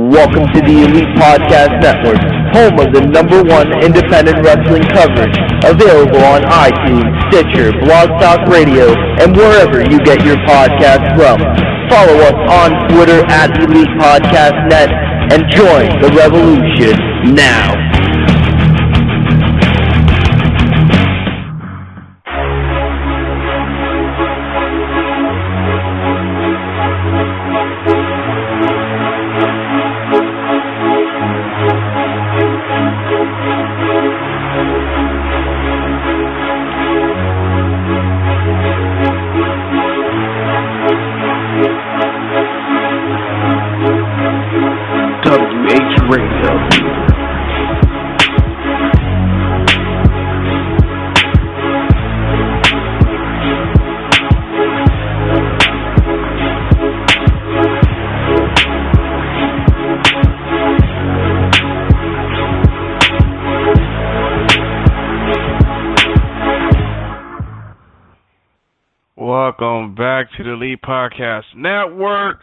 Welcome to the Elite Podcast Network, home of the #1 independent wrestling coverage, available on iTunes, Stitcher, blogtalk Radio, and wherever you get your podcasts from. Follow us on Twitter at Elite Podcast Net and join the revolution now. Welcome back to the Elite Podcast Network.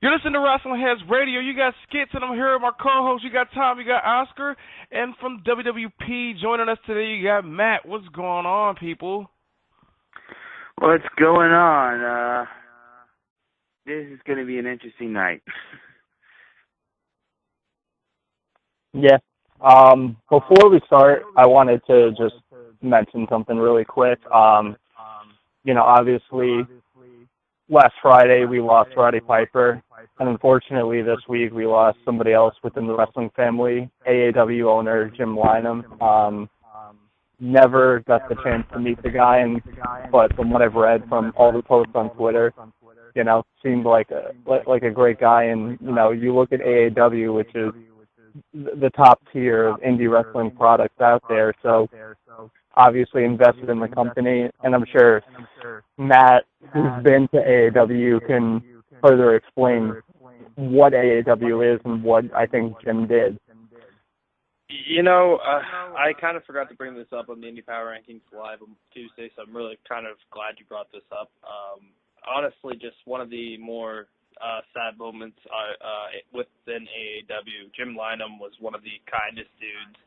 You're listening to Wrestling Heads Radio. You got Skits, and I'm here with my co-hosts. You got Tom, you got Oscar, and from WWP joining us today, you got Matt. What's going on, people? What's going on? This is going to be an interesting night. Yeah. Before we start, I wanted to just mention something really quick. Obviously, last Friday we lost Roddy Piper, and unfortunately this week we lost somebody else within the wrestling family, AAW owner Jim Lynam. Never got the chance to meet the guy, but from what I've read from all the posts on Twitter, seemed like a great guy. And you look at AAW, which is the top tier of indie wrestling products out there, so obviously invested in the company, and I'm sure Matt, who's been to AAW, can further explain what AAW is and what I think Jim did. I kind of forgot to bring this up on the Indie Power Rankings Live on Tuesday, so I'm really kind of glad you brought this up. Honestly, just one of the more sad moments within AAW. Jim Lynam was one of the kindest dudes.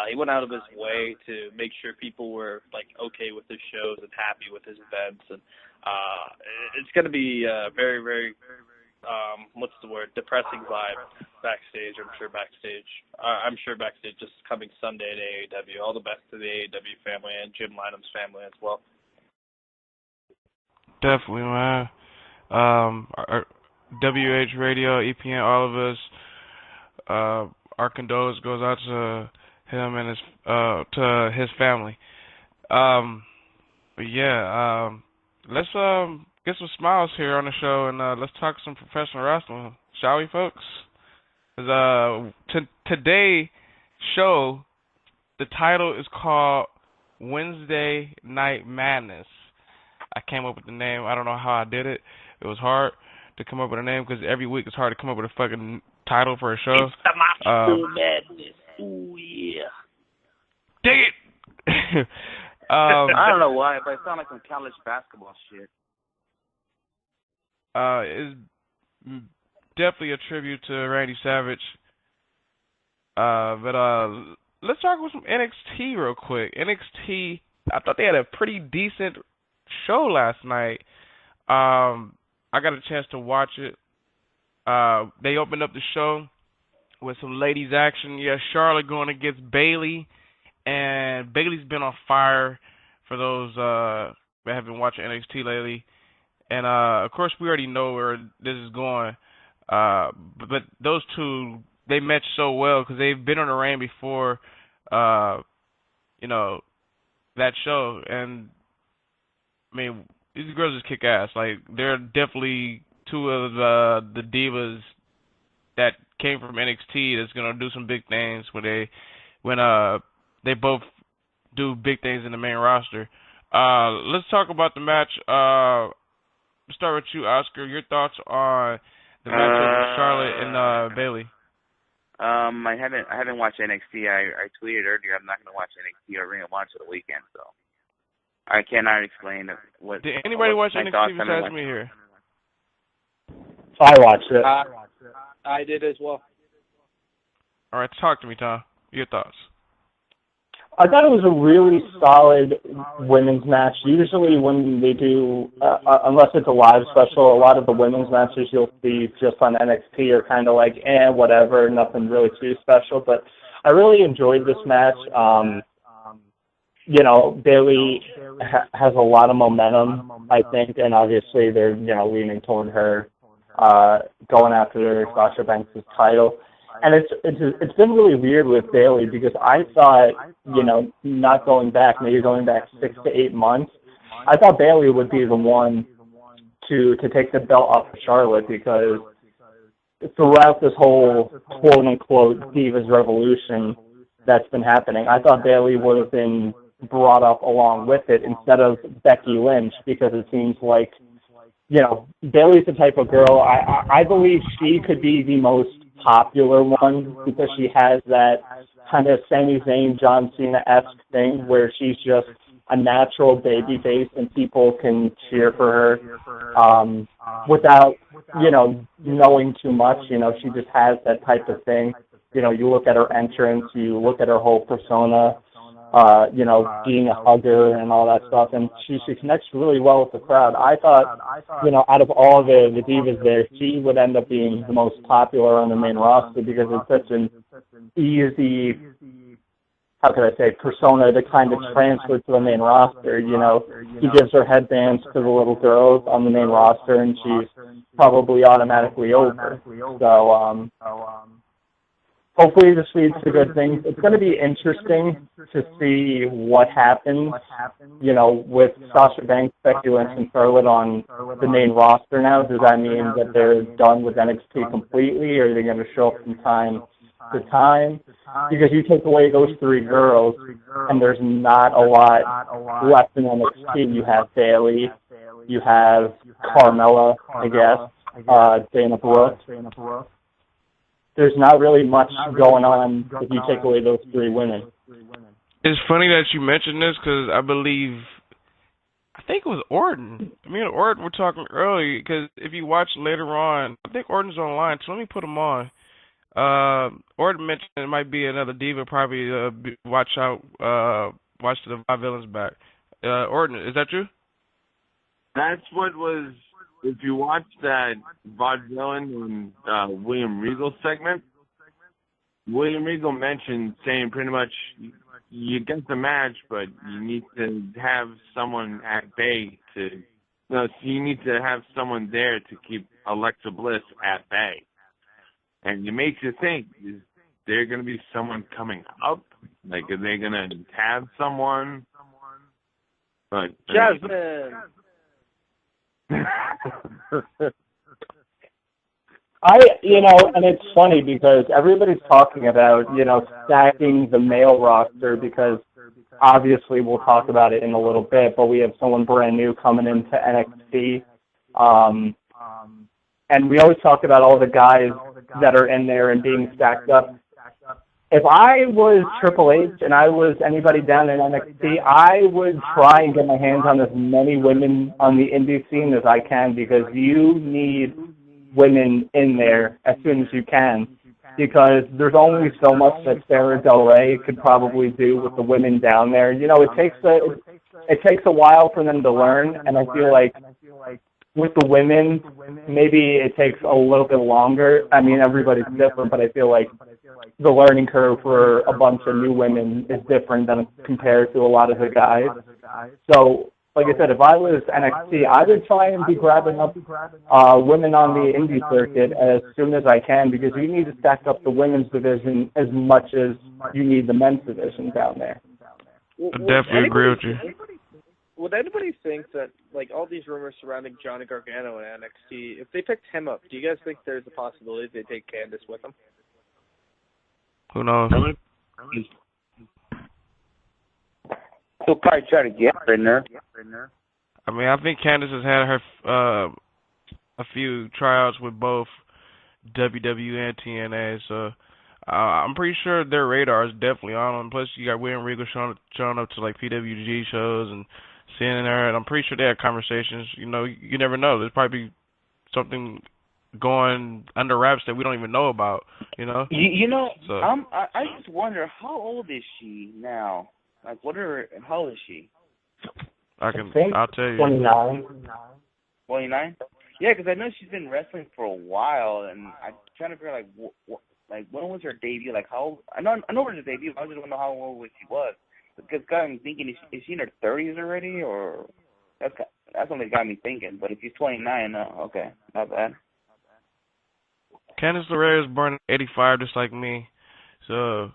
He went out of his way to make sure people were okay with his shows and happy with his events, and it's going to be very, very depressing vibe backstage. I'm sure backstage just coming Sunday at AAW. All the best to the AAW family and Jim Lynam's family as well. Definitely, man. Our WH Radio, EPN, all of us. Our condolences goes out to him and to his family. Let's get some smiles here on the show, and let's talk some professional wrestling, shall we, folks? Today's show, the title is called Wednesday Night Madness. I came up with the name. I don't know how I did it. It was hard to come up with a name because every week it's hard to come up with a fucking title for a show. It's the Macho Madness. Ooh, yeah. Dig it! I don't know why, but it sounds like some college basketball shit. It's definitely a tribute to Randy Savage. But let's talk about some NXT real quick. NXT, I thought they had a pretty decent show last night. I got a chance to watch it. They opened up the show with some ladies action. Yeah, Charlotte going against Bayley, and Bayley's been on fire for those that have been watching NXT lately. And of course, we already know where this is going. But those two, they match so well because they've been on the ring before, that show. And I mean, these girls just kick ass. Like, they're definitely two of the divas that came from NXT that's gonna do some big things when they both do big things in the main roster. Let's talk about the match. Start with you, Oscar. Your thoughts on the matchup with Charlotte and Bayley? I haven't watched NXT. I tweeted earlier I'm not gonna watch NXT or Ring of Honor the weekend, so I cannot explain what. Did anybody watch NXT besides me here? I watched it. I did as well. All right, talk to me, Tom. Your thoughts. I thought it was a really solid women's match. Usually when they do, unless it's a live special, a lot of the women's matches you'll see just on NXT are kind of like, whatever, nothing really too special. But I really enjoyed this match. Bayley has a lot of momentum, I think, and obviously they're, leaning toward her going after Sasha Banks' title. And it's been really weird with Bayley because I thought, not going back, maybe going back 6 to 8 months, I thought Bayley would be the one to take the belt off of Charlotte, because throughout this whole quote-unquote Divas Revolution that's been happening, I thought Bayley would have been brought up along with it instead of Becky Lynch, because it seems like, Bayley's the type of girl, I believe she could be the most popular one because she has that kind of Sami Zayn, John Cena-esque thing where she's just a natural baby face and people can cheer for her without, knowing too much. She just has that type of thing. You look at her entrance, you look at her whole persona, being a hugger and all that stuff, and she connects really well with the crowd. I thought, out of all the divas there, she would end up being the most popular on the main roster because it's such an easy, how could I say, persona to kind of transfer to the main roster. He gives her headbands to the little girls on the main roster, and she's probably automatically over. So, hopefully this leads to good things. It's going to be interesting to see what happens, with Sasha Banks, Becky Lynch, and Charlotte on the main roster now. Does that mean that they're done with NXT completely, or are they going to show up from time to time? Because you take away those three girls, and there's not a lot left in NXT. You have Bayley, you have Carmella, I guess, Dana Brooke. There's not really much going on if you take away those three women. It's funny that you mentioned this because I think it was Orton. Me and Orton were talking earlier because if you watch later on, I think Orton's online, so let me put him on. Orton mentioned it might be another diva, probably watch out, watch the Vaudevillains back. Orton, is that true? That's what was... If you watch that Vaudevillain and William Regal segment, William Regal mentioned saying pretty much you get the match, but you need to have someone at bay so you need to have someone there to keep Alexa Bliss at bay. And it makes you think, is there going to be someone coming up? Like, are they going to have someone? But Justin! And it's funny because everybody's talking about, stacking the male roster because obviously we'll talk about it in a little bit, but we have someone brand new coming into NXT. And we always talk about all the guys that are in there and being stacked up. If I was Triple H and I was anybody down in NXT, I would try and get my hands on as many women on the indie scene as I can, because you need women in there as soon as you can, because there's only so much that Sarah Del Rey could probably do with the women down there. It takes a while for them to learn, and I feel like with the women, maybe it takes a little bit longer. I mean, everybody's different, but I feel like the learning curve for a bunch of new women is different than compared to a lot of the guys. So, like I said, if I was NXT, I would try and be grabbing up women on the indie circuit as soon as I can, because you need to stack up the women's division as much as you need the men's division down there. I definitely agree with you. Would anybody think that, like, all these rumors surrounding Johnny Gargano and NXT, if they picked him up, do you guys think there's a possibility they take Candice with them? Who knows? He'll probably try to get her in there. I mean, I think Candice has had her a few tryouts with both WWE and TNA, so I'm pretty sure their radar is definitely on them. Plus, you got William Regal showing up to, like, PWG shows and seeing her, and I'm pretty sure they had conversations. You never know. There's probably something going under wraps that we don't even know about, you know? So I just wonder, how old is she now? Like, how old is she? I'll tell you. 29. 29? Yeah, because I know she's been wrestling for a while, and I'm trying to figure out, like when was her debut? Like, how old? I know when her debut. I just want to know how old she was. Because got me thinking, is she in her 30s already, or that's something got me thinking. But if she's 29, okay, not bad. Candice LeRae was born in 85, just like me, so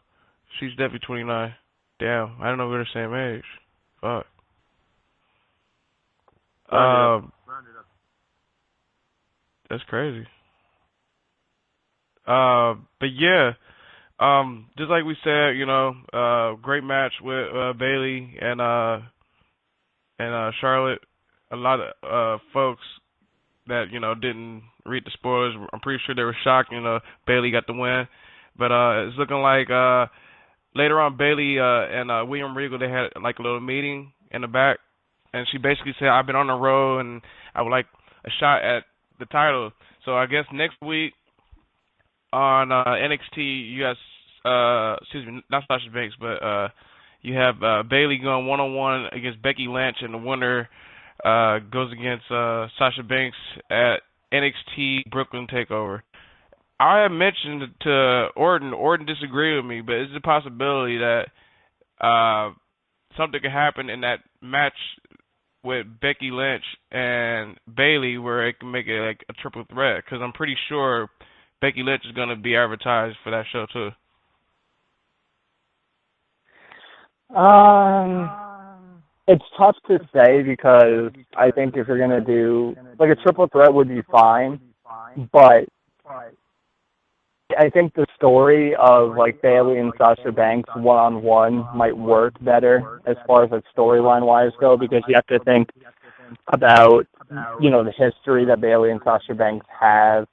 she's definitely 29. Damn, I don't know we're the same age. Fuck. That's crazy. But yeah, just like we said, great match with Bayley and Charlotte. A lot of folks that didn't read the spoilers, I'm pretty sure they were shocked. Bayley got the win, but it's looking like later on Bayley and William Regal, they had like a little meeting in the back, and she basically said, "I've been on the road and I would like a shot at the title." So I guess next week on NXT, you guys, excuse me, not Sasha Banks, but you have Bayley going one-on-one against Becky Lynch, and the winner goes against Sasha Banks at NXT Brooklyn Takeover. I have mentioned to Orton. Orton disagreed with me, but it's a possibility that something could happen in that match with Becky Lynch and Bayley where it can make it like a triple threat, because I'm pretty sure Becky Lynch is going to be advertised for that show too. It's tough to say, because I think if you're going to do, like, a triple threat would be fine, but I think the story of, like, Bayley and Sasha Banks one-on-one might work better as far as, like, storyline-wise go, because you have to think about, the history that Bayley and Sasha Banks have,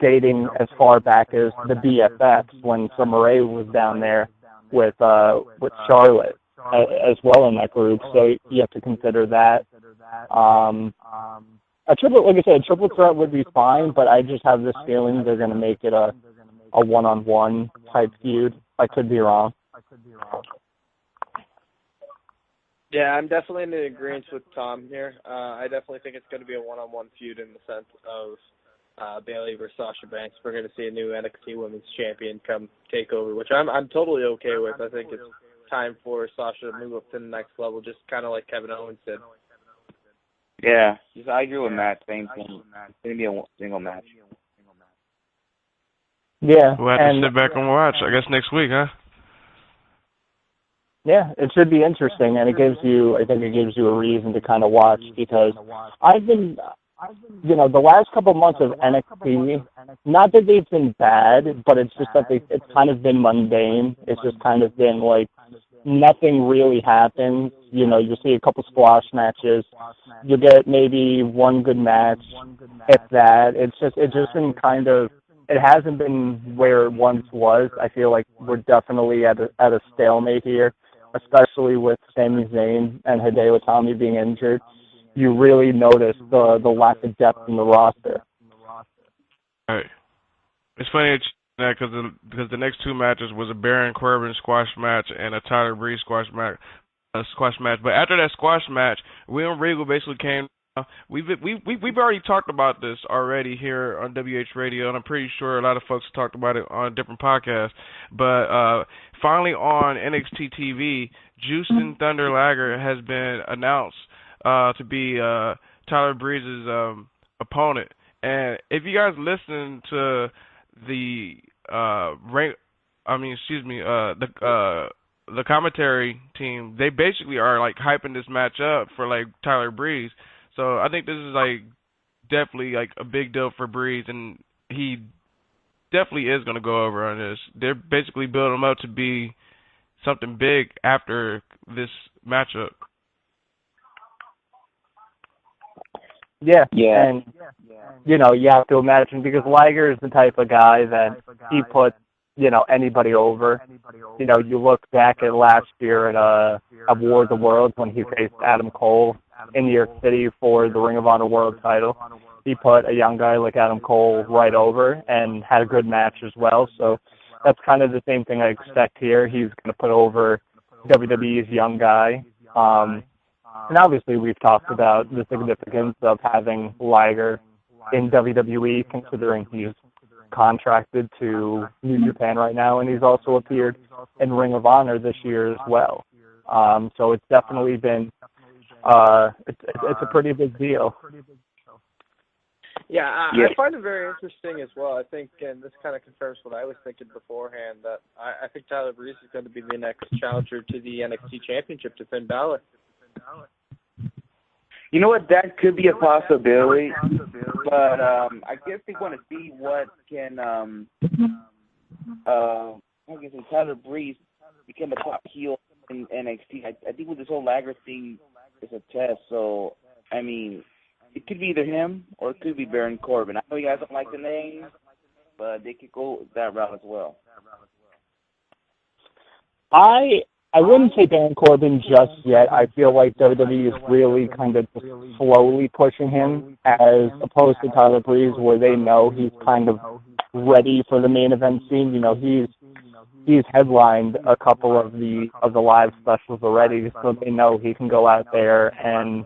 dating as far back as the BFFs when Summer Rae was down there with Charlotte as well in that group, so you have to consider that. A triple threat would be fine, but I just have this feeling they're going to make it a one-on-one type feud. I could be wrong. Yeah, I'm definitely in agreement with Tom here. I definitely think it's going to be a one-on-one feud in the sense of Bayley versus Sasha Banks. We're going to see a new NXT Women's Champion come Takeover, which I'm totally okay with. I think it's time for Sasha to move up to the next level, just kind of like Kevin Owens did. Yeah, I agree with Matt. Same thing. It's going to be a single match. Yeah. We'll have to sit back and watch, I guess, next week, huh? Yeah, it should be interesting, and I think it gives you a reason to kind of watch, because I've been, the last couple of months of NXT, not that they've been bad, but it's just that it's kind of been mundane. It's just kind of been like nothing really happens. You see a couple squash matches. You get maybe one good match, if that. It's just been kind of, it hasn't been where it once was. I feel like we're definitely at a stalemate here, especially with Sami Zayn and Hideo Itami being injured. You really notice the lack of depth in the roster. Right. It's funny that because the next two matches was a Baron Corbin squash match and a Tyler Breeze squash match. But after that squash match, William Regal basically came. We've already talked about this already here on WH Radio, and I'm pretty sure a lot of folks talked about it on different podcasts. But finally on NXT TV, Jushin Thunder Liger has been announced to be Tyler Breeze's opponent. And if you guys listen to the the commentary team, they basically are like hyping this match up for like Tyler Breeze. So I think this is like definitely like a big deal for Breeze, and he definitely is going to go over on this. They're basically building him up to be something big after this matchup. Yeah. And you have to imagine, because Liger is the type of guy that he puts anybody over. You look back at last year at War of the Worlds when he faced Adam Cole in New York City for the Ring of Honor World title. he put a young guy like Adam Cole right over and had a good match as well. So that's kind of the same thing I expect here. He's going to put over WWE's young guy. And obviously we've talked about the significance of having Liger in WWE, considering he's contracted to New Japan right now, and he's also appeared in Ring of Honor this year as well. So it's definitely been it's a pretty big deal. Yeah, I find it very interesting as well. I think, and this kind of confirms what I was thinking beforehand, that I think Tyler Breeze is going to be the next challenger to the NXT Championship to Finn Balor. You know what? That could be a possibility, but I guess they want to see what can Tyler Breeze become a top heel in NXT. I think with this whole Liger thing, it's a test. So I mean, it could be either him or it could be Baron Corbin. I know you guys don't like the name, but they could go that route as well. I wouldn't say Baron Corbin just yet. I feel like WWE is really kind of just slowly pushing him, as opposed to Tyler Breeze, where they know he's kind of ready for the main event scene. You know, he's headlined a couple of the live specials already, so they know he can go out there and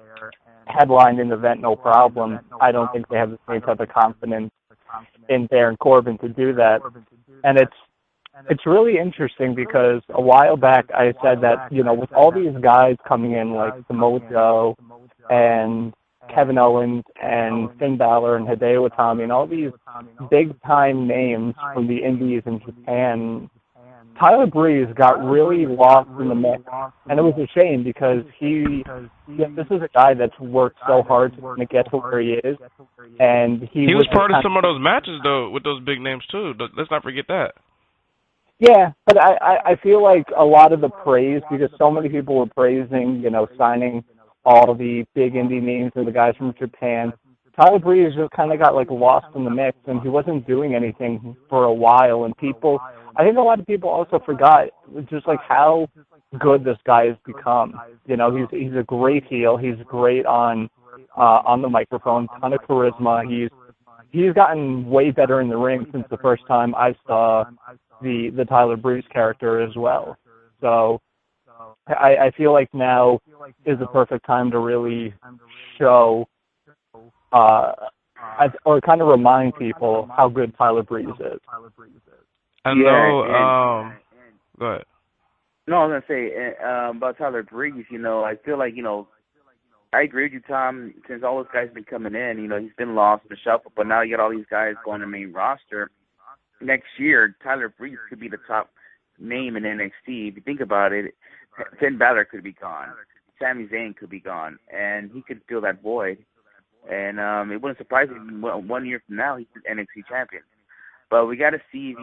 headline an event no problem. I don't think they have the same type of confidence in Baron Corbin to do that, and it's really interesting because a while back I said that, you know, with all these guys coming in like Samoa Joe and Kevin Owens and Finn Balor and Hideo Itami and all these big-time names from the indies in Japan, Tyler Breeze got really lost in the mix. And it was a shame because this is a guy that's worked so hard to get to where he is. And he was part of some of those matches, though, with those big names, too. Let's not forget that. Yeah, but I feel like a lot of the praise, because so many people were praising, you know, signing all the big indie names or the guys from Japan, Tyler Breeze just kind of got like lost in the mix, and he wasn't doing anything for a while. And I think a lot of people also forgot just like how good this guy has become. You know, he's a great heel. He's great on the microphone, ton of charisma. He's gotten way better in the ring since the first time I saw the Tyler Breeze character as well. So I feel like now is the perfect time to really show or kind of remind people how good Tyler Breeze is. I know. Go ahead. No, I was going to say about Tyler Breeze, you know, I feel like, you know, I agree with you, Tom. Since all those guys have been coming in, you know, he's been lost in the shuffle, but now you got all these guys going to the main roster. Next year, Tyler Breeze could be the top name in NXT. If you think about it, Finn Balor could be gone. Sami Zayn could be gone, and he could fill that void. And it wouldn't surprise me 1 year from now he's the NXT champion. But we got to see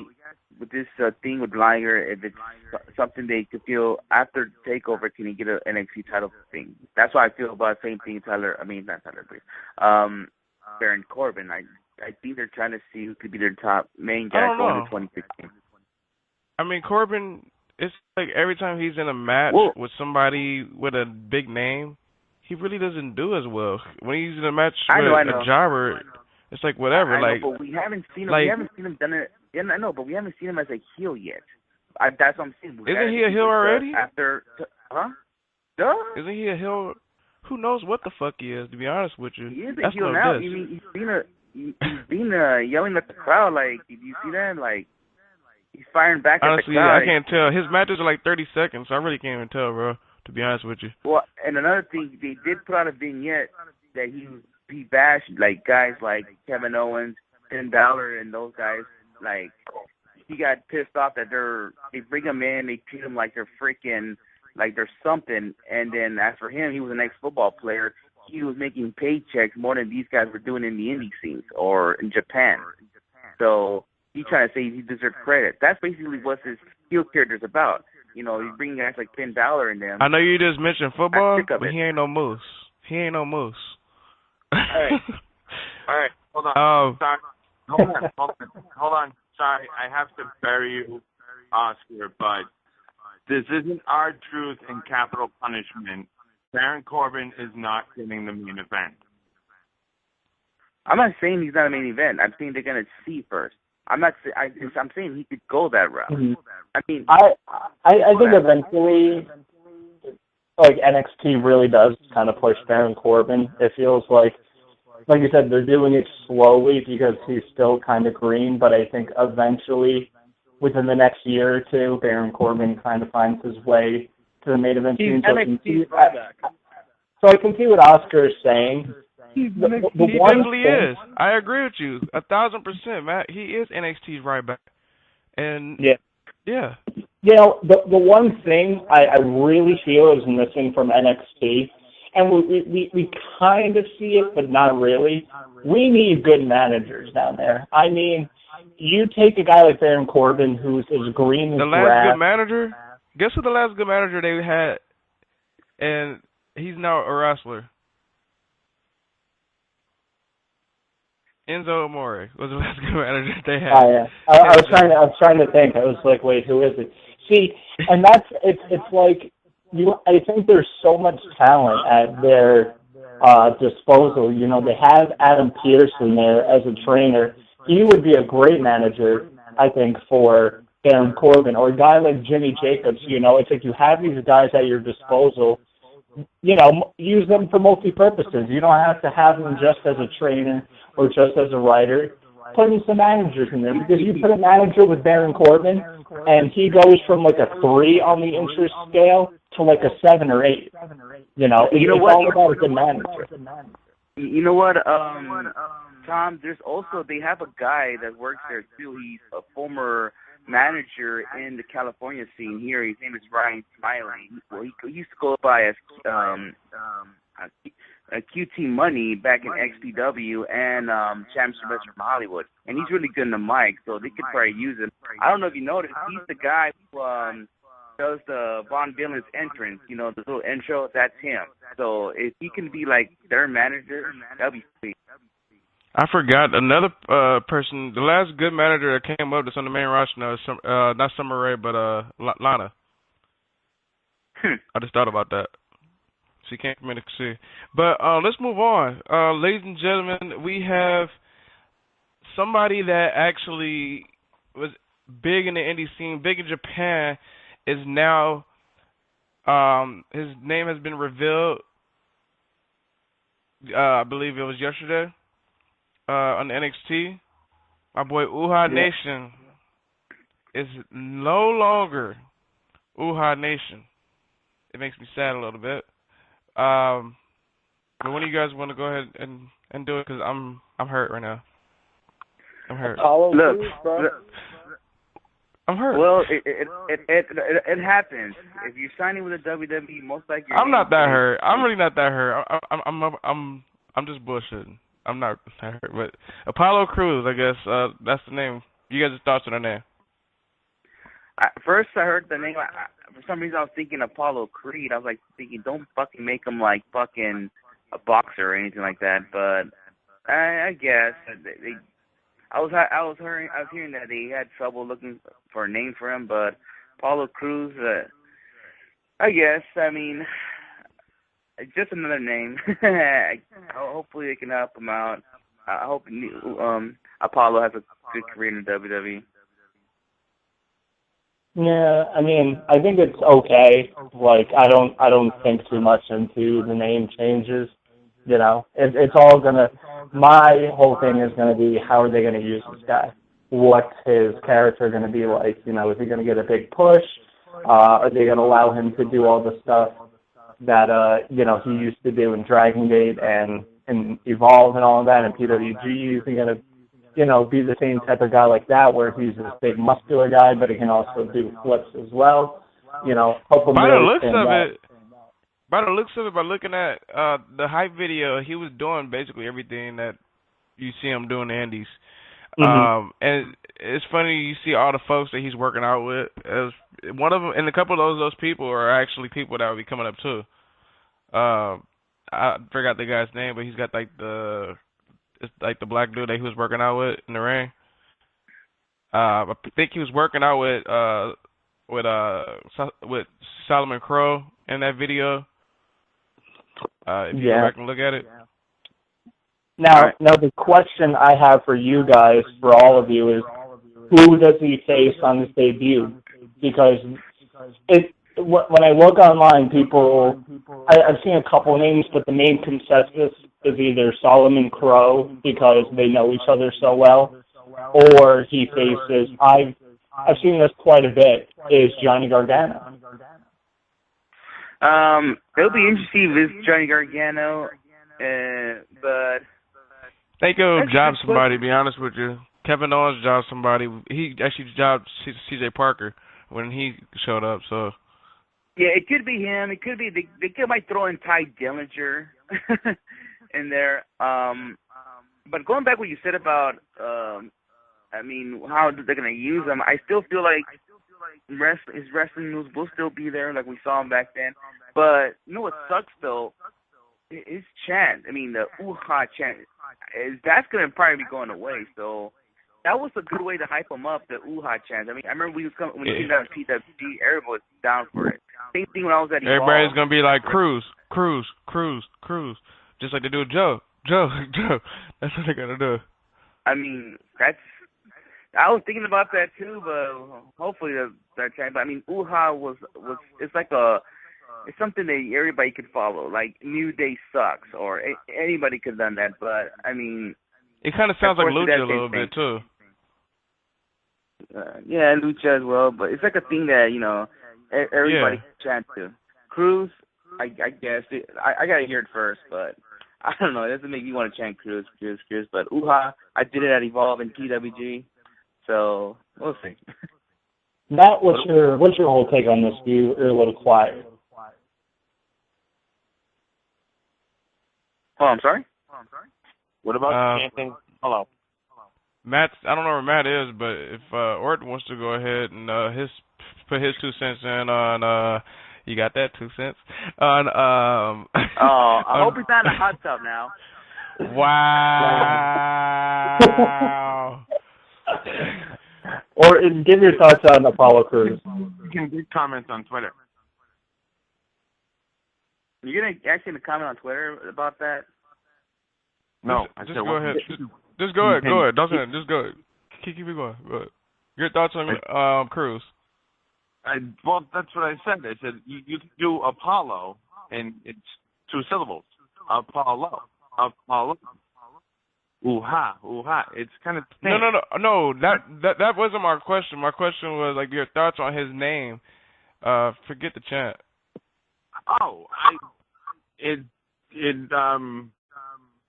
with this thing with Liger, if it's something they could feel after Takeover, can he get an NXT title thing? That's why I feel about the same thing. Not Tyler Breeze. Baron Corbin. I think they're trying to see who could be their top main guy going to 2016. I mean, Corbin, it's like every time he's in a match with somebody with a big name, he really doesn't do as well. When he's in a match with a jobber, it's like whatever. I know, but we haven't seen him. We haven't seen him done it. Yeah, I know, but we haven't seen him as a heel yet. That's what I'm saying. Isn't he a heel already? Duh. Isn't he a heel? Who knows what the fuck he is? To be honest with you, he is a heel now. He's been yelling at the crowd. Like, did you see that? Like, he's firing back at the crowd. Honestly, I can't tell. His matches are like 30 seconds, so I really can't even tell, bro. To be honest with you. Well, and another thing, they did put out a vignette that he bashed like guys like Kevin Owens, Finn Balor, and those guys. Like, he got pissed off that they bring him in, they treat him like they're freaking, like they're something. And then as for him, he was an ex-football player. He was making paychecks more than these guys were doing in the indie scenes or in Japan. So he's trying to say he deserves credit. That's basically what his heel character's about. You know, you bring guys like Finn Balor in there. I know you just mentioned football, but he ain't no moose. He ain't no moose. All right. Hold on. Sorry. Hold on. Sorry, I have to bury you, Oscar, but this isn't our truth and capital punishment. Baron Corbin is not getting the main event. I'm not saying he's not a main event. I'm saying they're gonna see first. I'm saying he could go that route. Mm-hmm. I mean, I think eventually, like, NXT really does kind of push Baron Corbin. It feels like you said, they're doing it slowly because he's still kind of green, but I think eventually, within the next year or two, Baron Corbin kind of finds his way to the main event scene. So I can see what Oscar is saying. He definitely is. I agree with you 1,000%, Matt. He is NXT's right back. And yeah. You know, the one thing I really feel is missing from NXT, and we kind of see it, but not really. We need good managers down there. I mean, you take a guy like Baron Corbin, who's as green as the grass. last good manager. Guess who the last good manager they had? And he's now a wrestler. Enzo Amore was the last good manager they had. Oh yeah, I was trying to think. I was like, wait, who is it? See, and it's like I think there's so much talent at their disposal. You know, they have Adam Pearson there as a trainer. He would be a great manager, I think, for Baron Corbin, or a guy like Jimmy Jacobs. You know, it's like you have these guys at your disposal. You know, use them for multi-purposes. You don't have to have them just as a trainer or just as a writer. Put in some managers in there, because you put a manager with Baron Corbin, and he goes from like a 3 on the interest scale to like a 7 or 8. You know, it's all about a good manager. You know what, Tom? There's also, they have a guy that works there too. He's a former manager in the California scene here. His name is Ryan Smiley. Well, he used to go by as QT Money back in XPW and Championship Wrestling from Hollywood, and he's really good in the mic, so they could probably use him. I don't know if you noticed, he's the guy who does the Von Villain's entrance. You know, the little intro. That's him. So if he can be like their manager, that'd be sweet. I forgot another person. The last good manager that came up that's on the main roster now is not Summer Rae, but Lana. I just thought about that. She came from NXT. But let's move on. Ladies and gentlemen, we have somebody that actually was big in the indie scene, big in Japan, is now, his name has been revealed, I believe it was yesterday, on NXT. My boy Uhaa Nation is no longer Uhaa Nation. It makes me sad a little bit. But when do you guys want to go ahead and do it? Because I'm hurt right now. I'm hurt. Look, I'm hurt. Well, it happens. If you're signing with the WWE, most likely. I'm not that hurt. I'm really not that hurt. I'm just bullshitting. I'm not that hurt. But Apollo Crews, I guess that's the name. You guys' thoughts on the name? First, I heard the name. For some reason, I was thinking Apollo Creed. I was like thinking, don't fucking make him like fucking a boxer or anything like that. But I guess I was hearing that they had trouble looking for a name for him. But Apollo Crews, I guess. I mean, just another name. Hopefully, they can help him out. I hope Apollo has a good career in the WWE. Yeah, I mean, I think it's okay. Like, I don't think too much into the name changes. You know, it's all gonna. My whole thing is gonna be, how are they gonna use this guy? What's his character gonna be like? You know, is he gonna get a big push? Are they gonna allow him to do all the stuff that you know, he used to do in Dragon Gate and Evolve and all of that, and PWG? Is he gonna, you know, be the same type of guy like that, where he's this big muscular guy, but he can also do flips as well? You know, hope him by really the looks stand of out. it, by looking at the hype video, he was doing basically everything that you see him doing in the Indies. Mm-hmm. And it's funny, you see all the folks that he's working out with. As one of them, and a couple of those people are actually people that will be coming up too. I forgot the guy's name, but he's got it's like the black dude that he was working out with in the ring. I think he was working out with Solomon Crow in that video. If you go back and look at it. Now the question I have for you guys, for all of you, is who does he face on his debut? Because when I look online, I've seen a couple names, but the main consensus is either Solomon Crow because they know each other so well, or he faces, I've seen this quite a bit, is Johnny Gargano. It'll be interesting with Johnny Gargano, but they go job somebody, to be honest with you. Kevin Owens jobbed somebody. He actually jobbed CJ Parker when he showed up, so. Yeah, it could be him. It could be, they might throw in Ty Dillinger in there. But going back what you said about, how they're going to use him, I still feel like his wrestling moves will still be there like we saw him back then. But you know what sucks, though? His chant, the ooh-ha chant, that's going to probably be going away. So that was a good way to hype him up, the ooh-ha chant. I remember when he came down to PWG, everybody was down for it. Same thing when I was at Evolve. Everybody's going to be like, Cruz. Just like they do with Joe. That's what they're going to do. I was thinking about that too, but hopefully that chant. But ooh-ha it's like it's something that everybody could follow. Like New Day sucks, or anybody could have done that. But it kind of sounds like Lucha a little bit too. Yeah, Lucha as well. But it's like a thing that everybody can chant to. Cruz, I guess I gotta hear it first, but I don't know. It doesn't make me want to chant Cruz. But ooh-ha, I did it at Evolve and PWG. So we'll see. Matt, what's your whole take on this? You're a little quiet. Oh, I'm sorry? What about chanting? Hello. Matt, I don't know where Matt is, but if Orton wants to go ahead and put his 2 cents in on, you got that 2 cents? On, I hope he's not in a hot tub now. Wow. Or give your thoughts on Apollo Crews. You can do comments on Twitter. You're going to actually comment on Twitter about that? No. Just go ahead. Just go ahead. Go ahead. Don't just go ahead. Keep it going. Go ahead. Your thoughts on Cruz? Well, that's what I said. I said you do Apollo, and it's 2 syllables. Apollo. Ooh-ha. It's kind of thin. No. That wasn't my question. My question was like your thoughts on his name. Forget the chant. Oh, it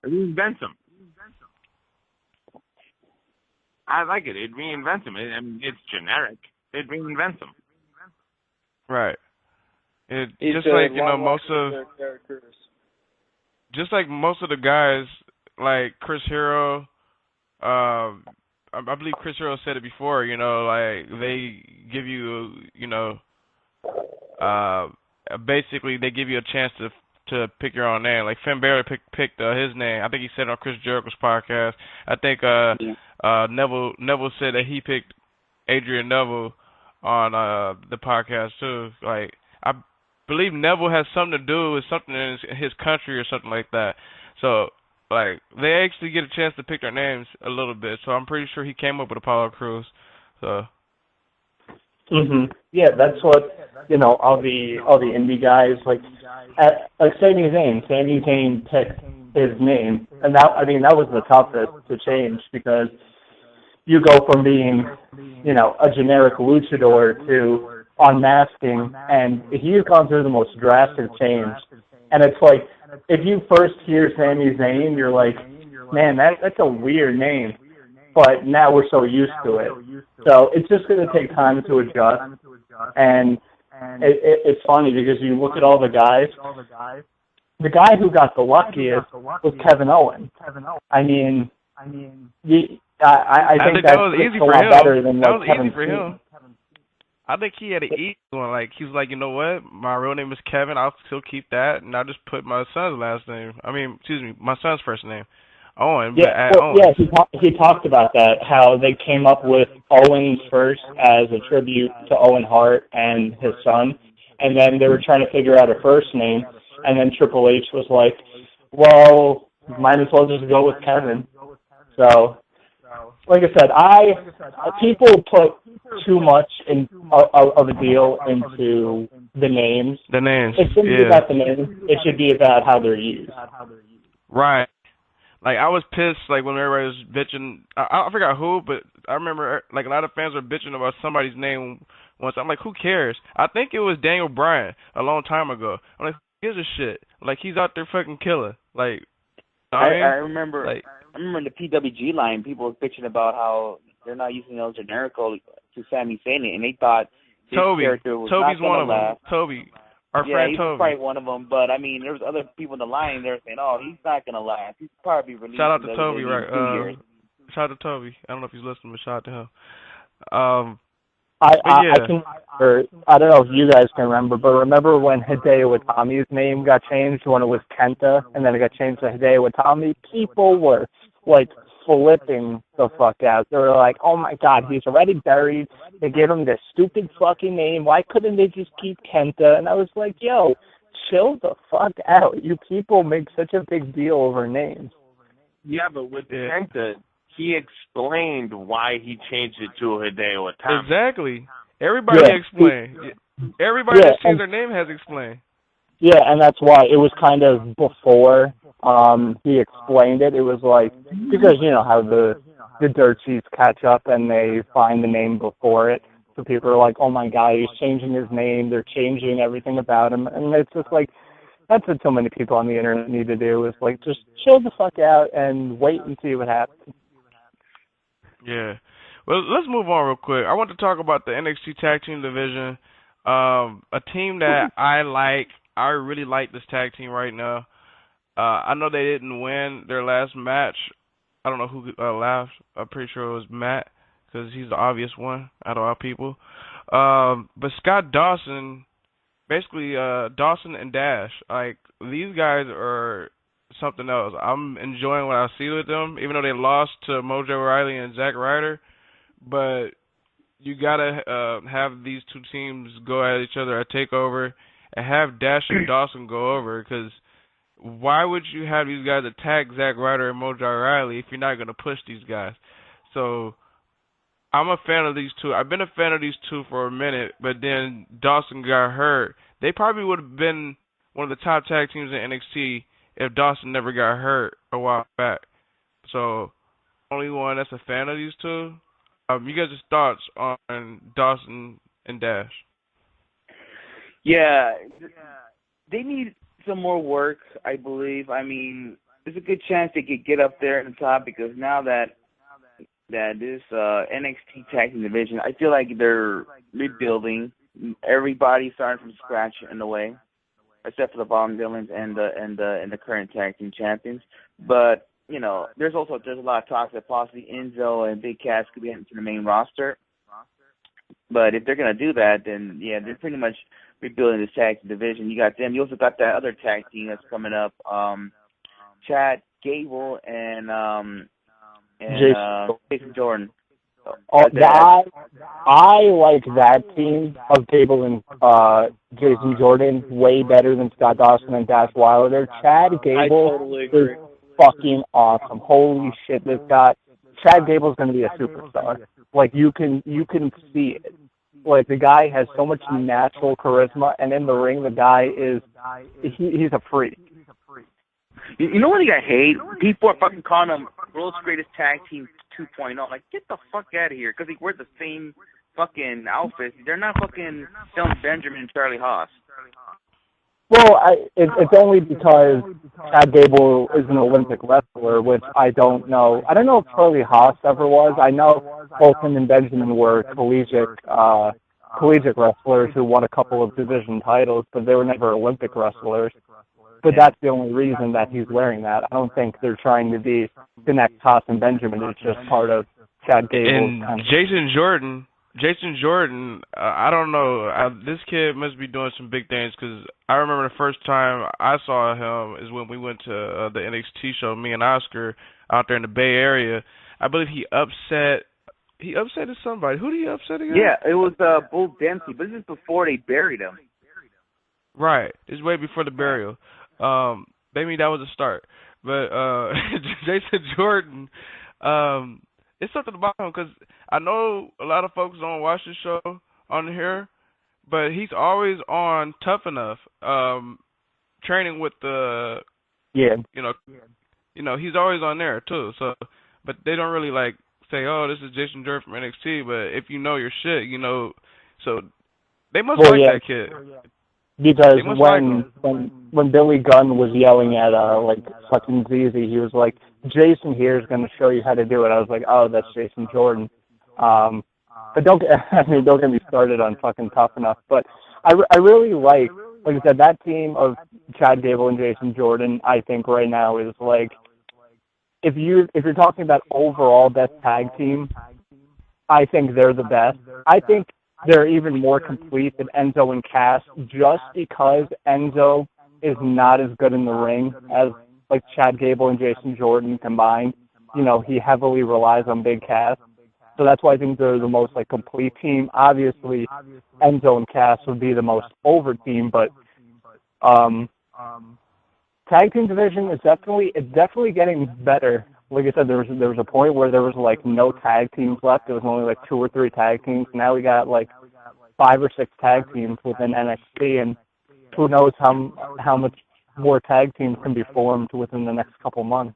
reinvents him. I like it. It reinvents him. It's generic. It reinvents him. Right. Just like most of the guys, like Chris Hero. I believe Chris Hero said it before. Like they give you, basically they give you a chance to pick your own name. Like Finn Balor picked his name. I think he said it on Chris Jericho's podcast. I think Neville said that he picked Adrian Neville on the podcast too. Like I believe Neville has something to do with something in his country or something like that. So like they actually get a chance to pick their names a little bit. So I'm pretty sure he came up with Apollo Crews. So. Yeah, that's what all the indie guys like Sami Zayn picked his name, and that was the toughest to change because you go from being a generic luchador to unmasking, and he's gone through the most drastic change. And it's like if you first hear Sami Zayn, you're like, man, that's a weird name. But now we're so used to it. So it's just going to take time to adjust. And it's funny because you look at all the guys. The guy who got the luckiest was Kevin Owens. I think that was easy for him. Better than that was Kevin easy for him. I think he had an easy one. Like he was like, you know what? My real name is Kevin. I'll still keep that, and I'll just put my son's last name. My son's first name. Owen. Owens. He talked about that, how they came up with Owens first as a tribute to Owen Hart and his son, and then they were trying to figure out a first name, and then Triple H was like, well, might as well just go with Kevin. So, like I said, people put too much of a deal into the names. The names. It shouldn't be about the names. It should be about how they're used. Right. Like, I was pissed, like, when everybody was bitching. I forgot who, but I remember, like, a lot of fans were bitching about somebody's name once. I'm like, who cares? I think it was Daniel Bryan a long time ago. I'm like, who gives a shit? Like, he's out there fucking killing. Like, I remember, like, I remember in the PWG line, people were bitching about how they're not using El Generico to Sami Zayn, and they thought his character was Toby's not one of last. them. Toby. Our yeah, friend he's Toby. probably one of them, but I mean, there was other people in the line. They were saying, "Oh, he's not gonna last. He's probably released." Shout out to Toby, in right? 2 years. Shout out to Toby. I don't know if he's listening, but shout out to him. I don't know if you guys can remember when Hideo Itami's name got changed when it was Kenta, and then it got changed to Hideo Itami? People were like flipping the fuck out. They were like, "Oh my God, he's already buried. They gave him this stupid fucking name. Why couldn't they just keep Kenta?" And I was like, "Yo, chill the fuck out. You people make such a big deal over names." Yeah, but with Kenta, he explained why he changed it to Hideo Itami. Exactly. Everybody explained. Everybody that sees their name has explained. Yeah, and that's why it was kind of before he explained it. It was like, because you know how the dirt sheets catch up and they find the name before it. So people are like, "Oh my God, he's changing his name. They're changing everything about him." And it's just like, that's what so many people on the internet need to do, is like, just chill the fuck out and wait and see what happens. Yeah. Well, let's move on real quick. I want to talk about the NXT Tag Team Division. A team that I like. I really like this tag team right now. I know they didn't win their last match. I don't know who laughed. I'm pretty sure it was Matt, because he's the obvious one out of all people. But Scott Dawson, basically Dawson and Dash, like, these guys are something else. I'm enjoying what I see with them, even though they lost to Mojo Rawley and Zack Ryder. But you gotta have these two teams go at each other at Takeover, and have Dash and Dawson go over, because why would you have these guys attack Zack Ryder and Mojo Rawley if you're not going to push these guys? So I'm a fan of these two. I've been a fan of these two for a minute, but then Dawson got hurt. They probably would have been one of the top tag teams in NXT if Dawson never got hurt a while back. So only one that's a fan of these two. You guys' thoughts on Dawson and Dash? Yeah, they need some more work, I believe. I mean, there's a good chance they could get up there at the top, because now that this NXT Tag Team Division, I feel like they're rebuilding. Everybody's starting from scratch in a way, except for the Bottom Villains and the current Tag Team Champions. But you know, there's a lot of talk that possibly Enzo and Big Cass could be heading to the main roster. But if they're gonna do that, then yeah, they're pretty much rebuilding this tag team division. You got them. You also got that other tag team that's coming up. Chad Gable and Jason Jordan. I like that team of Gable and Jason Jordan way better than Scott Dawson and Dash Wilder. Chad Gable is fucking awesome. Holy shit, this guy. Chad Gable's going to be a superstar. Like, you can see it. Like, the guy has so much natural charisma, and in the ring, the guy is, he's a freak. You know what I hate? People are fucking calling him World's Greatest Tag Team 2.0. Like, get the fuck out of here, because they wear the same fucking outfits. They're not fucking Shelton Benjamin and Charlie Haas. Well, it's only because Chad Gable is an Olympic wrestler, which I don't know. I don't know if Charlie Haas ever was. I know both him and Benjamin were collegiate wrestlers who won a couple of division titles, but they were never Olympic wrestlers. But that's the only reason that he's wearing that. I don't think they're trying to be the next Haas and Benjamin. It's just part of Chad Gable. And Jason Jordan, I don't know. This kid must be doing some big things, because I remember the first time I saw him is when we went to the NXT show, me and Oscar, out there in the Bay Area. I believe he upset somebody. Who did he upset again? Yeah, it was Bull Dempsey, but this is before they buried him. Right. This is way before the burial. Maybe that was a start. But Jason Jordan, it's something about him because I know a lot of folks don't watch the show on here, but he's always on Tough Enough, training with the you know, he's always on there too. So, but they don't really like say, "Oh, this is Jason Jordan from NXT." But if you know your shit, you know, so they must that kid. Because when Billy Gunn was yelling at like fucking ZZ, he was like, "Jason here is going to show you how to do it." I was like, "Oh, that's Jason Jordan." But don't get me started on fucking Tough Enough. But I really like I said, that team of Chad Gable and Jason Jordan, I think right now is like, if you're talking about overall best tag team, I think they're the best. I think they're even more complete than Enzo and Cass, just because Enzo is not as good in the ring as like Chad Gable and Jason Jordan combined. You know, he heavily relies on Big Cass. So that's why I think they're the most like complete team. Obviously, Enzo and Cass would be the most over team, but tag team division is definitely getting better. Like I said, there was a point where there was like no tag teams left. There was only like 2 or 3 tag teams. Now we got like 5 or 6 tag teams within NXT, and who knows how much more tag teams can be formed within the next couple months.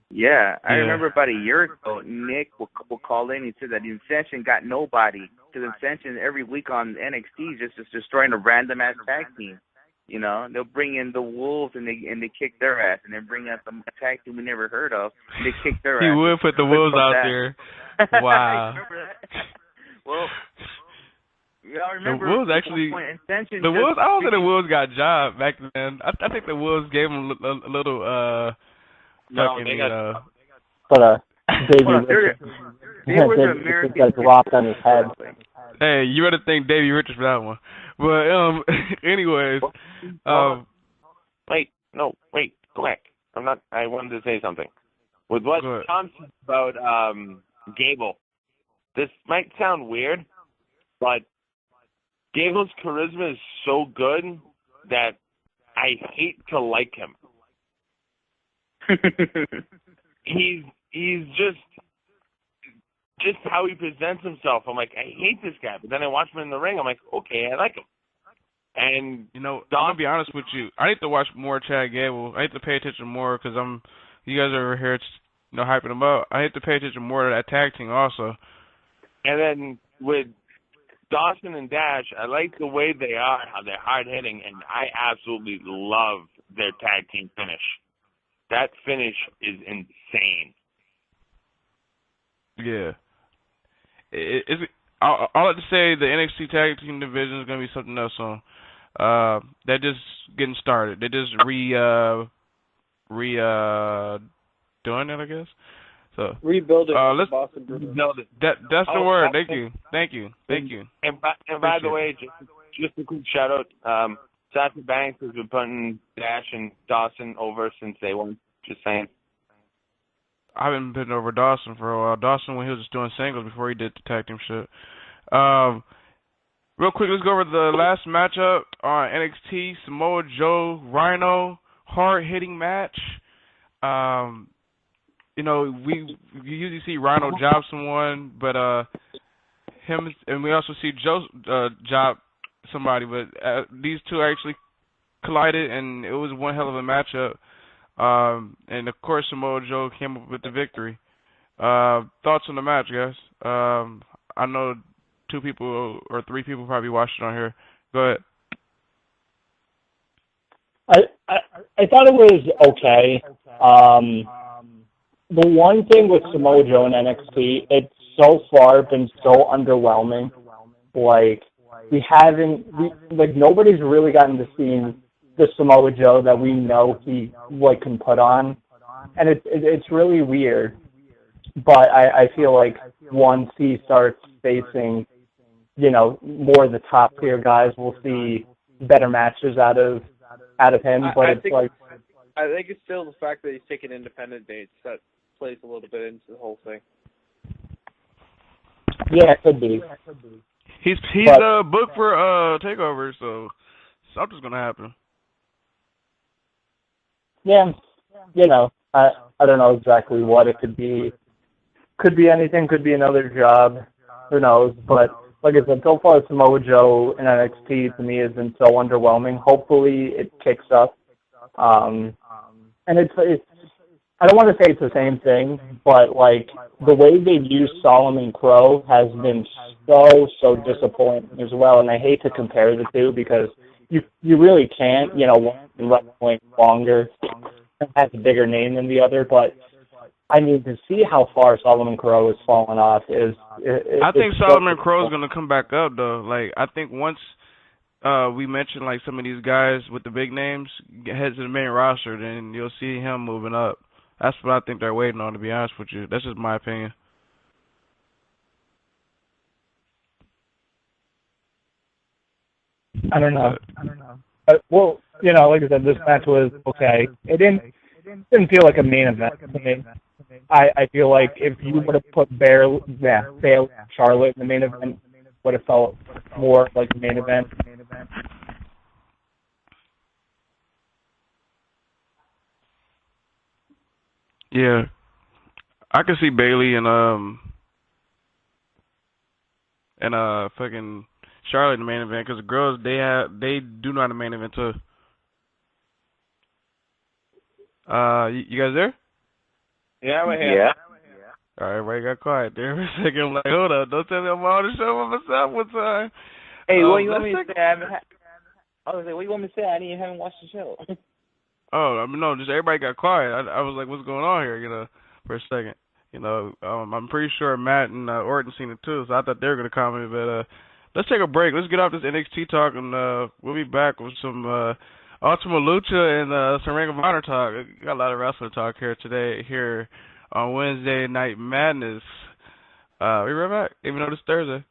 Yeah, I remember about a year ago, Nick will call in. He said that Ascension got nobody, because Ascension every week on NXT is just destroying a random ass tag team. You know, they'll bring in the Wolves and they kick their ass, and then bring out some tag team we never heard of, and they kick their ass. He would put the Wolves out there. Wow. Well, I remember the Wolves actually. The Wolves. I don't think the Wolves got a job back then. I think the Wolves gave them a little. No, they got. But Davey Richards got dropped on his head. Hey, you better thank Davey Richards for that one. But anyways, wait, go back. I wanted to say something. With what Tom said about Gable, this might sound weird, but Gable's charisma is so good that I hate to like him. he's just how he presents himself. I'm like, I hate this guy, but then I watch him in the ring. I'm like, okay, I like him. And you know, I'm gonna be honest with you. I need to watch more Chad Gable. I need to pay attention more because you guys are here, you know, hyping him up. I need to pay attention more to that tag team also. And then with Dawson and Dash, I like the way they are, how they're hard hitting, and I absolutely love their tag team finish. That finish is insane. Yeah. I'll have to say the NXT Tag Team division is going to be something else on. They're just getting started. They're just doing it, I guess. So rebuilding. Let's Boston rebuild it. That's the word. Thank you. And by the way, just a quick shout out. Sasha Banks has been putting Dash and Dawson over since day one. Just saying. I haven't been over Dawson for a while. Dawson when he was just doing singles before he did the tag team shit. Real quick, let's go over the last matchup on NXT. Samoa Joe, Rhino, hard-hitting match. You know, we usually see Rhino job someone, but him, and we also see Joe job somebody, but these two actually collided, and it was one hell of a matchup. And of course, Samoa Joe came up with the victory. Thoughts on the match, guys? I know 2 people or 3 people probably watched it on here. Go ahead. I thought it was okay. The one thing with Samoa Joe and NXT, it's so far been so underwhelming. Like nobody's really gotten to see the Samoa Joe that we know he can put on, and it's really weird. But I feel like once he starts facing, you know, more of the top tier guys, we'll see better matches out of him. But I think it's still the fact that he's taking independent dates that plays a little bit into the whole thing. Yeah, it could be. He's booked for Takeover, so something's gonna happen. Yeah, I don't know exactly what it could be. Could be anything. Could be another job. Who knows? But like I said, so far Samoa Joe in NXT to me has been so underwhelming. Hopefully it kicks up. And it's I don't want to say it's the same thing, but like the way they've used Solomon Crow has been so disappointing as well. And I hate to compare the two because you really can't. One can wrestling longer and has a bigger name than the other, but I mean to see how far Solomon Crow has fallen off is. I think Solomon Crow is going to come back up though. Like I think once we mentioned like some of these guys with the big names heads to the main roster, then you'll see him moving up. That's what I think they're waiting on, to be honest with you. That's just my opinion. I don't know. Well, like I said, this match was okay. It didn't feel like a main event to me. I feel like if you would have put Bayley Charlotte in the main event, would have felt more like a main event. Yeah, I can see Bayley and fucking Charlotte in the main event because the girls they do know how to main event too. You guys there? Yeah, we're here. Yeah. All right, everybody got quiet there for a second. I'm like, hold up, don't tell me I'm on the show by myself one time. Hey, what you want me to say? I was like, what you want me to say? I didn't haven't watched the show. Oh, I mean, no, just everybody got quiet. I was like, what's going on here, for a second. I'm pretty sure Matt and Orton seen it too, so I thought they were going to comment, but let's take a break. Let's get off this NXT talk, and we'll be back with some Ultima Lucha and some Ring of Honor talk. We got a lot of wrestling talk here today, here on Wednesday Night Madness. We right back, even though it's Thursday.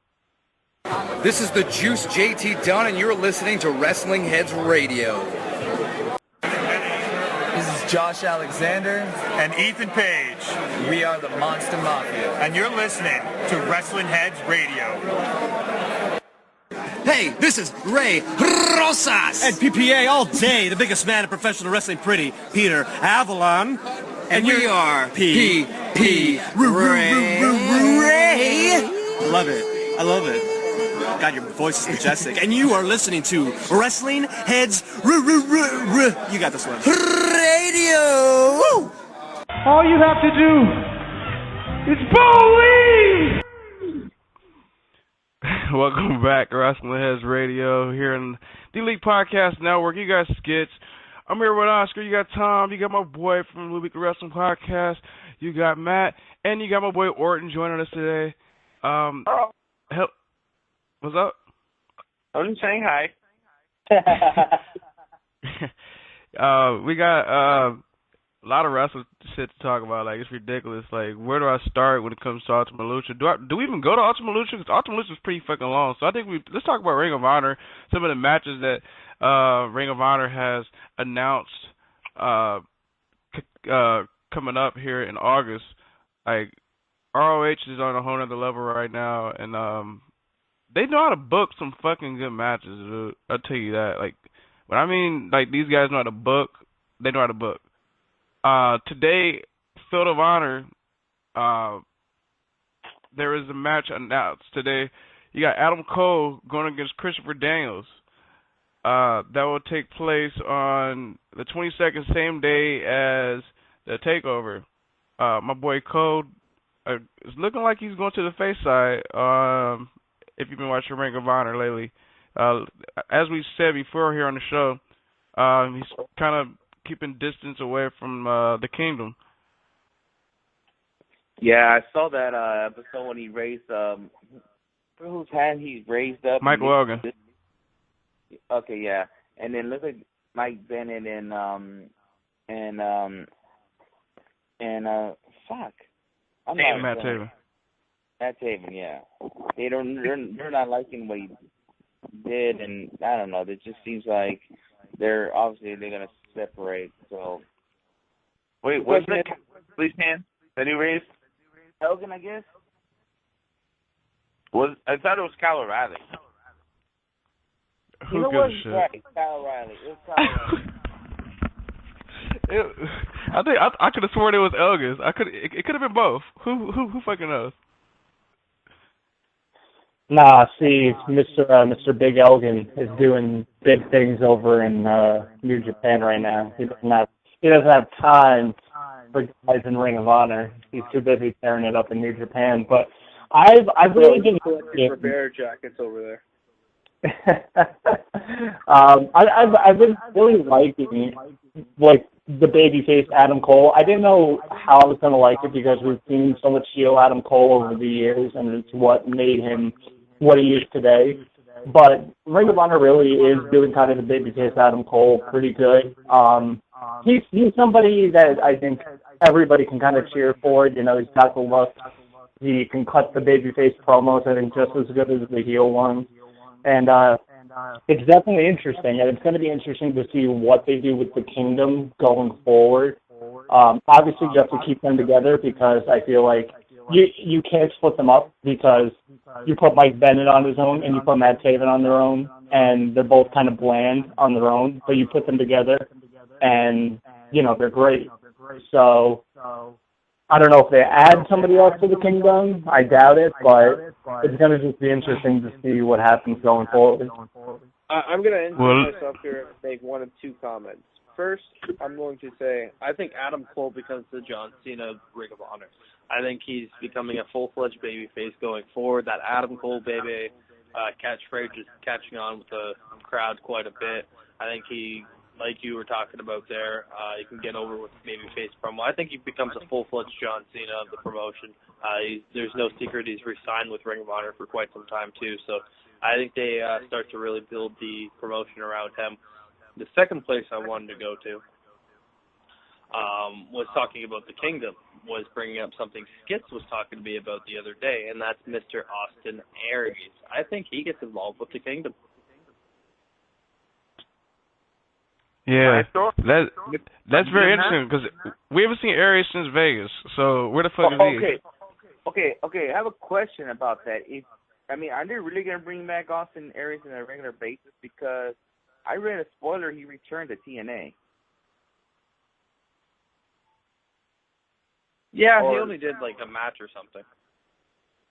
This is the Juice JT Dunn, and you're listening to Wrestling Heads Radio. This is Josh Alexander and Ethan Page. We are the Monster Mafia. And you're listening to Wrestling Heads Radio. Hey, this is Ray Rosas. And PPA all day, the biggest man in professional wrestling, pretty Peter Avalon. And we are P. Ray. I love it. God, your voice is majestic. And you are listening to Wrestling Heads You got this one. Radio. Woo! All you have to do is believe. Welcome back to Wrestling Heads Radio here in the Elite Podcast Network. You got Skits. I'm here with Oscar. You got Tom. You got my boy from the Weekly Wrestling Podcast. You got Matt. And you got my boy Orton joining us today. What's up? I'm just saying hi. We got a lot of wrestling shit to talk about. Like, it's ridiculous. Like, where do I start when it comes to Ultima Lucha? Do we even go to Ultima Lucha? Because Ultima Lucha is pretty fucking long. So I think let's talk about Ring of Honor. Some of the matches that Ring of Honor has announced coming up here in August. Like, ROH is on a whole other level right now, and they know how to book some fucking good matches, dude. I'll tell you that. Like, when I mean, like, these guys know how to book, they know how to book. Today, Field of Honor, there is a match announced today. You got Adam Cole going against Christopher Daniels. That will take place on the 22nd, same day as the Takeover. My boy Cole is looking like he's going to the face side. If you've been watching Ring of Honor lately, as we said before here on the show, he's kind of keeping distance away from the Kingdom. Yeah, I saw that episode when he raised whose hand he raised up. Mike Logan. Okay, yeah, and then look like Mike Bennett and fuck. Matt Taven. Matt Taven, yeah. They're not liking what he did, and I don't know. It just seems like they're gonna separate. So wait, what's the police hand that he raised? Hogan, I guess. I thought it was Kyle O'Reilly. Who gives a shit? Right, Kyle O'Reilly. It was Kyle O'Reilly. I think I could have sworn it was Elgin. It could have been both. Who fucking knows? Nah, see, Mr. Big Elgin is doing big things over in New Japan right now. He doesn't have time for guys in Ring of Honor. He's too busy tearing it up in New Japan. But I've really been for bear jackets over there. I've been really liking like the babyface Adam Cole. I didn't know how I was gonna like it because we've seen so much heel Adam Cole over the years, and it's what made him what he is today. But Ring of Honor really is doing kind of the babyface Adam Cole pretty good. He's somebody that I think everybody can kind of cheer for. You know, he's got the look. He can cut the babyface promos, I think, just as good as the heel ones. And it's definitely interesting, and it's going to be interesting to see what they do with the Kingdom going forward. Obviously, you have to keep them together because I feel like you can't split them up because you put Mike Bennett on his own and you put Matt Taven on their own, and they're both kind of bland on their own, but you put them together, and, you know, they're great. So I don't know if they add somebody else to the Kingdom. I doubt it, but it's going to just be interesting to see what happens going forward. I'm going to insert myself here and make one of two comments. First, I'm going to say I think Adam Cole becomes the John Cena of Ring of Honor. I think he's becoming a full-fledged babyface going forward. That Adam Cole baby catchphrase is catching on with the crowd quite a bit. I think he, like you were talking about there, he can get over with the babyface promo. I think he becomes a full-fledged John Cena of the promotion. There's no secret he's re-signed with Ring of Honor for quite some time, too. So I think they start to really build the promotion around him. The second place I wanted to go to was talking about the Kingdom, was bringing up something Skits was talking to me about the other day, and that's Mr. Austin Aries. I think he gets involved with the Kingdom. Yeah, that's very interesting because we haven't seen Aries since Vegas. So where the fuck is he? Okay. I have a question about that. Are they really gonna bring back Austin Aries on a regular basis? Because I read a spoiler he returned to TNA. Yeah, he only did like a match or something.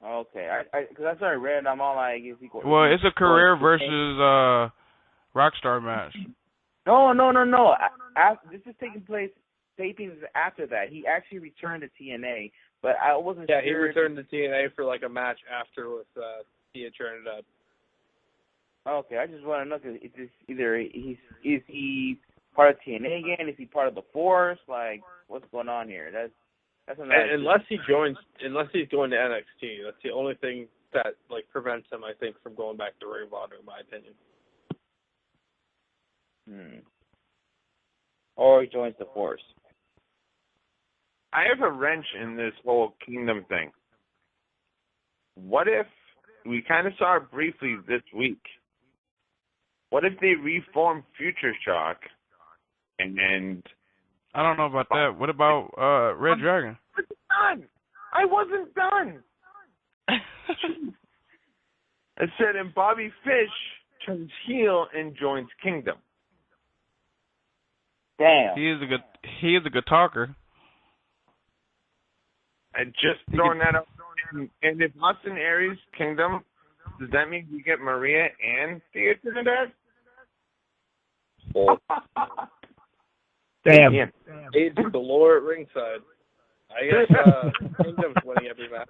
Okay, because that's what I read. I'm all like, is he going? Well, it's a career versus Rockstar match. No. This is taking place tapings after that. He actually returned to TNA, but I wasn't sure. Yeah, he returned to TNA for like a match after with Tia Trinidad. Okay, I just want to know because it's either is he part of TNA again? Is he part of the Force? Like, what's going on here? That's unless he's going to NXT. That's the only thing that like prevents him, I think, from going back to Ring of Honor, in my opinion. Or he joins the Force. I have a wrench in this whole Kingdom thing. What if we kind of saw it briefly this week? What if they reform Future Shock and I don't know about that. What about Red Dragon? I wasn't done. I said, and Bobby Fish turns heel and joins Kingdom. Damn. He is a good talker. I just throwing that up. And if Austin Aries Kingdom, does that mean we get Maria and Tia Trinidad? Damn. Age galore at ringside. I guess Kingdom's winning every match.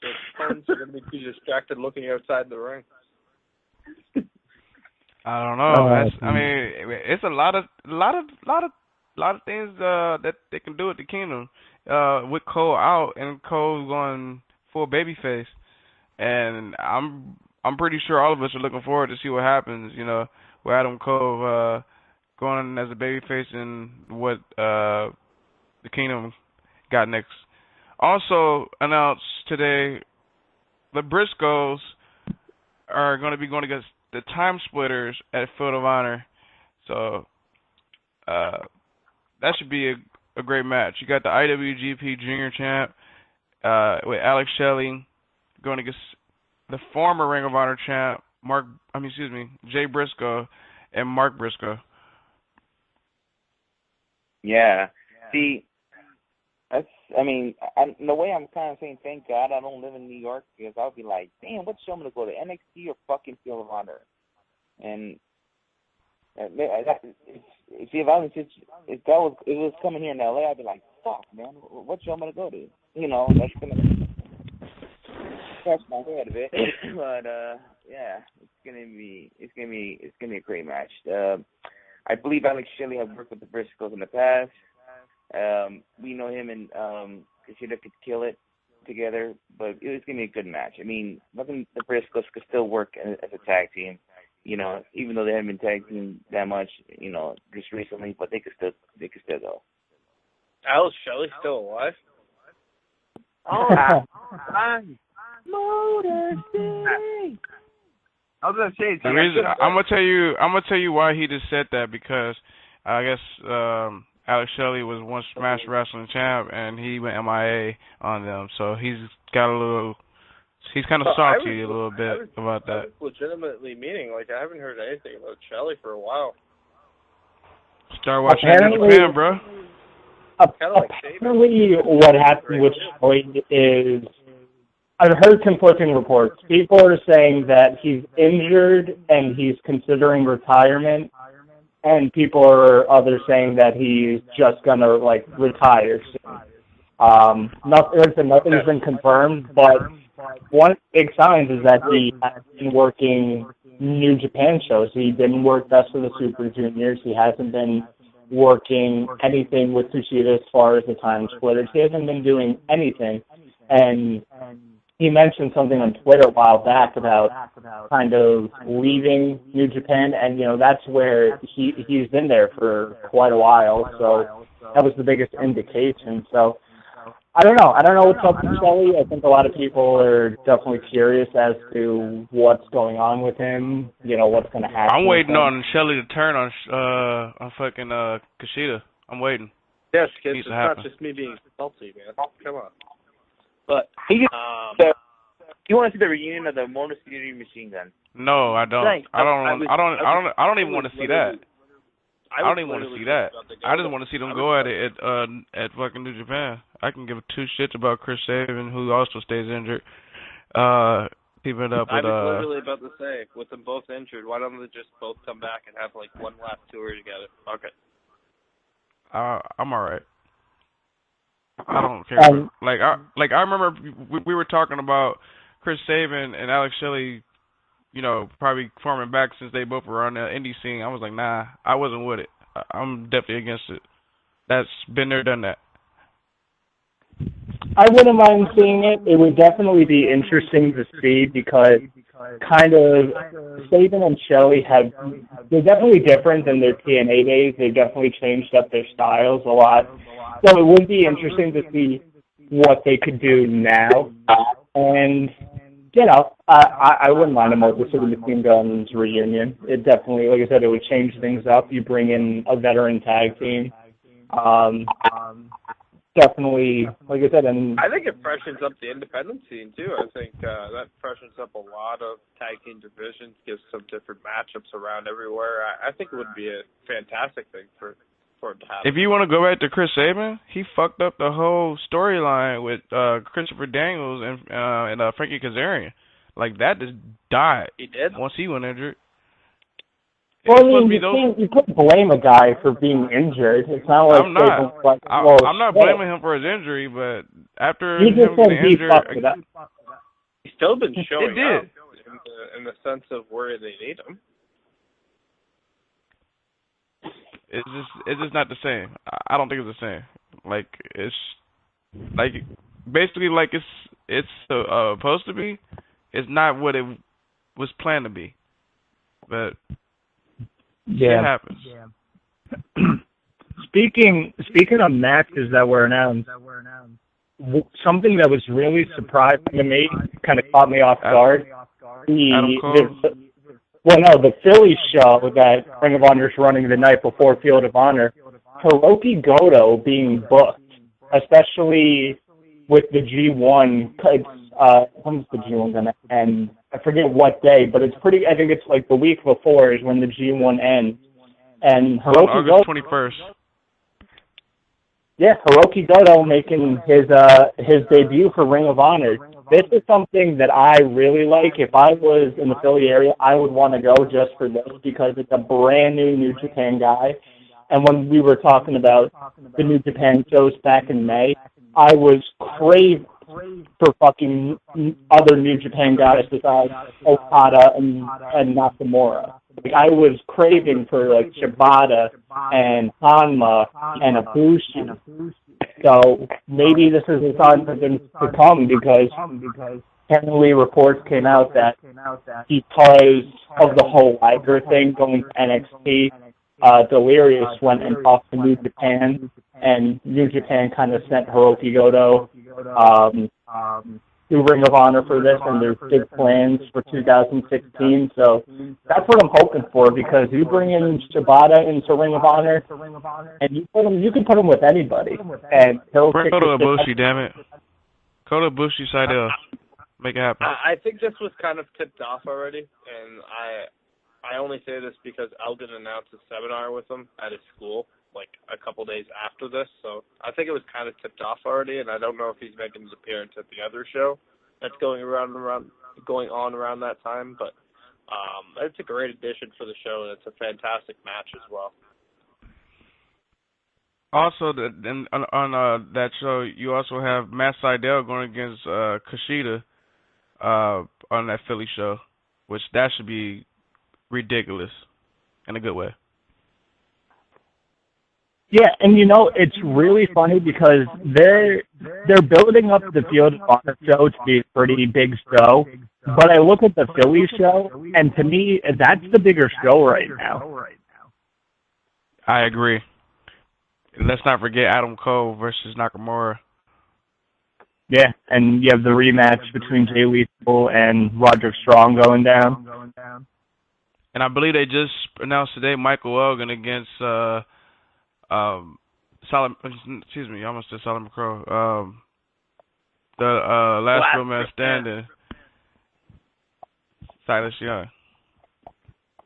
The opponents are going to be too distracted looking outside the ring. I don't know. It's a lot of things that they can do at the Kingdom. With Cole out and Cole going full babyface, and I'm pretty sure all of us are looking forward to see what happens. You know, with Adam Cole going as a babyface and what the Kingdom got next. Also announced today, the Briscoes are going to be going against the Time Splitters at Field of Honor. So that should be a great match. You got the IWGP Junior Champ with Alex Shelley going against the former Ring of Honor champ Jay Briscoe and Mark Briscoe. Yeah. See, the way I'm kind of saying, thank God I don't live in New York, because I'll be like, damn, what show I'm going to go to, NXT or fucking Field of Honor? And if it was coming here in LA, I'd be like, fuck, man, what show I'm going to go to? That's going to scratch my head a bit. But, yeah, it's going to be a great match. I believe Alex Shelley has worked with the Briscoes in the past. We know him and Kushida could kill it together, but it was going to be a good match. I mean, nothing the Briscoes could still work as a tag team, even though they haven't been tag team that much, just recently, but they could still go. Alex Shelley's still alive? Oh, Motor City. I was gonna say the reason I'm gonna tell you why he just said that, because I guess Alex Shelley was once Smash Wrestling champ and he went MIA on them, so he's kind of salty a little bit about that. I was legitimately meaning, I haven't heard anything about Shelley for a while. Start watching New Japan, bro. Apparently, what happened with Shelley is, I've heard conflicting reports. People are saying that he's injured and he's considering retirement, and others saying that he's just gonna retire soon. Nothing's been confirmed, but one big sign is that he has been working New Japan shows. He didn't work Best of the Super Juniors. He hasn't been working anything with Kushida as far as the time splitters. He hasn't been doing anything, and he mentioned something on Twitter a while back about kind of leaving New Japan, and that's where he's been there for quite a while. So that was the biggest indication. So I don't know what's up with Shelley. I think a lot of people are definitely curious as to what's going on with him. What's going to happen. I'm waiting on Shelley to turn on fucking Kushida. I'm waiting. Yes, kids. It's not just me being salty, man. Come on. But you want to see the reunion of the Motor City Machine Gun? No, I don't. I don't even want to see that. I don't even want to see that. I just want to see them go at it at fucking New Japan. I can give two shits about Chris Sabin, who also stays injured. Keeping it up with. I was literally about to say, with them both injured, why don't they just both come back and have one last tour together? Okay. I'm alright. I don't care. I remember we were talking about Chris Sabin and Alex Shelley, probably forming back since they both were on the indie scene. I was like, nah, I wasn't with it. I'm definitely against it. That's been there, done that. I wouldn't mind seeing it. It would definitely be interesting to see, because kind of Sabin and Shelley they're definitely different than their TNA days. They've definitely changed up their styles a lot. So it would be interesting to see what they could do now. And, I wouldn't mind a Motor City Machine Guns reunion. It definitely, like I said, it would change things up. You bring in a veteran tag team. Definitely, like I said, and I think it freshens up the independent scene too. I think that freshens up a lot of tag team divisions, gives some different matchups around everywhere. I think it would be a fantastic thing for it to happen. If you want to go back to Chris Sabin, he fucked up the whole storyline with Christopher Daniels and Frankie Kazarian. That just died. He did? Once he went injured. Well, you couldn't blame a guy for being injured. It's not like I'm not blaming him for his injury, but after him getting injured, he's still been showing up in the sense of where they need him. It's just not the same. I don't think it's the same. It's basically it's supposed to be. It's not what it was planned to be, but. Yeah. It happens. Yeah. Speaking of matches that were announced, something that was really surprising to me, kind of caught me off guard. The Philly show that Ring of Honor is running the night before Field of Honor, Hiroki Goto being booked, especially with the G1. When's the G1 going to end? I forget what day, but it's I think it's the week before is when the G1 ends. And Hiroki August 21st. Yeah, Hiroki Goto making his debut for Ring of Honor. This is something that I really like. If I was in the Philly area, I would want to go just for this because it's a brand new New Japan guy. And when we were talking about the New Japan shows back in May, I was craving for fucking other New Japan guys besides Okada and Nakamura. Like, I was craving for like Shibata and Hanma and Ibushi. So maybe this is a sign for them to come because apparently reports came out that because of the whole Liger thing going to NXT, Delirious went and talked to New Japan, and New Japan kind of sent Hiroki Goto to Ring of Honor for this, and there's big plans for 2016. So that's what I'm hoping for, because you bring in Shibata into Ring of Honor, and you can put him with anybody, and he'll bring Kota Ibushi, damn it. Kota Ibushi, Seidel. Make it happen. I think this was kind of tipped off already, and I only say this because Elgin announced a seminar with him at his school like a couple days after this, so I think it was kind of tipped off already, and I don't know if he's making his appearance at the other show that's going on around that time, but it's a great addition for the show, and it's a fantastic match as well. Also, on that show, you also have Matt Sydal going against Kushida on that Philly show, which that should be ridiculous in a good way. Yeah, and it's really funny because they're building up the Field of Honor show to be a pretty big show, but I look at the Philly show, and to me, that's the bigger show right now. I agree. Let's not forget Adam Cole versus Nakamura. Yeah, and you have the rematch between Jay Lethal and Roderick Strong going down. And I believe they just announced today Michael Elgin against excuse me, I almost said Solomon Crow. The last real man standing, Silas Young.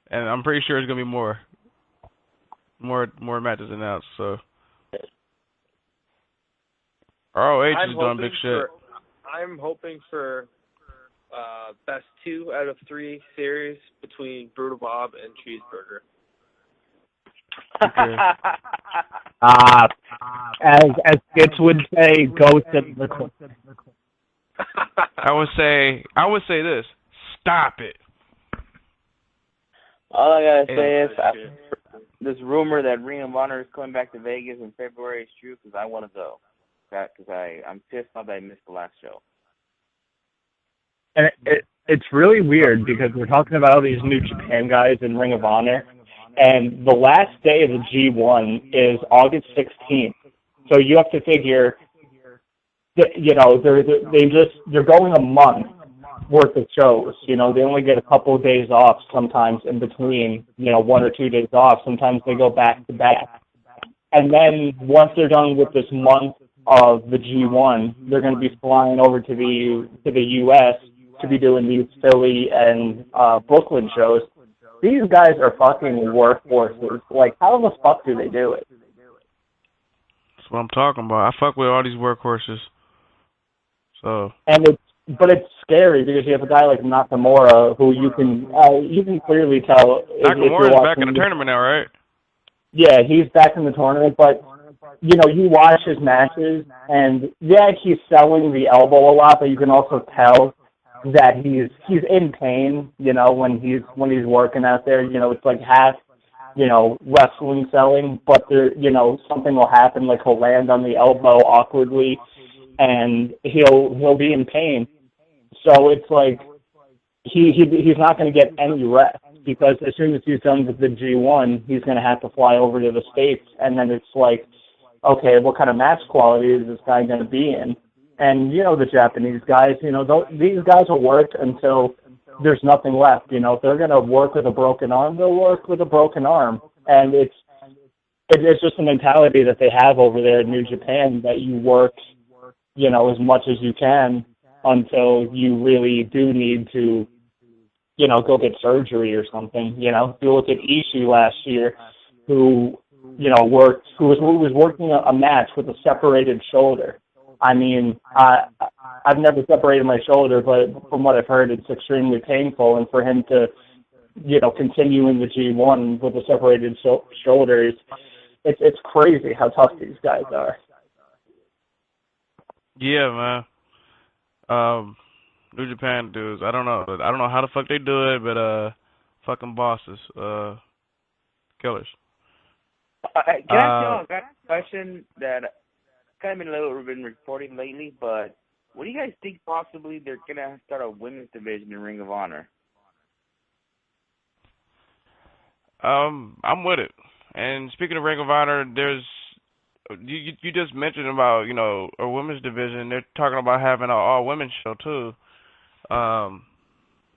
And I'm pretty sure it's gonna be more matches announced. So ROH is doing big shit. I'm hoping for best 2 out of 3 series between Brutal Bob and Cheeseburger. Okay. As Skitz would say, go to the clip. I would say this. Stop it. All I gotta say is this rumor that Ring of Honor is coming back to Vegas in February is true, because I want to go. Because I'm pissed off that I missed the last show. And it's really weird because we're talking about all these New Japan guys in Ring of Honor, and the last day of the G1 is August 16th. So you have to figure that, they're going a month worth of shows. They only get a couple of days off sometimes in between, 1 or 2 days off. Sometimes they go back to back. And then once they're done with this month of the G1, they're going to be flying over to the U.S. to be doing these Philly and Brooklyn shows. These guys are fucking workhorses. Like, how the fuck do they do it? That's what I'm talking about. I fuck with all these workhorses. So. And it's scary because you have a guy like Nakamura who you can clearly tell. Nakamura's back in the tournament now, right? Yeah, he's back in the tournament, but you watch his matches, and yeah, he's selling the elbow a lot, but you can also tell that he's in pain, when he's working out there. It's like half, wrestling selling, but there, something will happen, like he'll land on the elbow awkwardly, and he'll be in pain. So it's like he's not going to get any rest, because as soon as he's done with the G1, he's going to have to fly over to the States, and then it's like, okay, what kind of match quality is this guy going to be in? And, the Japanese guys, these guys will work until there's nothing left. If they're going to work with a broken arm, they'll work with a broken arm. And it's just a mentality that they have over there in New Japan, that you work, as much as you can until you really do need to, go get surgery or something. If you look at Ishii last year, who who was working a match with a separated shoulder. I mean, I've never separated my shoulder, but from what I've heard, it's extremely painful. And for him to, continue in the G1 with a separated shoulder, it's crazy how tough these guys are. Yeah, man. New Japan dudes. I don't know how the fuck they do it, but fucking bosses, killers. Can I ask you a question that kind of been reporting lately, but what do you guys think possibly they're gonna start a women's division in Ring of Honor? I'm with it. And speaking of Ring of Honor, there's you just mentioned about a women's division. They're talking about having an all women's show too,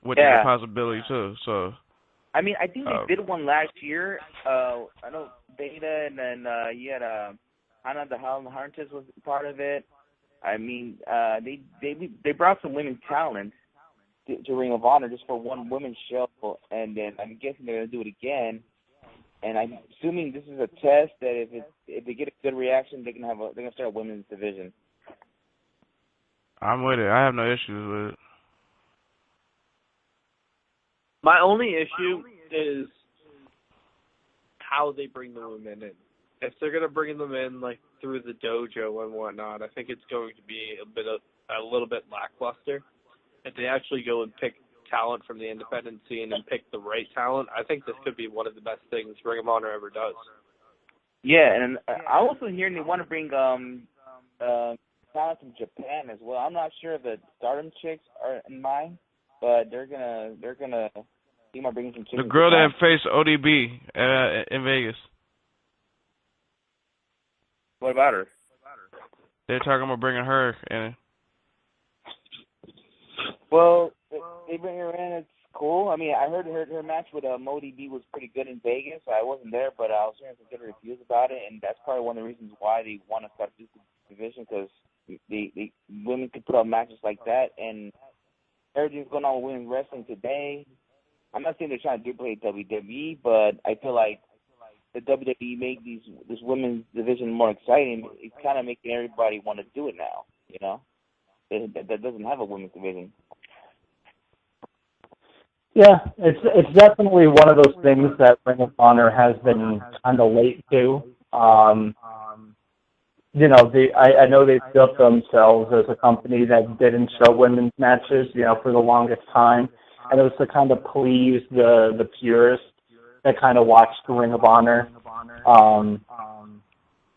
which is a possibility too. So I mean, I think they did one last year. I know Beta, and then you had Hannah the Huntress was part of it. I mean, they brought some women's talent to Ring of Honor just for one women's show, and then I'm guessing they're gonna do it again. And I'm assuming this is a test that if they get a good reaction, they're gonna start a women's division. I'm with it. I have no issues with it. My only issue is how they bring the women in. If they're gonna bring them in like through the dojo and whatnot, I think it's going to be a little bit lackluster. If they actually go and pick talent from the independent scene and pick the right talent, I think this could be one of the best things Ring of Honor ever does. Yeah, and I also hear they want to bring talent from Japan as well. I'm not if the Stardom chicks are in mind, but they're gonna think about bringing some chicks. The girl that faced ODB in Vegas. What about her? They're talking about bringing her in. Well, if they bring her in, it's cool. I mean, I heard her match with Modi B was pretty good in Vegas. I wasn't there, but I was hearing some good reviews about it, and that's probably one of the reasons why they want to start this division, because the women could put on matches like that, and everything's going on with women's wrestling today. I'm not saying they're trying to duplicate WWE, but I feel like the WWE made this women's division more exciting. It's kind of making everybody want to do it now, that doesn't have a women's division. Yeah, it's definitely one of those things that Ring of Honor has been kind of late to. I know they've built themselves as a company that didn't show women's matches, for the longest time, and it was to kind of please the purists that kind of watched the Ring of Honor.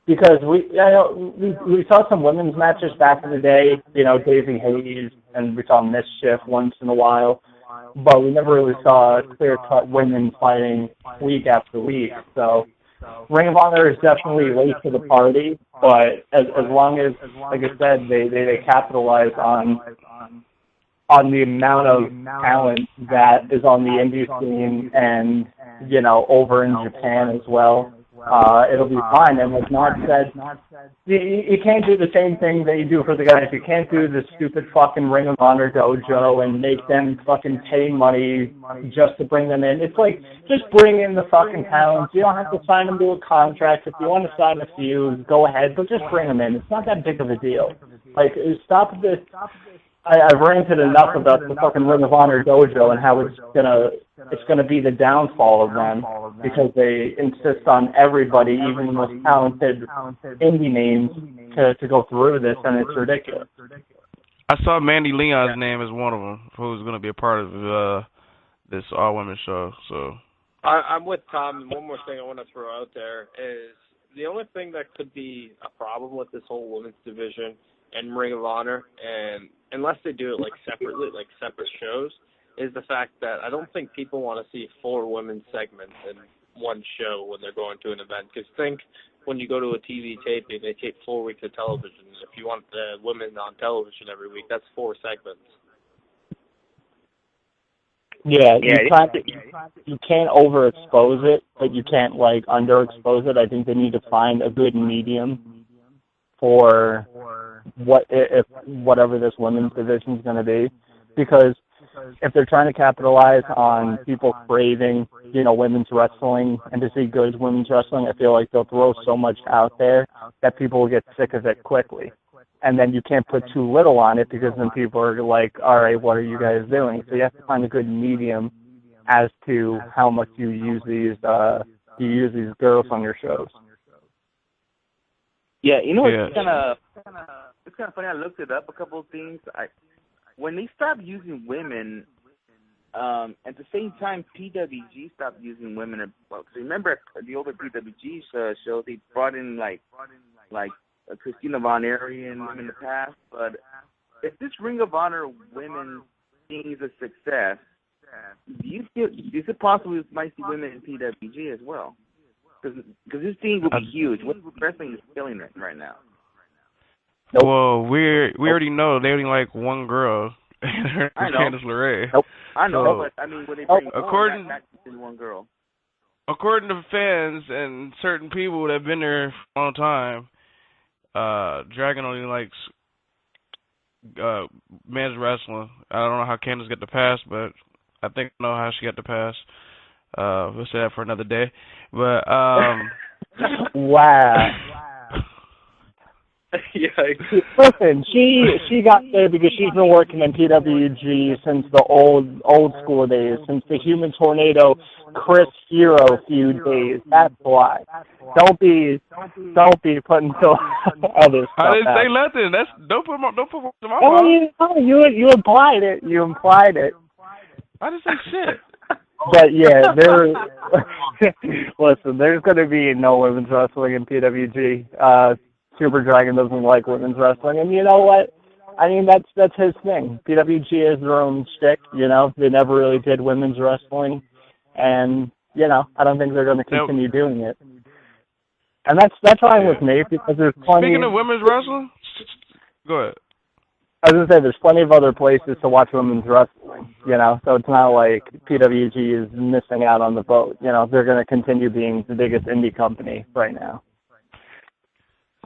Because we saw some women's matches back in the day, Daisy Hayes, and we saw Mischief once in a while, but we never really saw clear-cut women fighting week after week. So Ring of Honor is definitely late to the party, but as long as, like I said, they capitalize on the amount of talent that is on the indie scene and, over in Japan as well. It'll be fine. And like Nod said, you can't do the same thing that you do for the guys. You can't do the stupid fucking Ring of Honor dojo and make them fucking pay money just to bring them in. It's like, just bring in the fucking talent. You don't have to sign them to a contract. If you want to sign a few, go ahead, but just bring them in. It's not that big of a deal. Like, stop this. I've ranted enough about the fucking Ring of Honor dojo and how it's gonna be the downfall of them because they insist on everybody, even the most talented indie names, to go through this, and it's ridiculous. I saw Mandy Leon's name as one of them who's gonna be a part of this all-women show. So I'm with Tom. And one more thing I want to throw out there is the only thing that could be a problem with this whole women's division and Ring of Honor, and unless they do it like separately, like separate shows, is the fact that I don't think people want to see 4 women's segments in one show when they're going to an event. Because think when you go to a TV taping, they tape 4 weeks of television. If you want the women on television every week, that's 4 segments. Yeah, you can't overexpose it, but you can't like underexpose it. I think they need to find a good medium for whatever this women's division is going to be, because if they're trying to capitalize on people craving, women's wrestling and to see good women's wrestling, I feel like they'll throw so much out there that people will get sick of it quickly. And then you can't put too little on it because then people are like, all right, what are you guys doing? So you have to find a good medium as to how much you use these girls on your shows. Yeah, it's kind of funny. I looked it up, a couple of things. When they stopped using women, at the same time, PWG stopped using women. Well, cause remember the older PWG show, they brought in like Christina Von Erien in the past. But if this Ring of Honor women thing is a success, is it possible we might see women in PWG as well? Because this thing will be huge. Wrestling is killing it right now. Nope. Well, we already know they only like one girl. I know. Candice LeRae. Nope. I know, but I mean, when they bring one girl. According to fans and certain people that have been there for a long time, Dragon only likes men's wrestling. I don't know how Candice got the pass, but I think I know how she got the pass. We'll say that for another day. But wow. Listen, she got there because she's been working in PWG since the old school days, since the Human Tornado Chris Hero feud days. That's why. Don't be putting other stuff. I didn't say nothing. Don't put them on. You implied it. I didn't say shit. But yeah, listen, there's going to be no women's wrestling in PWG. Super Dragon doesn't like women's wrestling, and you know what? I mean, that's his thing. PWG is their own shtick, They never really did women's wrestling, and I don't think they're going to continue doing it. And that's fine with me because there's plenty. Speaking of women's wrestling, go ahead. I was going to say, there's plenty of other places to watch women's wrestling, so it's not like PWG is missing out on the boat. They're going to continue being the biggest indie company right now.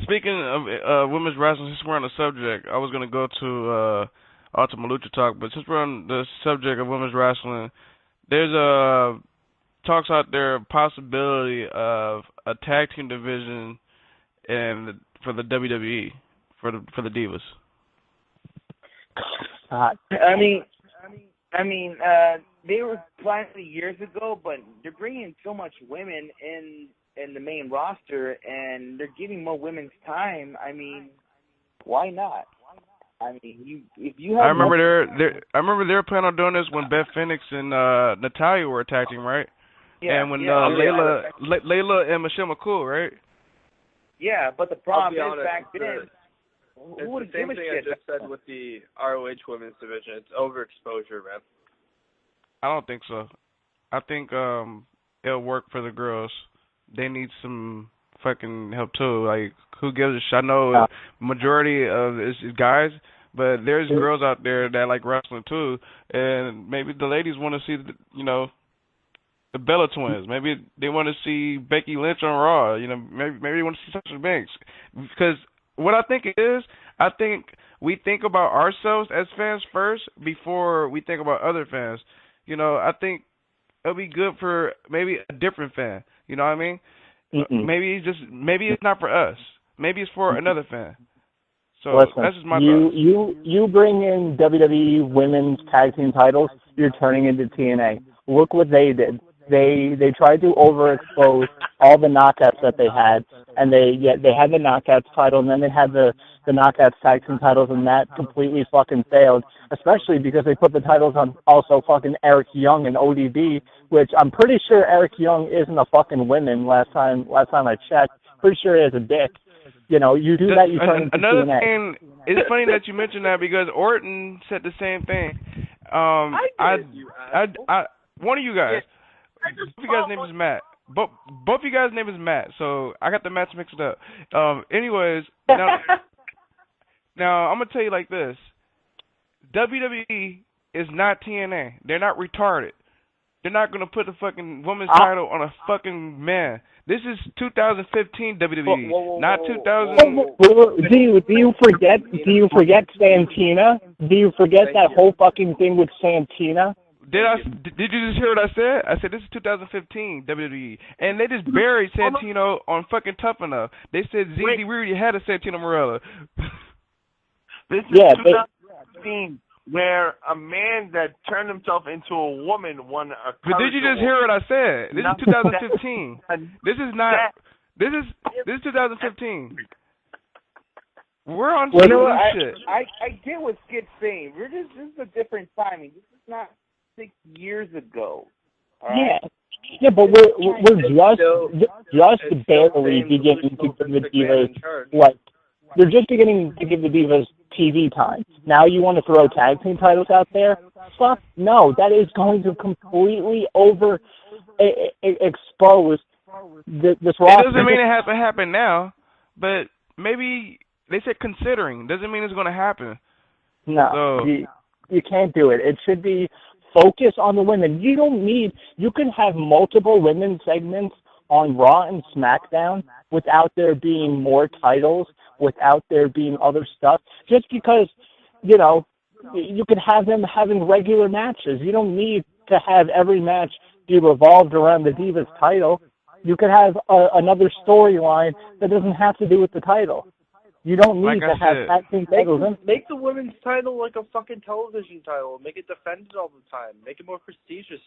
Speaking of women's wrestling, since we're on the subject, I was going to go to Ultimate Lucha Talk, but since we're on the subject of women's wrestling, there's talks out there, possibility of a tag team division for the WWE, for the Divas. I mean, they were planning years ago, but they're bringing so much women in the main roster, and they're giving more women's time. I mean, why not? I mean, if you have. I remember they were planning on doing this when Beth Phoenix and Natalya were tag team, right? Yeah. And when Layla and Michelle McCool, right? Yeah, but the problem is back then. It's the same thing I just said with the ROH women's division. It's overexposure, man. I don't think so. I think it'll work for the girls. They need some fucking help too. Like, who gives a shit? I know majority of is guys, but there's girls out there that like wrestling too, and maybe the ladies want to see the Bella Twins. Maybe they want to see Becky Lynch on Raw. Maybe they want to see Sasha Banks. Because what I think it is, I think we think about ourselves as fans first before we think about other fans. I think it'll be good for maybe a different fan. You know what I mean? Maybe it's not for us. Maybe it's for another fan. So listen, that's just my thoughts. You bring in WWE women's tag team titles, you're turning into TNA. Look what they did. They tried to overexpose all the knockouts that they had, and they had the knockouts title, and then they had the knockouts tag team titles, and that completely fucking failed, especially because they put the titles on also fucking Eric Young and ODB, which I'm pretty sure Eric Young isn't a fucking woman last time I checked. Pretty sure he has a dick. You do that, you turn into another TNA. thing, it's funny that you mentioned that because Orton said the same thing. One of you guys. Both of you guys' name is Matt. Both of you guys' name is Matt, so I got the Matts mixed up. Anyways, now I'm gonna tell you like this: WWE is not TNA. They're not retarded. They're not gonna put the fucking women's title on a fucking man. This is 2015 WWE, not 2000. Do you forget? Do you forget Santina? Do you forget that whole fucking thing with Santina? Did you just hear what I said? I said this is 2015 WWE, and they just buried Santino on fucking Tough Enough. They said ZZ, we already had a Santino Marella. This is 2015, where a man that turned himself into a woman won a. But did you just hear what I said? This is 2015. This is not. This is 2015. We're on some new shit. I get what Skid's saying. This is a different timing. This is not 6 years ago. All right? Yeah, but we're just barely beginning to give the Divas they're just beginning to give the Divas TV time. Now you want to throw tag team titles out there? Fuck no, that is going to completely expose this roster. It doesn't mean it has to happen now, but maybe they said considering. Doesn't mean it's going to happen. No, you can't do it. It should be focus on the women. You can have multiple women segments on Raw and SmackDown without there being more titles, without there being other stuff. Just because, you could have them having regular matches. You don't need to have every match be revolved around the Divas title. You could have another storyline that doesn't have to do with the title. You don't need to have tag team titles. Make the women's title like a fucking television title. Make it defended all the time. Make it more prestigious.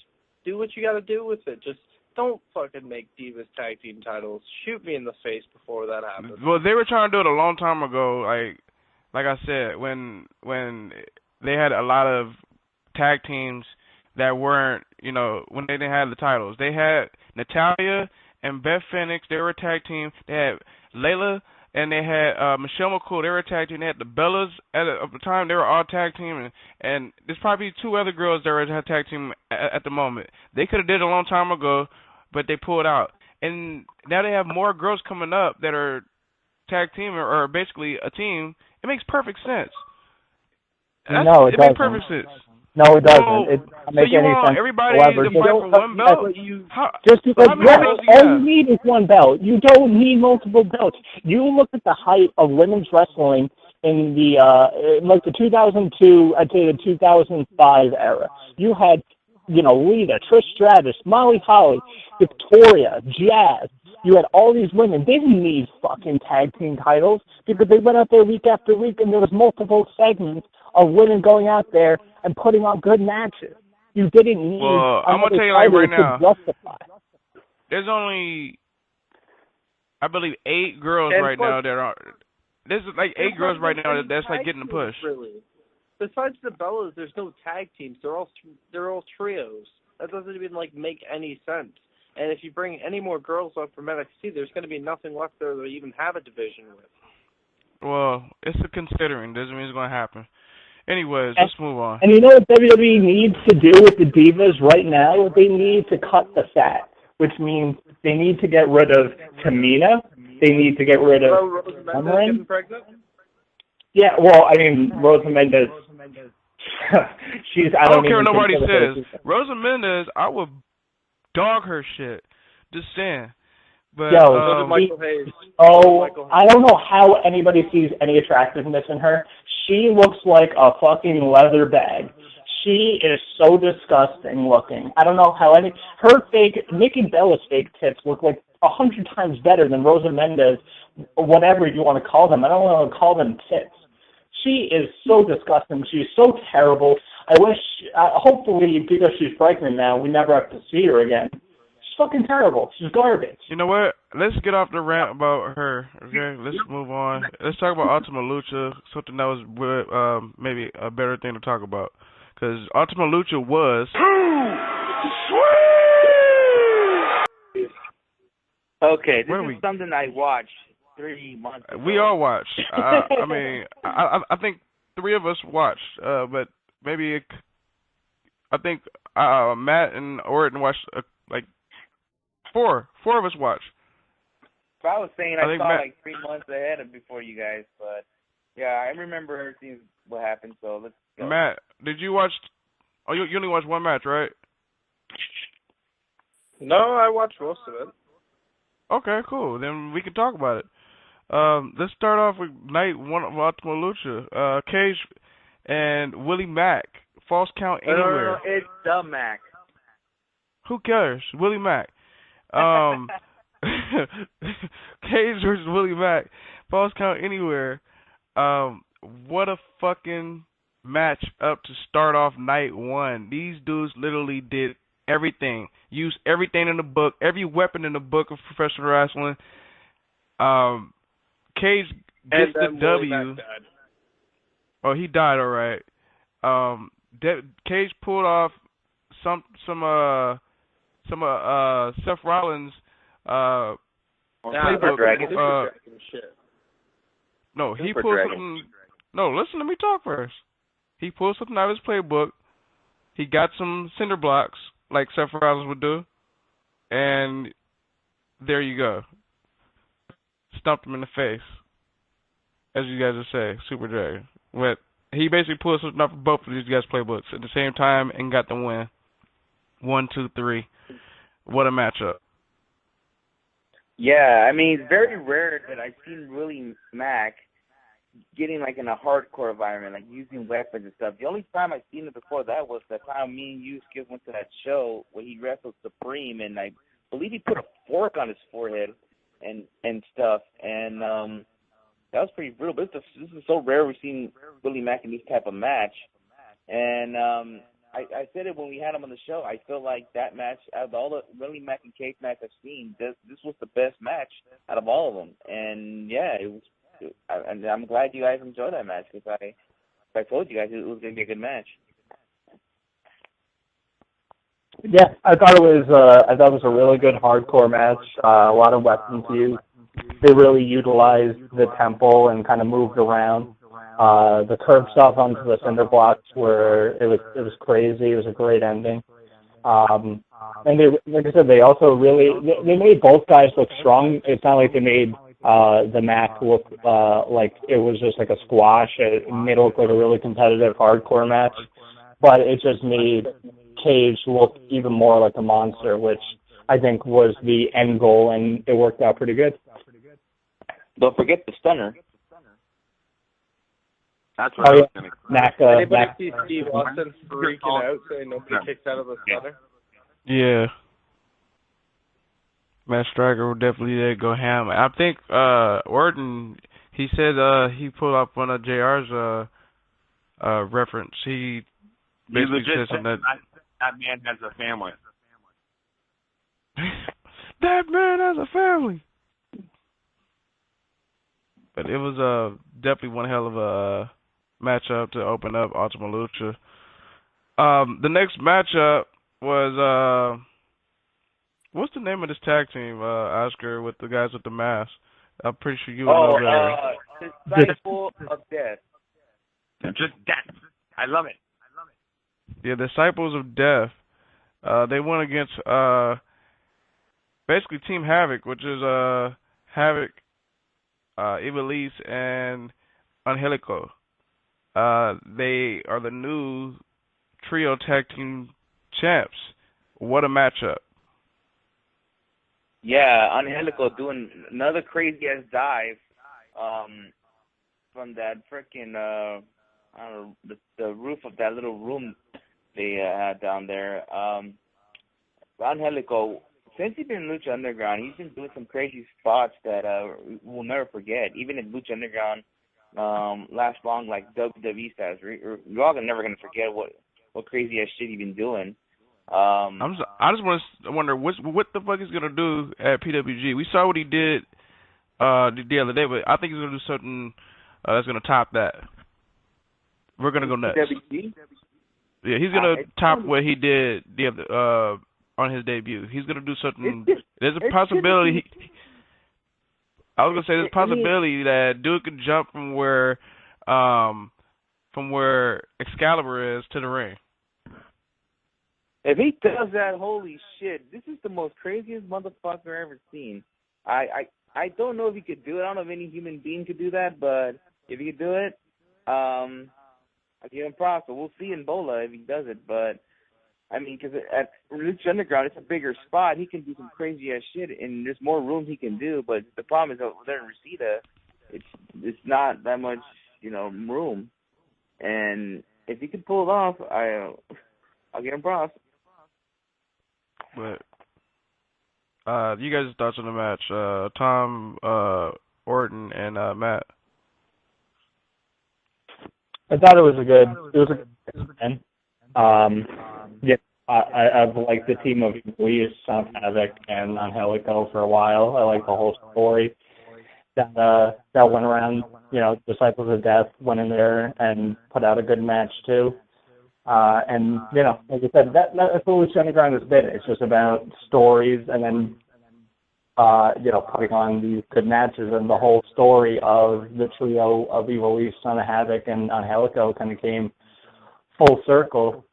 Do what you got to do with it. Just don't fucking make Divas tag team titles. Shoot me in the face before that happens. Well, they were trying to do it a long time ago. Like I said, when they had a lot of tag teams that weren't, when they didn't have the titles. They had Natalya and Beth Phoenix. They were a tag team. They had Layla. And they had Michelle McCool. They were a tag team. They had the Bellas at the time. They were all tag team. And there's probably 2 other girls that were a tag team at the moment. They could have did it a long time ago, but they pulled out. And now they have more girls coming up that are tag team or basically a team. It makes perfect sense. No, it doesn't. Makes perfect sense. No, it doesn't. It doesn't make any sense. Everybody to fight for one belt? Just because all you need is one belt. You don't need multiple belts. You look at the height of women's wrestling in the 2002, I'd say the 2005 era. You had, Lita, Trish Stratus, Molly Holly, Victoria, Jazz. You had all these women. They didn't need fucking tag team titles because they went out there week after week and there was multiple segments of women going out there and putting on good matches. You didn't need I'm going to tell you right now, there's only, I believe, 8 girls right now that are, there's 8 girls right now that's getting the push. Really. Besides the Bellas, there's no tag teams. They're all trios. That doesn't even make any sense. And if you bring any more girls up from NXT, there's going to be nothing left there to even have a division with. Well, it's a considering. Doesn't mean it's going to happen. Anyways, let's move on. And you know what WWE needs to do with the Divas right now? They need to cut the fat, which means they need to get rid of Tamina. They need to get rid of Rosa getting pregnant? Yeah, well, I mean, Rosa Mendes. I don't care what nobody says. Rosa Mendes, I would dog her shit. Just saying. But, Michael Hayes. I don't know how anybody sees any attractiveness in her. She looks like a fucking leather bag. She is so disgusting looking. I don't know how Nikki Bella's fake tits look like 100 times better than Rosa Mendes, whatever you want to call them. I don't want to call them tits. She is so disgusting. She's so terrible. I wish, hopefully, because she's pregnant now, we never have to see her again. She's fucking terrible. She's garbage. You know what? Let's get off the rant about her. Okay, let's move on. Let's talk about Ultima Lucha, something that was maybe a better thing to talk about. Because Ultima Lucha was... Sweet! Okay, this is something I watched 3 months ago. We all watched. I mean, I think 3 of us watched, but maybe... I think Matt and Orton watched, 4 of us watched. So I was saying I saw 3 months ahead of before you guys, but yeah, I remember everything what happened. So let's go. Matt, did you watch? Oh, you only watched one match, right? No, I watched most of it. Okay, cool. Then we can talk about it. Let's start off with night one of Ultima Lucha. Cage and Willie Mack. False count anywhere. No, it's the Mac. Who cares? Willie Mack. Cage versus Willie Mack. False count anywhere. What a fucking match up to start off night one. These dudes literally did everything. Used everything in the book, every weapon in the book of professional wrestling. Cage gets the W. Oh, he died, all right. Cage pulled off some Seth Rollins playbook. No, he pulled something. No, listen, let me talk first. He pulled something out of his playbook. He got some cinder blocks like Seth Rollins would do, and there you go. Stumped him in the face, as you guys would say, Super Dragon. But he basically pulled something out of both of these guys' playbooks at the same time and got the win. 1, 2, 3. What a matchup. Yeah, I mean, it's very rare that I've seen Willie Mack getting, like, in a hardcore environment, like, using weapons and stuff. The only time I've seen it before that was the time me and you, Skip, went to that show where he wrestled Supreme, and I believe he put a fork on his forehead and stuff, and that was pretty brutal. But this is so rare we've seen Willie Mack in this type of match. And I said it when we had him on the show. I feel like that match, out of all the Willie Mack and Cage match I've seen, this was the best match out of all of them. And yeah, it was. And I'm glad you guys enjoyed that match because I told you guys it was going to be a good match. Yeah, I thought it was a really good hardcore match. A lot of weapons used. They really utilized the temple and kind of moved around. The curb stuff onto the cinder blocks it was crazy. It was a great ending. And they, like I said, they also they made both guys look strong. It's not like they made the Mac look like it was just like a squash. It made it look like a really competitive hardcore match. But it just made Cage look even more like a monster, which I think was the end goal, and it worked out pretty good. Don't forget the stunner. That's what I was going to Anybody see Steve Austin freaking out saying nobody kicks out of the stunner? Yeah. Matt Striker will definitely go ham. I think Orton, he said he pulled up one of JR's reference. He basically said something that man has a family. That man has a family. But it was definitely one hell of a matchup to open up Ultima Lucha. The next matchup was what's the name of this tag team, Oscar, with the guys with the mask? I'm pretty sure you would know better. Disciple of Death. Just death. I love it. Yeah, Disciples of Death. They went against basically Team Havoc, which is Havoc, Ivelisse, and Angelico. They are the new trio tag team champs. What a matchup. Yeah, Angelico doing another crazy-ass dive from that freaking, I don't know, the roof of that little room they had down there. Angelico, since he's been in Lucha Underground, he's been doing some crazy spots that we'll never forget. Even if Lucha Underground lasts long like WWE stars, we're all never going to forget what crazy-ass shit he's been doing. I just wonder what the fuck he's gonna do at PWG. We saw what he did the other day, but I think he's gonna do something that's gonna top that. We're gonna go nuts. PWG? Yeah, he's gonna top what he did the other on his debut. He's gonna do something. There's a possibility. I was gonna say there's a possibility that Duke could jump from where Excalibur is to the ring. If he does that, holy shit, this is the most craziest motherfucker I've ever seen. I don't know if he could do it. I don't know if any human being could do that, but if he could do it, I give him props. So we'll see in Bola if he does it. But I mean, because at Lucha Underground, it's a bigger spot. He can do some crazy ass shit, and there's more room he can do. But the problem is that there in Reseda, it's not that much, room. And if he can pull it off, I'll give him props. But you guys' thoughts on the match? Tom, Orton, and Matt. I thought it was a good win. Yeah, I've liked the team of Lee, Son of Havoc, and Angelico for a while. I like the whole story that went around. Disciples of Death went in there and put out a good match too. And like I said, that's what Lucha Underground has been. It's just about stories and then putting on these good matches, and the whole story of the trio of Evil East, Son of Havoc, and Angelico kind of came full circle.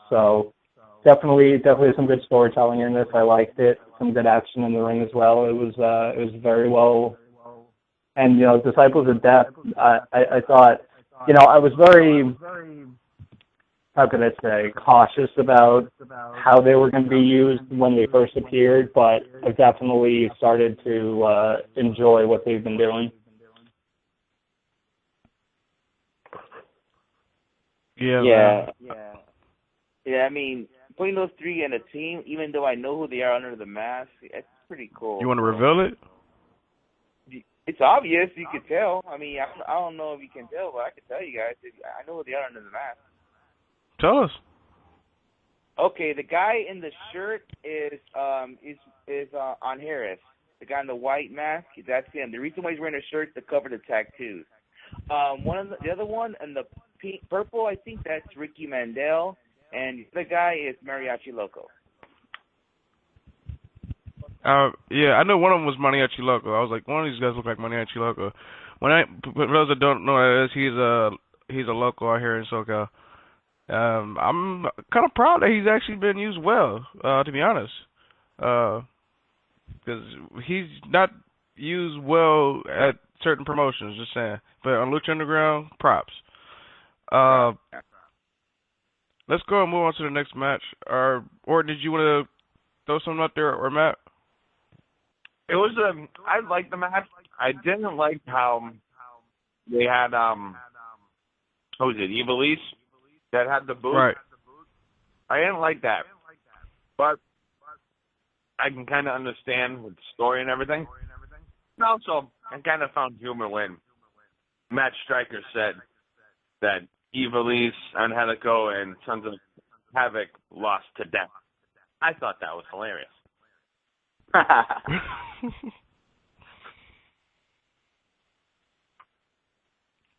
So definitely some good storytelling in this. I liked it. Some good action in the ring as well. It was very well. And Disciples of Death, I thought, I was very, how can I say, cautious about how they were going to be used when they first appeared, but I've definitely started to enjoy what they've been doing. Yeah. I mean, putting those three in a team, even though I know who they are under the mask, it's pretty cool. You want to reveal it? It's obvious. You can tell. I mean, I don't know if you can tell, but I can tell you guys. I know who they are under the mask. Tell us. Okay, the guy in the shirt is on Harris. The guy in the white mask, that's him. The reason why he's wearing a shirt is to cover the tattoos. The other one in the purple, I think that's Ricky Mandel, and the guy is Mariachi Loco. Yeah, I know one of them was Mariachi Loco. I was like, one of these guys look like Mariachi Loco. For those that don't know, he's a local out here in SoCal. I'm kind of proud that he's actually been used well, to be honest, because he's not used well at certain promotions. Just saying, but on Lucha Underground, props. Let's go and move on to the next match. Or did you want to throw something out there, or Matt? It was I liked the match. I didn't like how they had what was it, Evil East that had the boot. Right. I didn't like that, but I can kind of understand with the story and everything. And also, I kind of found humor when Matt Stryker said that Evil East, Angelico, and Sons of Havoc lost to death. I thought that was hilarious.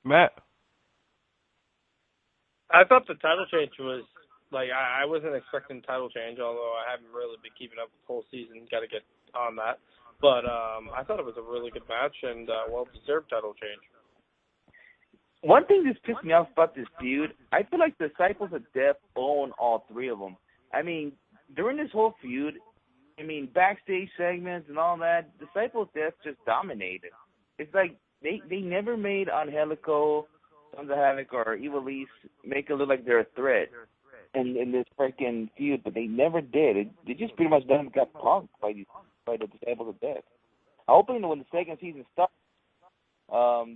Matt? I thought the title change was, I wasn't expecting title change, although I haven't really been keeping up with the whole season. Got to get on that. But I thought it was a really good match and well-deserved title change. One thing that's pissed me off about this feud, I feel like Disciples of Death own all three of them. I mean, during this whole feud, backstage segments and all that, Disciples of Death just dominated. It's like they never made Angelico, Sons of Havoc, or Evil East make it look like they're a threat in this freaking feud, but they never did. They just pretty much got punked by the Disciples of Death. I'm hoping that when the second season starts,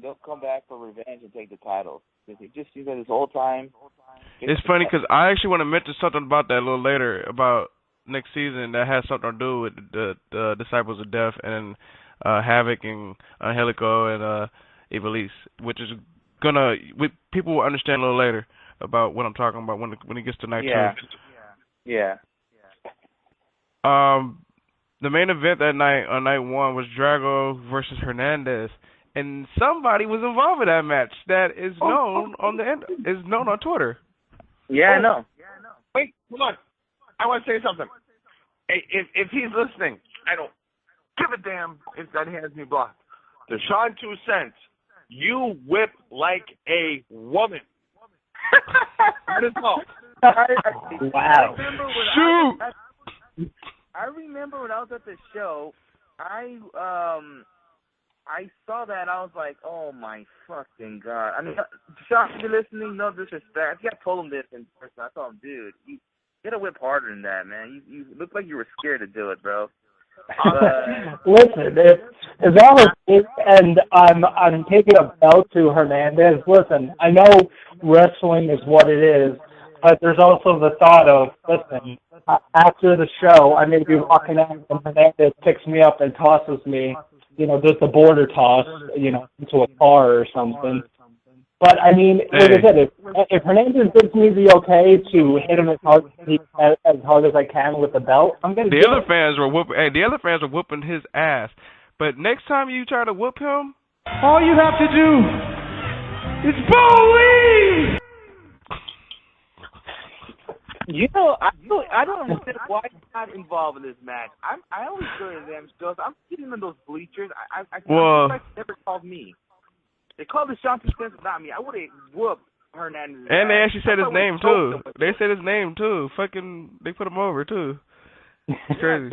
they'll come back for revenge and take the title. It just seems like this whole time. It's funny because I actually want to mention something about that a little later about next season that has something to do with the Disciples of Death and Havoc and Angelico and Evil East, which is people will understand a little later about what I'm talking about when it gets to night two. Yeah. The main event that night on night one was Drago versus Hernandez, and somebody was involved in that match that is known on Twitter. Yeah, I know. Wait, hold on. I want to say something. Hey, if he's listening, I don't give a damn if that he has me blocked. Deshaun 2 cents. You whip like a woman. That is all. Wow. I remember when I was at the show, I saw that, I was like, oh my fucking God. I mean, Sean, if you're listening, no disrespect. I think I told him this in person. I told him, dude, gotta whip harder than that, man. You look like you were scared to do it, bro. Listen, if that was it, and I'm taking a belt to Hernandez. Listen, I know wrestling is what it is, but there's also the thought of, listen, after the show, I may be walking out and Hernandez picks me up and tosses me, does the border toss, into a car or something. But, I mean, like I said, if Hernandez gives me the okay to hit him as hard as I can with the belt, I'm going to do it. The other fans were whooping his ass. But next time you try to whoop him, all you have to do is believe! I don't understand why he's not involved in this match. I always go to them shows. I'm sitting in those bleachers. I like they never called me. They called the Sean Spence, not me. I would have whooped Hernandez. And they actually said his name too. They said his name too. Fucking, they put him over too. Crazy.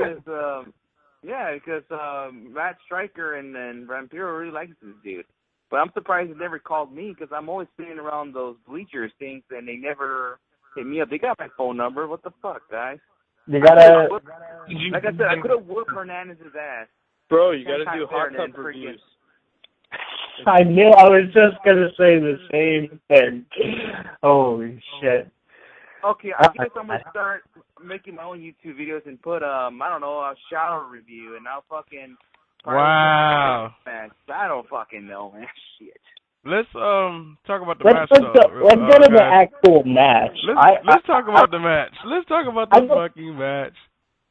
Because Matt Stryker and Vampiro really likes this dude. But I'm surprised they never called me because I'm always sitting around those bleachers things and they never hit me up. They got my phone number. What the fuck, guys? You gotta. Like I said, I could have whooped Hernandez's ass. Bro, you gotta do hot tub reviews. I knew I was just gonna say the same thing. Holy shit. Okay, I guess I'm gonna start making my own YouTube videos and put a shower review and I'll fucking wow. Man, I don't fucking know, man. Shit. Let's talk about the match though. Let's go to the actual match. Let's talk about the match. Let's talk about the fucking match.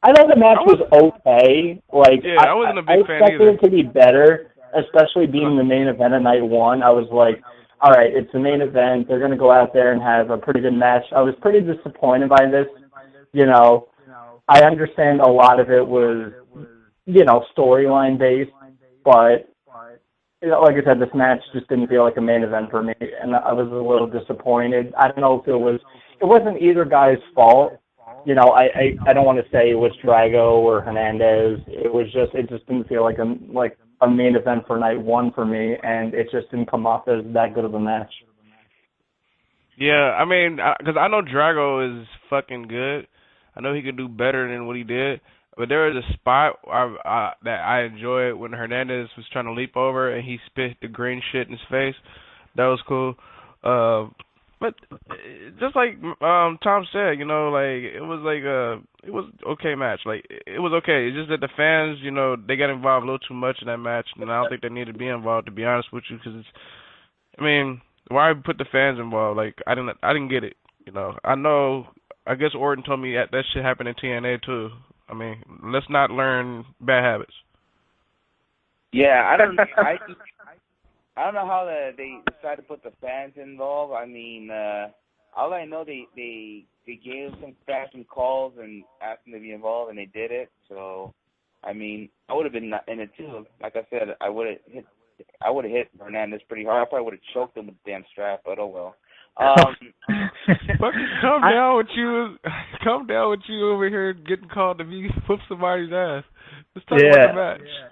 I know the match was okay. I wasn't a big fan either. I expected it to be better. Especially being the main event of night one, I was like, all right, it's the main event. They're going to go out there and have a pretty good match. I was pretty disappointed by this. I understand a lot of it was, storyline based, but, like I said, this match just didn't feel like a main event for me, and I was a little disappointed. I don't know if it wasn't either guy's fault. I don't want to say it was Drago or Hernandez. It just didn't feel like a main event for night one for me, and it just didn't come off as that good of a match. Yeah, I mean, because I know Drago is fucking good. I know he could do better than what he did, but there was a spot that I enjoyed when Hernandez was trying to leap over and he spit the green shit in his face. That was cool. But just like Tom said, it was okay match. It was okay. It's just that the fans, they got involved a little too much in that match, and I don't think they need to be involved, to be honest with you, because why put the fans involved? I didn't get it. I guess Orton told me that shit happened in TNA too. Let's not learn bad habits. Yeah, I don't know how they decided to put the fans involved. All I know, they gave some fans some calls and asked them to be involved, and they did it. So, I would have been in it too. Like I said, I would have hit Hernandez pretty hard. I probably would have choked him with the damn strap, but oh well. Fucking calm down with you. Calm down with you over here getting called to whoop somebody's ass. Let's talk about the match. Yeah.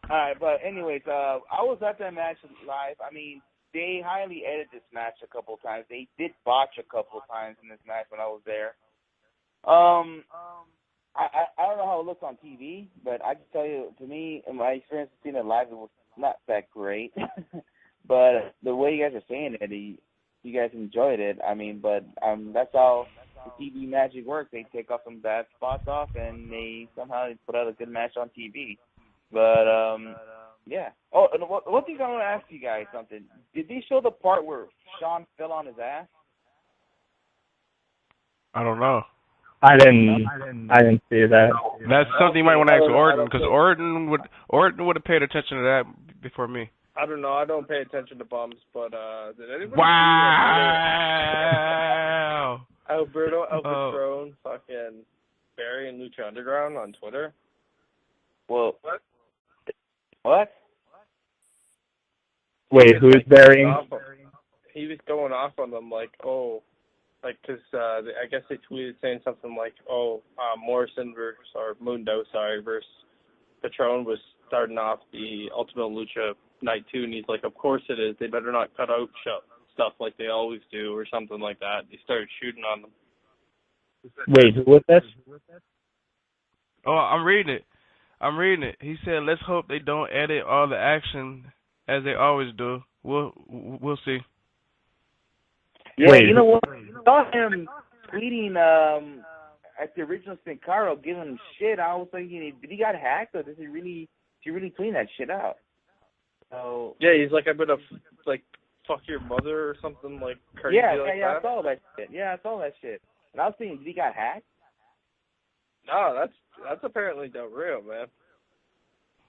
All right, but anyways, I was at that match live. They highly edited this match a couple of times. They did botch a couple of times in this match when I was there. I don't know how it looks on TV, but I can tell you, to me, in my experience of seeing it live, it was not that great. But the way you guys are saying it, you guys enjoyed it. But that's how the TV magic works. They take off some bad spots off, and they somehow put out a good match on TV. But, yeah. Oh, and one thing I want to ask you guys something. Did they show the part where Sean fell on his ass? I don't know. I didn't see that. That's something you might want to ask Orton, because Orton would have paid attention to that before me. I don't know. I don't pay attention to bums, but did anybody? Wow! Alberto Throne, fucking Barry and Lucha Underground on Twitter. Well, what? Wait, who's burying? He was going off on them because I guess they tweeted saying something like, Morrison versus Patron was starting off the Ultimate Lucha Night 2, and he's like, of course it is. They better not cut out stuff like they always do or something like that. They started shooting on them. Wait, who was this? Oh, I'm reading it. He said, "Let's hope they don't edit all the action as they always do. We'll see." Yeah, Wait, you know what? I saw him tweeting at the original Sin Cara, giving him shit. I was thinking, did he got hacked or did he really clean that shit out? So yeah, he's like, I'm gonna like fuck your mother or something like crazy like that. Yeah, I saw that shit. Yeah, I saw that shit. And I was thinking, did he got hacked? No, that's apparently Del Rio, man.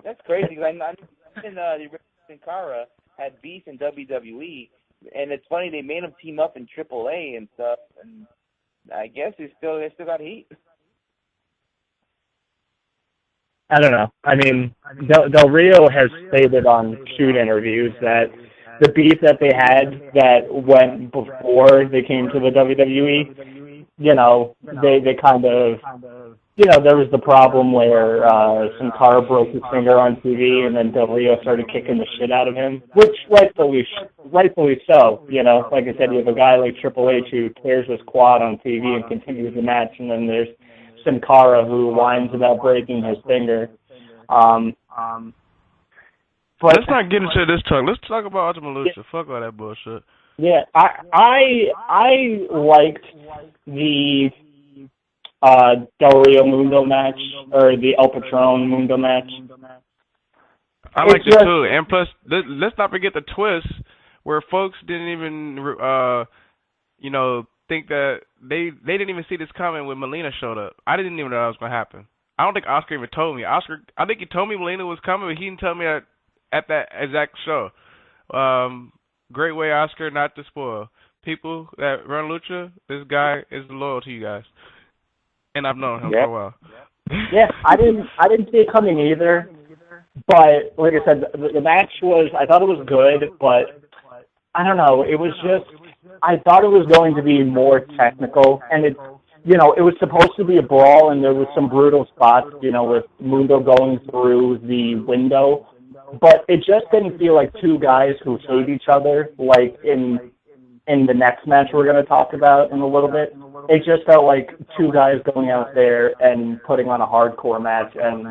That's crazy because I know the original Sin Cara had beef in WWE, and it's funny they made him team up in AAA and stuff, and I guess they still got heat. I don't know. I mean, Del Rio has stated on shoot interviews that the beef that they had that went before they came to the WWE, you know, they kind of, you know, there was the problem where Sin Cara broke his finger on TV, and then Del Rio started kicking the shit out of him, which rightfully so. You know, like I said, you have a guy like Triple H who tears his quad on TV and continues the match, and then there's Sin Cara who whines about breaking his finger. But let's not get into this talk. Let's talk about Ultimate Lucha. Yeah. Fuck all that bullshit. Yeah, I liked the Del Rio Mundo match, or the El Patron Mundo match. I liked it too, and plus, let's not forget the twist where folks didn't even, think that they didn't even see this coming when Melina showed up. I didn't even know that was gonna happen. I don't think Oscar even told me. I think he told me Melina was coming, but he didn't tell me at that exact show. Great way, Oscar, not to spoil. People that run Lucha, this guy is loyal to you guys. And I've known him for a while. Yeah, I didn't see it coming either. But like I said, the match I thought it was good, but I don't know, it was just, I thought it was going to be more technical, and it was supposed to be a brawl, and there was some brutal spots, with Mundo going through the window, but it just didn't feel like two guys who hate each other, like in the next match we're going to talk about in a little bit. It just felt like two guys going out there and putting on a hardcore match, and,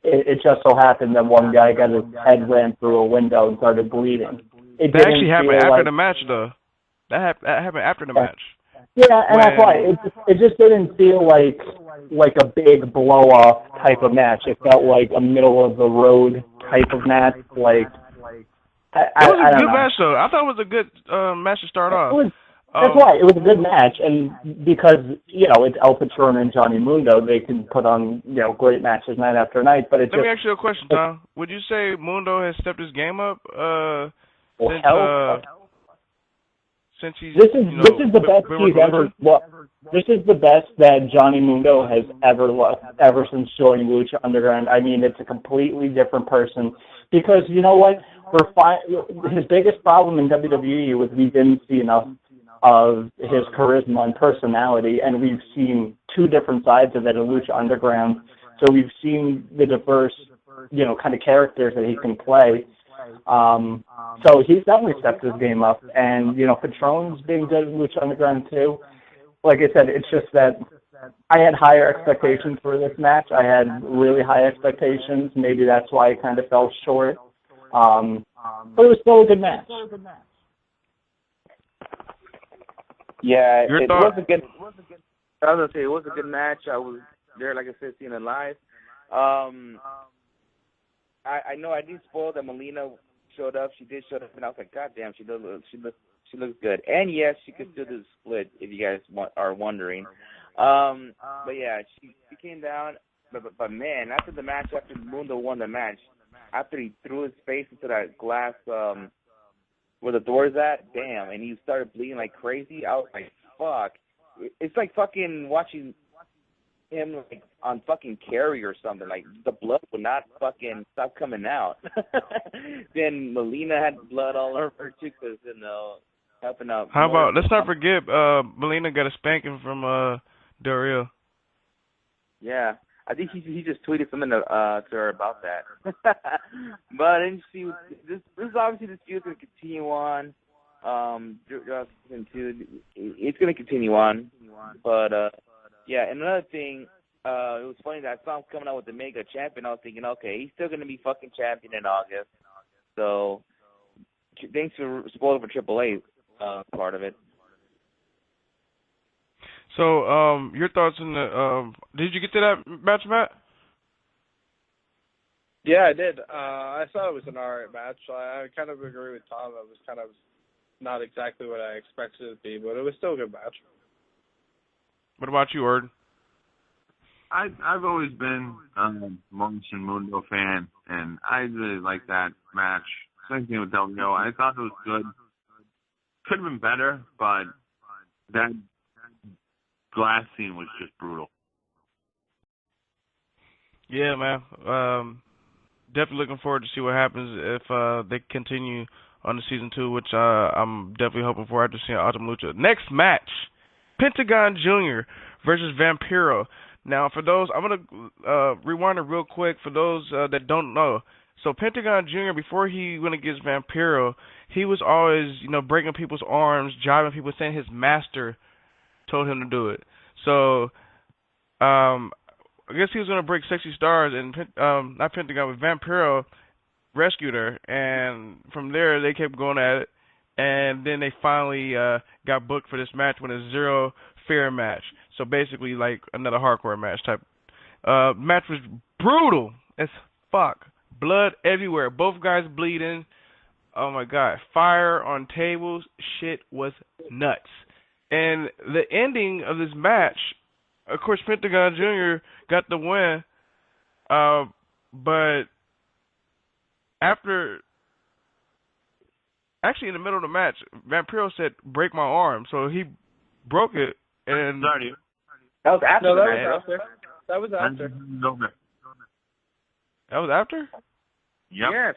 it just so happened that one guy got his head ran through a window and started bleeding. That actually happened after the match, though. That happened after the match. Yeah, and that's why it just didn't feel like a big blow off type of match. It felt like a middle of the road type of match. It was a good match, though. I thought it was a good match to start off. That's why it was a good match, and because it's El Patron and Johnny Mundo, they can put on great matches night after night. But let me ask you a question, Tom. Would you say Mundo has stepped his game up since he's this is the best he's ever looked. This is the best that Johnny Mundo has ever looked ever since joining Lucha Underground. I mean, it's a completely different person because you know what? His biggest problem in WWE was we didn't see enough of his charisma and personality, and we've seen two different sides of it in Lucha Underground. So we've seen the diverse, kind of characters that he can play. So he's definitely stepped his game up, and Patron's being good in Lucha Underground too. Like I said, it's just that I had higher expectations for this match. I had really high expectations. Maybe that's why I kind of fell short. But it was still a good match. Yeah, it was a good. I was gonna say it was a good match. I was there, like I said, seeing it live. I know I did spoil that Melina showed up. She did show up, and I was like, God damn, she looks good. And yes, she could still do the split if you guys are wondering. But yeah, she came down. But man, after the match, after Mundo won the match, after he threw his face into that glass where the door's at, damn, and he started bleeding like crazy. I was like, fuck. It's like fucking watching him like on fucking Carrie or something. Like the blood would not fucking stop coming out. Then Melina had blood all over her too, because helping out. How about let's not forget Melina got a spanking from Del Rio. Yeah, I think he just tweeted something to her about that. But then this is obviously this feud going to continue on. It's going to continue on. But yeah, and another thing, it was funny that I saw him coming out with the Mega Champion. I was thinking, okay, he's still gonna be fucking champion in August. So thanks for spoiling for AAA part of it. So, your thoughts on the did you get to that match, Matt? Yeah, I did. I thought it was an alright match. I kind of agree with Tom. It was kind of not exactly what I expected it to be, but it was still a good match. What about you, Erd? I've always been a Morrison Mundo fan, and I really like that match. Same thing with Del Rio. I thought it was good. Could have been better, but that glass scene was just brutal. Yeah, man. Definitely looking forward to see what happens if they continue on to season 2, which I'm definitely hoping for after seeing Ultimate Lucha. Next match, Pentagon Jr. versus Vampiro. Now, for those, I'm going to rewind it real quick for those that don't know. So Pentagon Jr., before he went against Vampiro, he was always, breaking people's arms, jiving people, saying his master told him to do it. So, I guess he was going to break Sexy Stars, and not Pentagon, but Vampiro rescued her, and from there they kept going at it, and then they finally got booked for this match with a zero fair match. So basically like another hardcore match type. Match was brutal as fuck. Blood everywhere. Both guys bleeding. Oh my god. Fire on tables. Shit was nuts. And the ending of this match, of course, Pentagon Jr. got the win, but actually in the middle of the match, Vampiro said, "Break my arm," so he broke it, and that was after. No, that was after. That was after. That was after? Yep. Yes.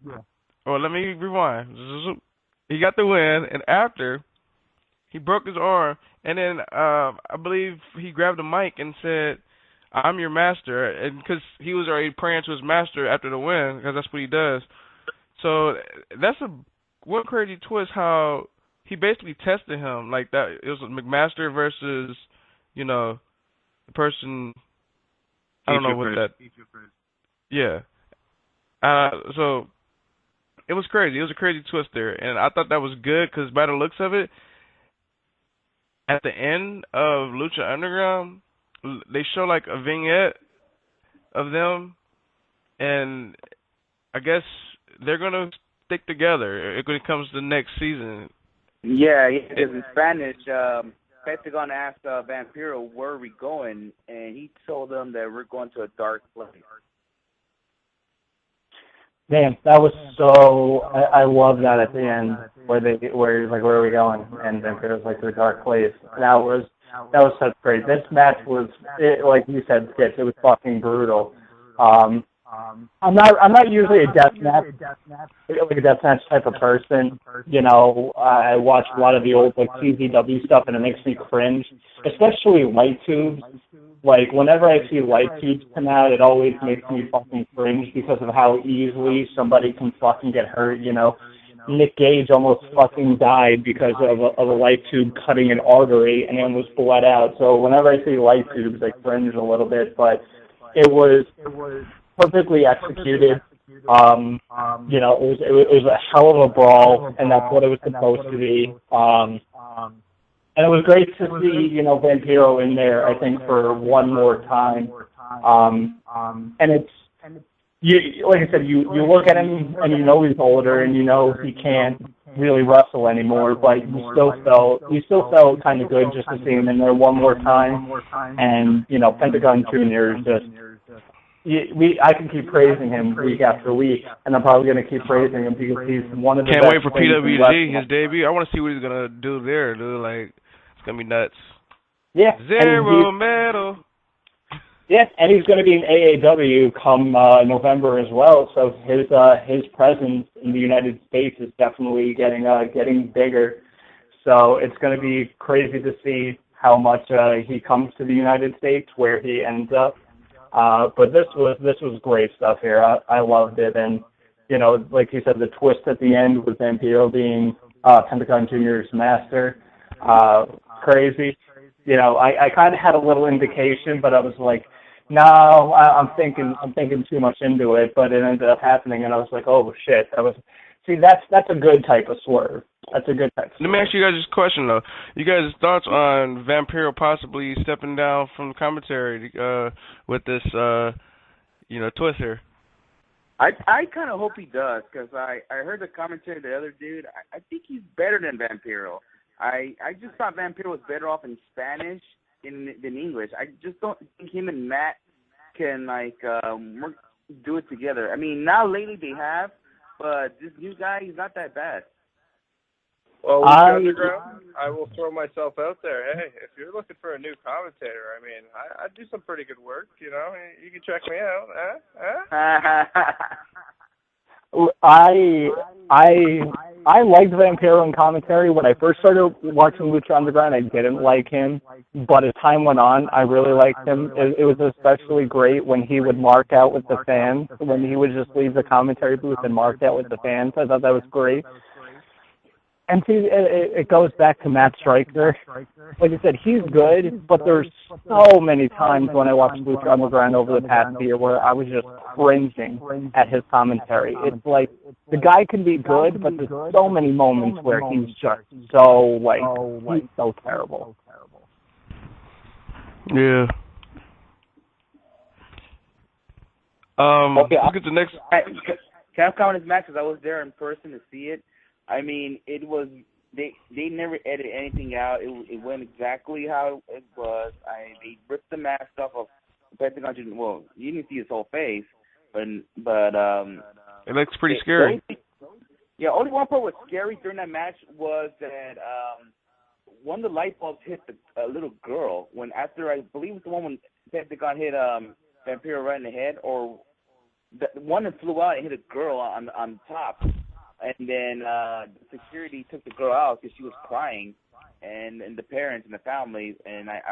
Yeah. Oh, let me rewind. He got the win, and after, he broke his arm, and then I believe he grabbed the mic and said, "I'm your master," and because he was already praying to his master after the win, because that's what he does. So that's one crazy twist how he basically tested him like that. It was McMaster versus, the person. I don't know what that. Yeah. So it was crazy. It was a crazy twist there, and I thought that was good because by the looks of it, at the end of Lucha Underground, they show like a vignette of them, and I guess they're gonna stick together when it comes to next season. Yeah, because in Spanish, Pentagon asked Vampiro, "Where are we going?" and he told them that we're going to a dark place. Man, that was so. I love that at the end where he's like, "Where are we going?" and Vampiro's like, "To a dark place." That was such great. This match was, like you said, Skitch, it was fucking brutal. I'm not usually a deathmatch type of person. I watch a lot of the old like CZW stuff, and it makes me cringe, especially light tubes. Like whenever I see light tubes come out, it always makes me fucking cringe because of how easily somebody can fucking get hurt. Nick Gage almost fucking died because of a light tube cutting an artery and then was bled out. So whenever I see light tubes, I cringe a little bit. But it was perfectly executed. It was a hell of a brawl, and that's what it was supposed to be. And it was great to see, Vampiro in there, I think, for one more time. And it's, like I said, you look at him and he's older and he can't really wrestle anymore, but you still felt kind of good just to see him in there one more time. And, Pentagon Jr. is just, I can keep praising him week after week, and I'm probably going to keep praising him because he's one of the best. Can't wait for PWG, his debut. I want to see what he's going to do there, dude. Like, it's going to be nuts. Yeah. Zero medal. Yeah, and he's going to be in AAW come November as well, so his presence in the United States is definitely getting bigger. So it's going to be crazy to see how much he comes to the United States, where he ends up. But this was great stuff here. I loved it, and like you said, the twist at the end with Vampiro being Pentagon Jr.'s master, crazy. You know, I kind of had a little indication, but I was like, no, I'm thinking too much into it, but it ended up happening, and I was like, oh shit, that's a good type of swerve. That's a good type of swerve. Let me ask you guys this question though. You guys' thoughts on Vampiro possibly stepping down from commentary with this twist here? I kind of hope he does, because I heard the commentary of the other dude. I think he's better than Vampiro. I just thought Vampiro was better off in Spanish than English. I just don't think him and Matt can do it together. I mean, now lately they have, but this new guy, he's not that bad. Well, Lucha Underground, I will throw myself out there. Hey, if you're looking for a new commentator, I mean, I do some pretty good work, you know. You can check me out. I liked Vampiro in commentary. When I first started watching Lucha Underground, I didn't like him, but as time went on, I really liked him. It was especially great when he would mark out with the fans, when he would just leave the commentary booth and mark out with the fans. I thought that was great. And see, it goes back to Matt Stryker. Like I said, he's good, but there's so many times when I watched Lucha Underground over the past year where I was just cringing at his commentary. It's like, the guy can be good, but there's so many moments where he's just so, he's so terrible. Yeah. Okay, look at the next... Can I comment on his match? Because I was there in person to see it. I mean, it was they never edited anything out. It went exactly how it was. They ripped the mask off of Pentagon. Well, you didn't see his whole face, but it looks pretty scary. Only one part was scary during that match was that one of the light bulbs hit a little girl after I believe it's the one when Pentagon hit Vampiro right in the head, or the one that flew out and hit a girl on top. And then the security took the girl out because she was crying, and the parents and the family. And I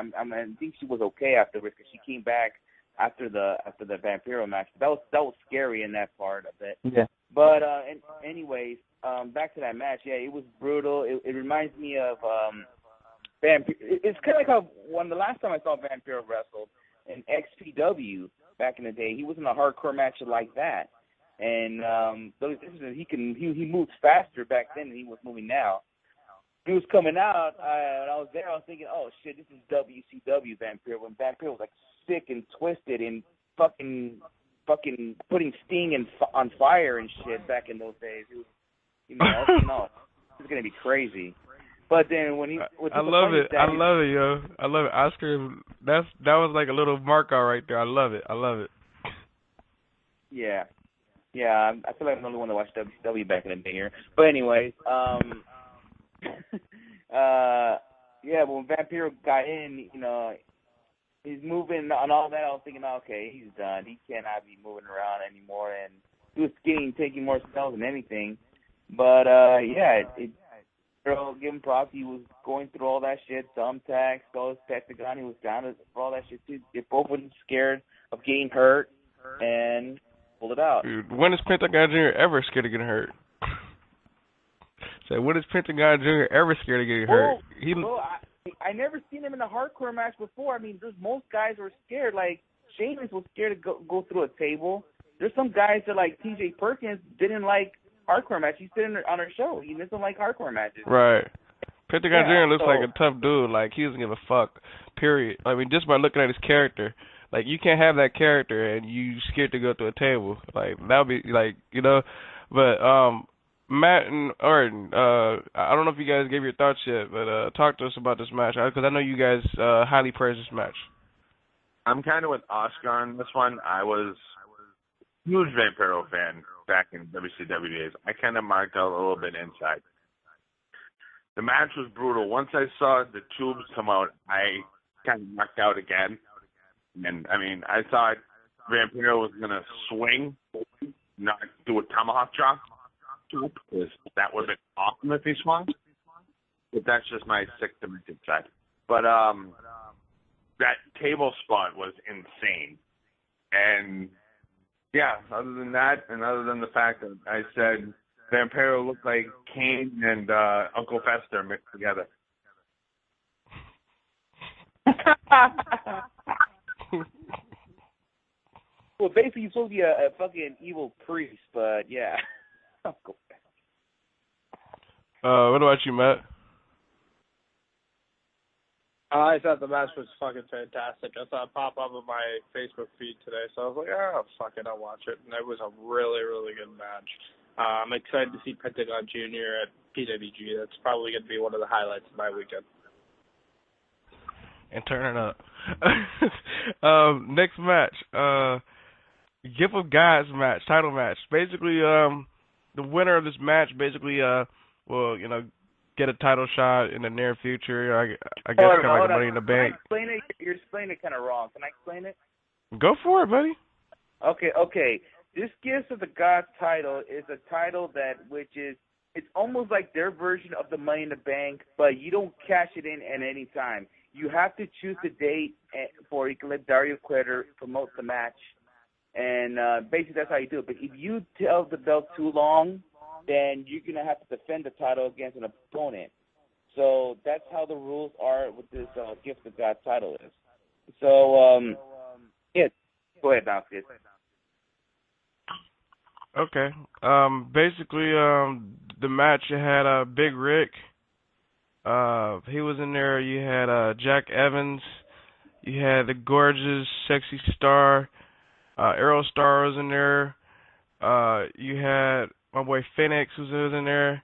think she was okay afterwards because she came back after the Vampiro match. That was scary in that part of it. Yeah. But anyways, back to that match. Yeah, it was brutal. It reminds me of Vampiro. It's kind of like how the last time I saw Vampiro wrestle in XPW back in the day. He was in a hardcore match like that. And he moves faster back then than he was moving now. He was coming out, when I was there, I was thinking, oh shit, this is WCW Vampiro. When Vampiro was like sick and twisted and fucking putting Sting on fire and shit back in those days. It was, it's gonna be crazy. But then when he, I love it, yo. I love it, Oscar. That was like a little mark out right there. I love it. Yeah. Yeah, I feel like I'm the only one that watched WCW back in the day here. But anyways, but when Vampiro got in, he's moving and all that. I was thinking, okay, he's done. He cannot be moving around anymore. And he was skinny and taking more spells than anything. But, give him props. He was going through all that shit, thumbtacks, all his Pentagon. He was down for all that shit, too. They both wasn't scared of getting hurt. And pulled it out. Dude, when is Pentagon Jr. ever scared of getting hurt? So when is Pentagon Jr. ever scared of getting hurt? I never seen him in a hardcore match before. I mean, most guys were scared. Like, Sheamus was scared to go through a table. There's some guys that, like T.J. Perkins, didn't like hardcore matches. He's sitting on our show. He doesn't like hardcore matches. Right. Pentagon Jr. looks like a tough dude. Like, he doesn't give a fuck, period. I mean, just by looking at his character. Like, you can't have that character and you scared to go to a table. Like, that would be, like, But, Matt and Orton, I don't know if you guys gave your thoughts yet, but talk to us about this match, because I know you guys highly praise this match. I'm kind of with Oscar on this one. I was a huge Vampiro fan back in WCW days. I kind of marked out a little bit inside. The match was brutal. Once I saw the tubes come out, I kind of marked out again. And, I mean, I thought Vampiro was going to swing, not do a tomahawk drop, because that would have been awesome if he swung. But that's just my sick demented side. But that table spot was insane. And, yeah, other than that, and other than the fact that I said Vampiro looked like Kane and Uncle Fester mixed together. Well, basically, you're supposed to be a fucking evil priest, but yeah. What about you, Matt? I thought the match was fucking fantastic. I saw it pop up on my Facebook feed today, so I was like, oh, fuck it, I'll watch it. And it was a really, really good match. I'm excited to see Pentagon Jr. at PWG. That's probably going to be one of the highlights of my weekend. And turn it up. Next match, Gift of Gods match, title match. Basically, the winner of this match basically will, get a title shot in the near future. I guess kind of like Money in the Bank. You're explaining it kind of wrong. Can I explain it? Go for it, buddy. Okay. This Gifts of the Gods title is a title it's almost like their version of the Money in the Bank, but you don't cash it in at any time. You have to choose the date for you can let Dario Cueto promote the match, and basically that's how you do it. But if you held the belt too long, then you're going to have to defend the title against an opponent. So that's how the rules are with this Gift of God title is. So, yeah, go ahead, Doc. Okay. Basically, the match, you had Big Rick. He was in there. You had Jack Evans. You had the gorgeous, sexy Star. Aerostar was in there. You had my boy Phoenix was in there.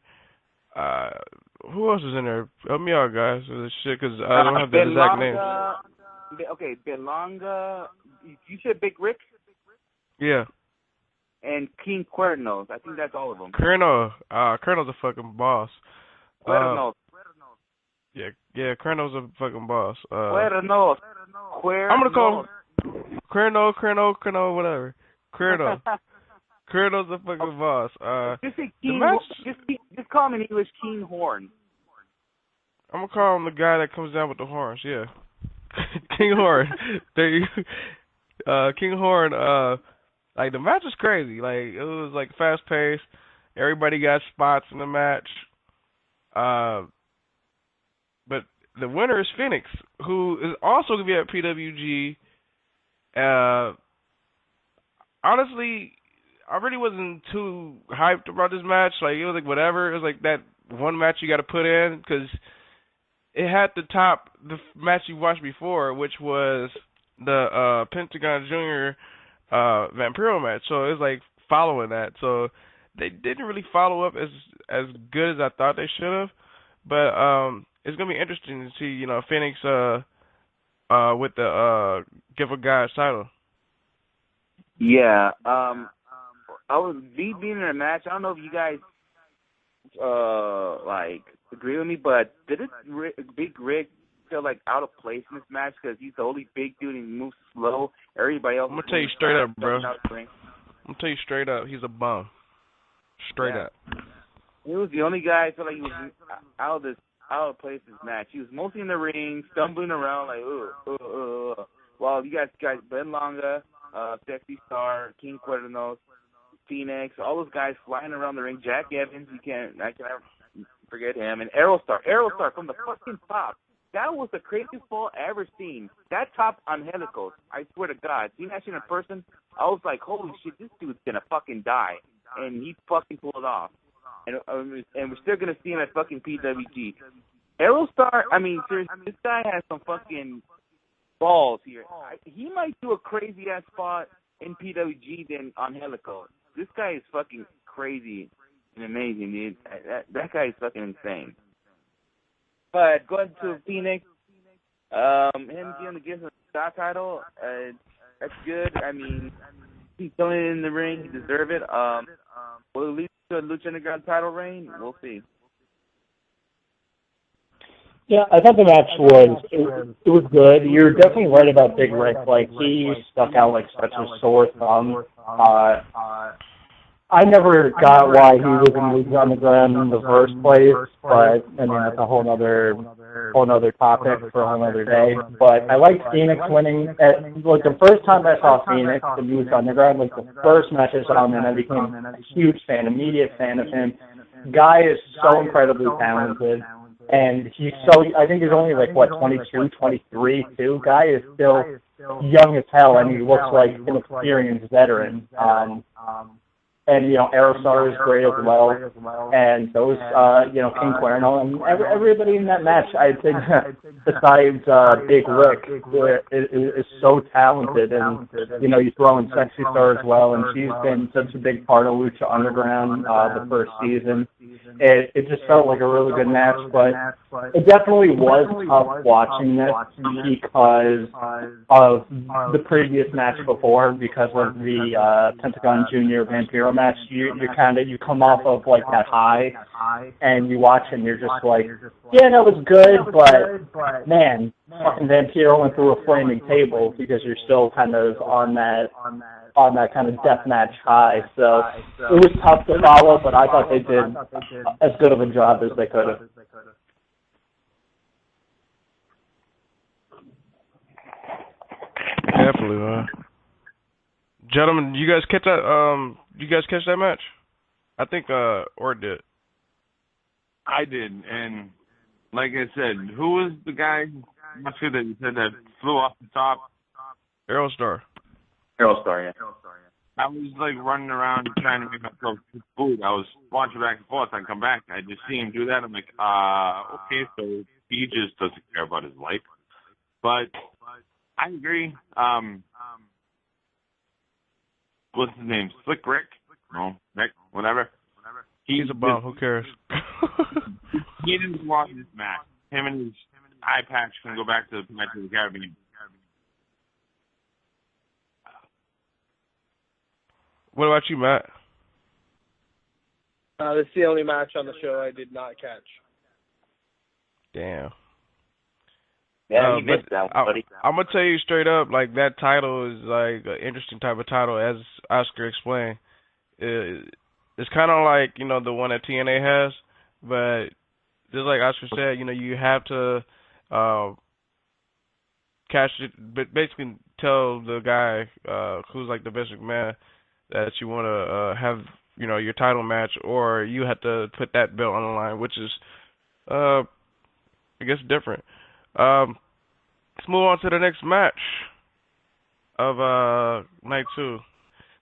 Who else was in there? Help me out, guys. Because I don't have the exact name. Okay, Belonga. You said Big Rick? Yeah. And King Cuernos. I think that's all of them. Cuerno's a fucking boss. Cuernos. Yeah, Cuerno's a fucking boss. Cuernos. I'm gonna call him Cuerno, whatever. Cuerno. Cuerno's a fucking boss. Just say King. Just call him in English King Horn. I'm gonna call him the guy that comes down with the horns. Yeah, King Horn. There you. King Horn. Like the match was crazy. Like it was like fast paced. Everybody got spots in the match. But the winner is Phoenix, who is also gonna be at PWG. Honestly, I really wasn't too hyped about this match. Like it was like whatever. It was like that one match you got to put in because it had to top the match you watched before, which was the Pentagon Jr. Vampiro match. So it was like following that. So they didn't really follow up as good as I thought they should have. But it's gonna be interesting to see, Phoenix with the Gift of Gods title. Yeah. I was being in a match. I don't know if you guys agree with me, but did Big Rick feel like out of place in this match because he's the only big dude and he moves slow? Everybody else. I'm gonna tell you straight up, bro. He's a bum. Straight up. He was the only guy I felt like he was out of place in this match. He was mostly in the ring, stumbling around like While you guys Ben Longa, Sexy Star, King Cuernos, Phoenix, all those guys flying around the ring. Jack Evans, I can't ever forget him, and Aerostar from the fucking top. That was the craziest fall I ever seen. That top on Helicos, I swear to God. Seeing that shit in person, I was like, holy shit, this dude's gonna fucking die, and he fucking pulled it off. And we're still gonna see him at fucking PWG. Aerostar, I mean, seriously, this guy has some fucking balls here. He might do a crazy ass spot in PWG than on Helicos. This guy is fucking crazy and amazing, dude. That guy is fucking insane. But going to Phoenix, him getting the Gift of God title, that's good. I mean, he's killing it in the ring. He deserves it. Will it lead to a Lucha Underground title reign? We'll see. Yeah, I thought the match was good. You're definitely right about Big Rick. Like, he stuck out like such a sore thumb. I never got why he was in Lucha Underground in the first place, but I mean that's a whole other topic for a whole other day. But I like Phoenix winning. Like the first time I saw Phoenix in Lucha Underground, like the first match I saw him in, I became a huge fan, immediate fan of him. Guy is so incredibly talented. And I think he's only like, what, 22, 23 too? Guy is still young as hell, and he looks like an experienced veteran. And, Aerostar is great as well. And those, King Cuerno and everybody in that match, I think, besides Big Rick, is so talented. And, you throw in Sexy Star as well, and she's been such a big part of Lucha Underground the first season. It just felt like a really good match, but it definitely was tough watching this because of the previous match before, because of the Pentagon Junior Vampiro match. You come off of like that high, and you watch and you're just like, yeah, that was good, but man, fucking Vampiro went through a flaming table, because you're still kind of on that kind of deathmatch high. So it was tough to follow, but I thought they did as good of a job as they could have. Definitely, man. Gentlemen, you guys catch that? You guys catch that match? I think Ort did. I did, and like I said, who was the guy? I'm not sure that you said that flew off the top. Aerostar. Aerostar, yeah. I was like running around trying to make myself food. I was watching back and forth. I come back, I just see him do that. I'm like, okay, so he just doesn't care about his life. But I agree. What's his name? Slick Rick? No, Rick, whatever. He's a bum. Who cares? He didn't want this match. Him and his eye patch can go back to the Pirates of the Caribbean. What about you, Matt? This is the only match on the show I did not catch. Damn. Yeah, you missed that one, buddy. I'm gonna tell you straight up, like, that title is like an interesting type of title, as Oscar explained. It's kind of like, the one that TNA has, but just like Oscar said, you have to catch it, but basically tell the guy who's like the basic man that you want to have, your title match, or you have to put that belt on the line, which is, I guess, different. Let's move on to the next match of night 2.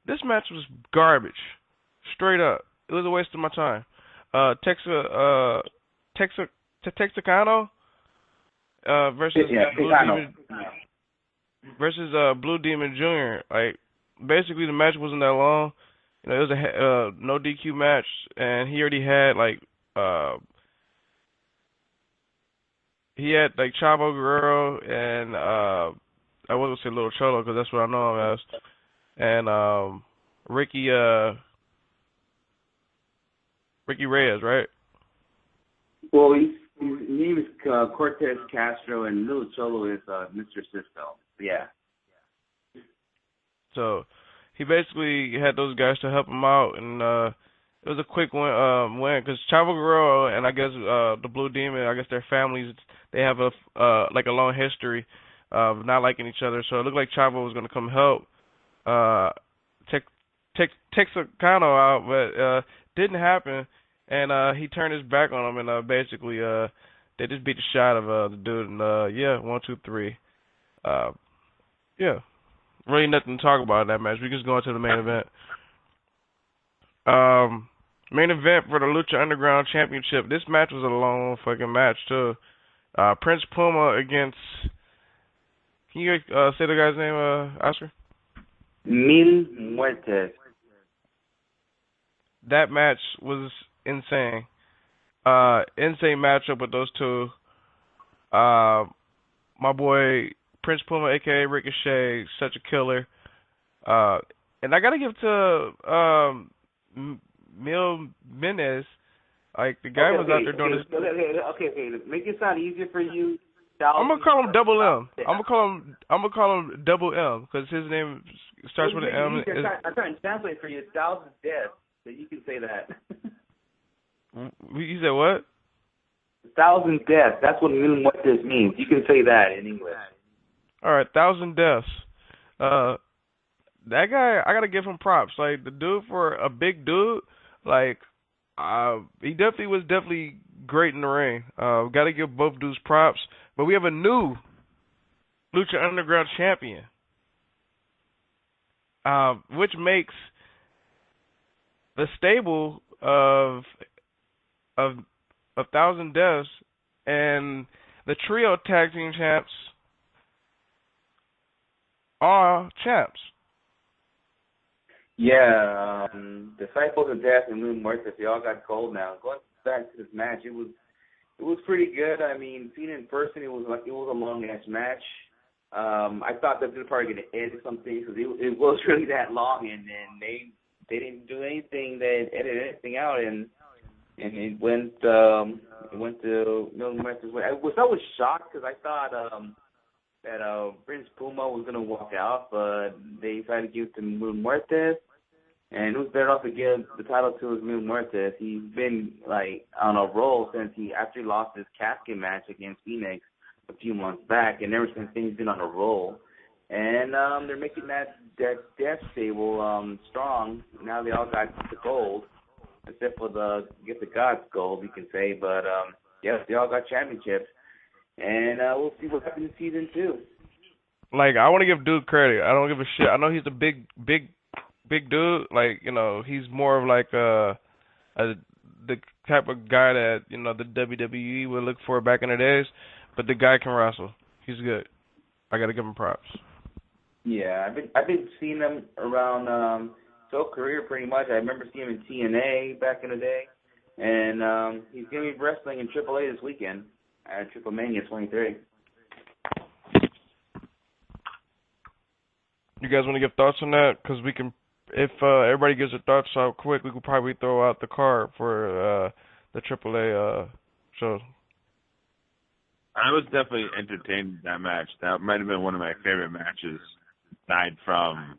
This match was garbage, straight up. It was a waste of my time. Texicano versus Blue Demon Jr. Like, basically the match wasn't that long. It was a no DQ match, and he already had Chavo Guerrero and I wasn't gonna say Little Cholo because that's what I know him as, and Ricky Reyes, right? Well, his name is Cortez Castro, and Little Cholo is Mr. Cisco. Yeah. So he basically had those guys to help him out, and it was a quick win because Chavo Guerrero and I guess the Blue Demon, I guess their families, they have a long history of not liking each other. So it looked like Chavo was going to come help Texicano out, but didn't happen, and he turned his back on him, and basically they just beat the shot of the dude, and 1, 2, 3. Yeah. Really nothing to talk about in that match. We just go into the main event. Main event for the Lucha Underground Championship. This match was a long fucking match, too. Prince Puma against... Can you say the guy's name, Oscar? Mil Muertes. That match was insane. Insane matchup with those two. My boy... Prince Puma, a.k.a. Ricochet, such a killer. And I got to give to Mil Menez. Like, the guy was out there doing this. Okay. Make it sound easier for you. I'm going to call him Double M. I'm going to call him Double M because his name starts with an M. I'm trying to translate for you. 1,000 deaths. So you can say that. You said what? 1,000 deaths. That's what Mil Muertes means. You can say that in English. All right, 1,000 deaths. That guy, I gotta give him props. Like, the dude, for a big dude, like, he was definitely great in the ring. Got to give both dudes props. But we have a new Lucha Underground champion, which makes the stable of 1,000 Deaths and the trio tag team champs are champs. Yeah, Disciples of Death and Moon Muertes, they all got gold now. Going back to this match, it was pretty good. I mean, seeing it in person, it was a long ass match. I thought that they were probably going to edit something because it was really that long, and then they didn't do anything. They edited anything out, and it went to Moon Muertes' way. I was shocked because I thought that Prince Puma was going to walk out, but they decided to give it to Moon Muertes. And who's better off to give the title to is Moon Muertes. He's been on a roll since he actually lost his casket match against Phoenix a few months back, and ever since then he's been on a roll. And they're making that death stable strong. Now they all got the gold, except for the Gods gold, you can say. But yes, they all got championships. And we'll see what happens in season 2. I want to give dude credit. I don't give a shit. I know he's a big dude. He's more of the type of guy that the WWE would look for back in the days. But the guy can wrestle. He's good. I got to give him props. Yeah, I've been seeing him around his whole career pretty much. I remember seeing him in TNA back in the day, and he's going to be wrestling in AAA this weekend at Triple Mania 23. You guys want to give thoughts on that? Because we can, if everybody gives their thoughts out quick, we could probably throw out the card for the AAA show. I was definitely entertained in that match. That might have been one of my favorite matches, aside from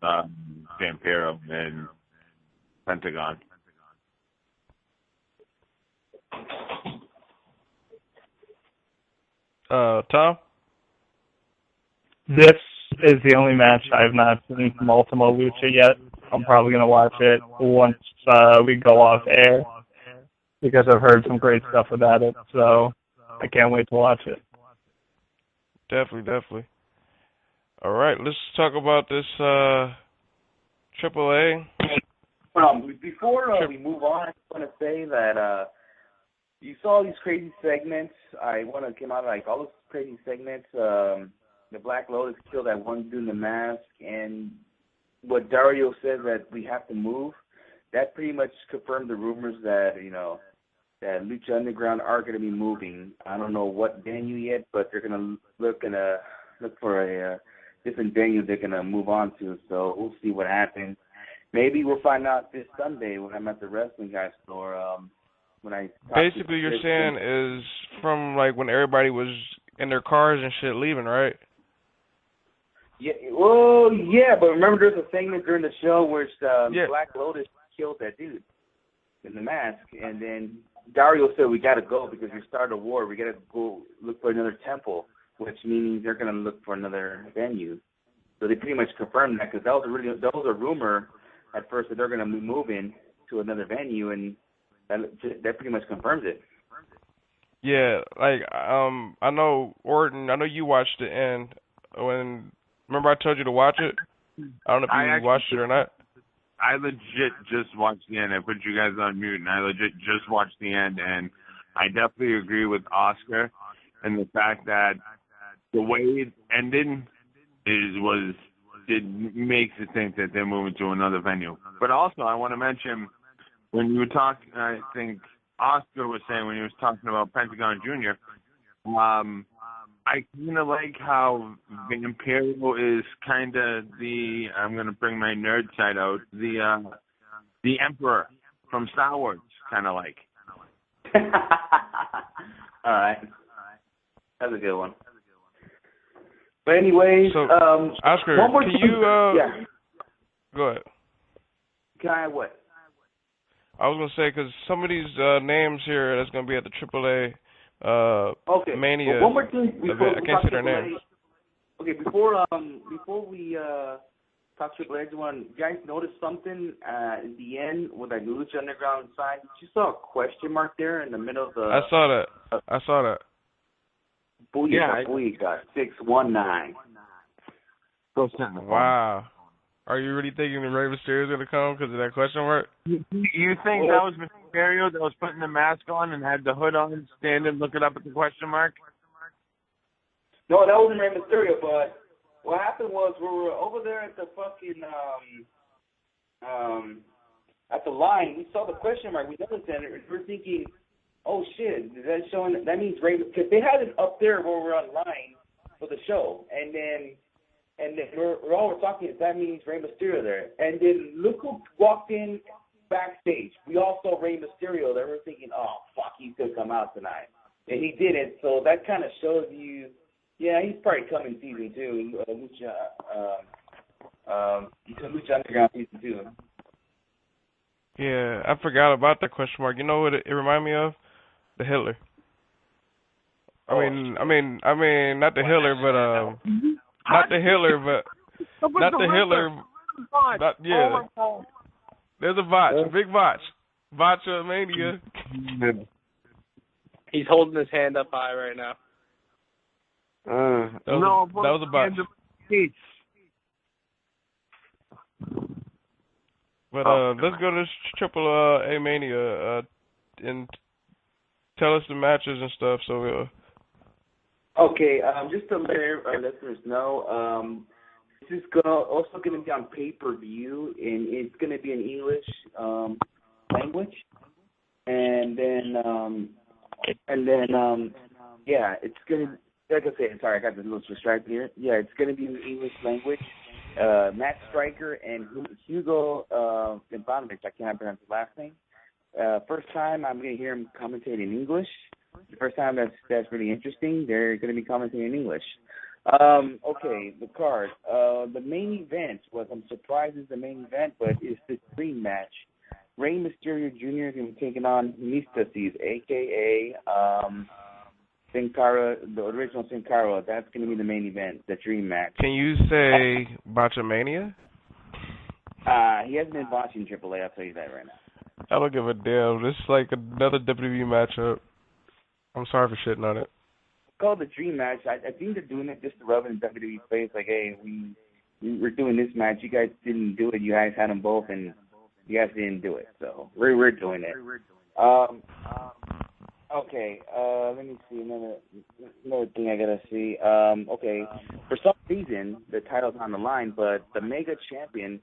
Vampiro and Pentagon. Tom? This is the only match I've not seen from Ultimo Lucha yet. I'm probably going to watch it once we go off air because I've heard some great stuff about it, so I can't wait to watch it. Definitely. All right, let's talk about this AAA. Before we move on, I just want to say that you saw these crazy segments. I want to come out all those crazy segments. The Black Lotus killed that one dude in the mask, and what Dario says that we have to move, that pretty much confirmed the rumors that that Lucha Underground are going to be moving. I don't know what venue yet, but they're going to look for a different venue they're going to move on to. So we'll see what happens. Maybe we'll find out this Sunday when I'm at the Wrestling Guy store. Basically, you're saying is from when everybody was in their cars and shit leaving, right? Yeah. Well, yeah, but remember there's a segment during the show where Black Lotus killed that dude in the mask, and then Dario said we got to go because we started a war. We got to go look for another temple, which means they're going to look for another venue. So they pretty much confirmed that because that was a rumor at first that they're going to be moving to another venue, and that pretty much confirms it. Yeah, I know Orton. I know you watched the end. Remember I told you to watch it? I don't know if you watched it or not. I legit just watched the end. I put you guys on mute, and I legit just watched the end, and I definitely agree with Oscar and the fact that the way it ended makes it think that they're moving to another venue. But also, I want to mention when you were talking, I think Oscar was saying when he was talking about Pentagon Jr., I kind of like how Vampiro is kind of I'm going to bring my nerd side out, the Emperor from Star Wars, kind of like. All right. That's a good one. But anyway, so, Oscar, can you, yeah. Go ahead. Can I what? I was going to say, because some of these names here that's going to be at the AAA Mania one more thing event. I can't say their names. Okay, before we talk Triple H one. You guys noticed something in the end with that Lucha Underground sign? You saw a question mark there in the middle of the. I saw that. Booyah, 619. Wow. Are you really thinking the Rey Mysterio is going to come because of that question mark? You think that was Mysterio that was putting the mask on and had the hood on, standing looking up at the question mark? No, that wasn't Rey Mysterio, but what happened was we were over there at the fucking, at the line. We saw the question mark. We noticed it, and we're thinking, oh shit, is that showing? That means Rey, because they had it up there where we're online for the show, and then we're all talking. That means Rey Mysterio there, and then look who walked in backstage. We all saw Rey Mysterio there. We're thinking, oh fuck, he's gonna come out tonight, and he didn't. So that kind of shows you, yeah, he's probably coming season 2. Lucha Underground season 2. Yeah, I forgot about that question mark. You know what it reminded me of? The Hitler. I mean, not the Hitler, but not the Hitler, but not the Hitler. Yeah. There's a botch, big botch, Botcha Mania. He's holding his hand up high right now. That was a botch. But let's go to Triple A Mania and tell us the matches and stuff. So okay, just to let our listeners know, this is also going to be on pay-per-view, and it's going to be in English language, and then yeah, it's going to. Like I said, sorry, I got a little distracted here. Yeah, it's going to be in English language. Matt Stryker and Hugo Ivanovich, I can't pronounce his last name. First time I'm going to hear him commentate in English. The first time that's really interesting. They're going to be commentating in English. Okay, the card. The main event was, I'm surprised it's the main event, but it's the dream match. Rey Mysterio Jr. is going to be taking on Mystices, a.k.a. Sin Cara, the original Sin Cara. That's going to be the main event, the dream match. Can you say Botchamania? He hasn't been watching AAA, I'll tell you that right now. I don't give a damn. This is like another WWE matchup. I'm sorry for shitting on it. It's called the dream match. I think they're doing it just to rub it in WWE's face. Like, hey, we're doing this match. You guys didn't do it. You guys had them both, and you guys didn't do it. So we're doing it. Okay, let me see another thing I gotta see. Okay, for some reason the title's on the line, but the Mega Champion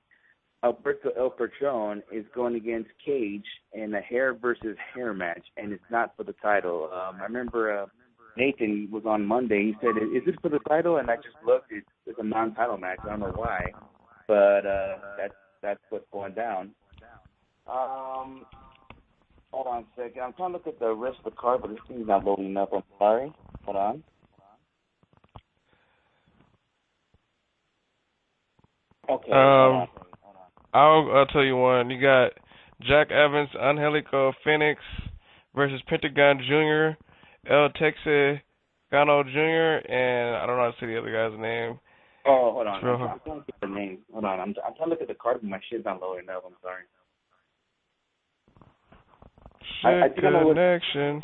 Alberto El Patron is going against Cage in a hair versus hair match, and it's not for the title. I remember Nathan was on Monday. He said, "Is this for the title?" And I just looked. It's a non-title match. I don't know why, but that's what's going down. Hold on a second. I'm trying to look at the rest of the card, but this thing's not loading up. I'm sorry. Hold on. Okay. Hold on. I'll tell you one. You got Jack Evans, Angelico Phoenix versus Pentagon Jr., El Texicano Jr., and I don't know how to say the other guy's name. Oh, hold on. I'm trying to get the name. Hold on. I'm trying to look at the card, but my shit's not loading up. I'm sorry. Connection.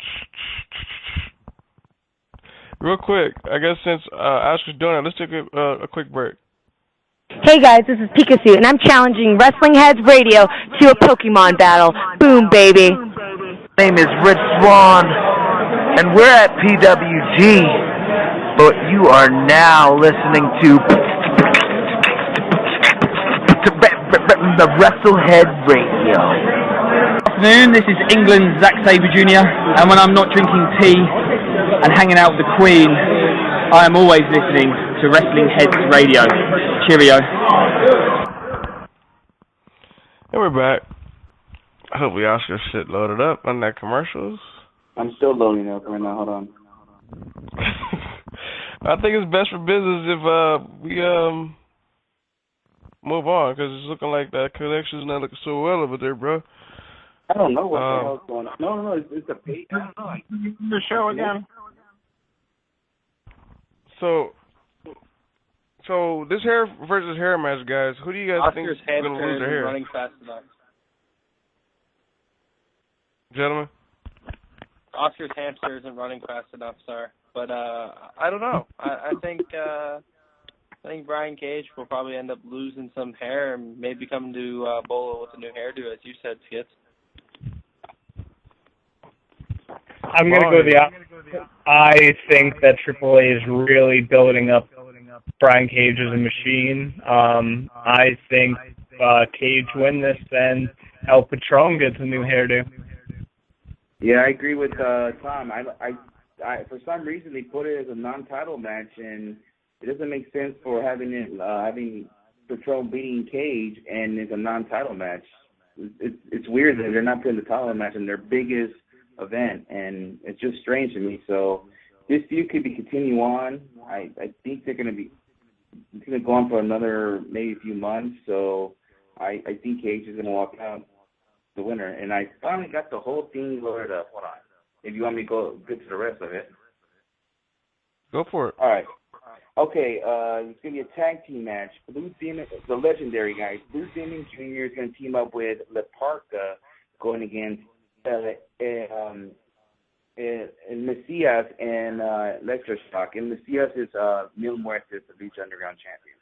Real quick, I guess since Oscar's doing it, let's take a quick break. Hey guys, this is Pikachu, and I'm challenging Wrestling Heads Radio to a Pokemon battle. Boom, baby. My name is Rich Swan, and we're at PWG, but you are now listening to the Wrestlehead Radio. Good afternoon, this is England's Zack Sabre Jr., and when I'm not drinking tea and hanging out with the Queen, I am always listening to Wrestling Heads Radio. Cheerio. And we're back. I hope we Oscar shit loaded up on that commercials. I'm still loading up right now. Hold on. I think it's best for business if we move on, because it's looking like that connection's not looking so well over there, bro. I don't know what the hell's going on. No, it's a pay. I don't know. The show again. So So this hair versus hair match, guys. Who do you guys think is going to lose their hair? Running fast enough. Gentlemen? Oscar's hamster isn't running fast enough, sir. But I don't know. I think Brian Cage will probably end up losing some hair and maybe come to Bolo with a new hairdo, as you said, Skits. I'm going to go the opposite. I think that Triple A is really building up Brian Cage as a machine. I think Cage win this, and El Patron gets a new hairdo. Yeah, I agree with Tom. I for some reason they put it as a non-title match, and it doesn't make sense for having Patron beating Cage and it's a non-title match. It's weird that they're not putting the title match in their biggest event, and it's just strange to me. So this feud could be continue on. I think they're going to go on for another maybe a few months. So I think Cage is going to walk out the winner. And I finally got the whole thing loaded up. Hold on. If you want me to get to the rest of it. Go for it. All right. Okay, it's going to be a tag team match. Blue Demon, the legendary guys. Blue Demon Jr. is going to team up with La Parca going against Messias and Electroshock. And Messias is Mil Muertes, the Lucha Underground champion.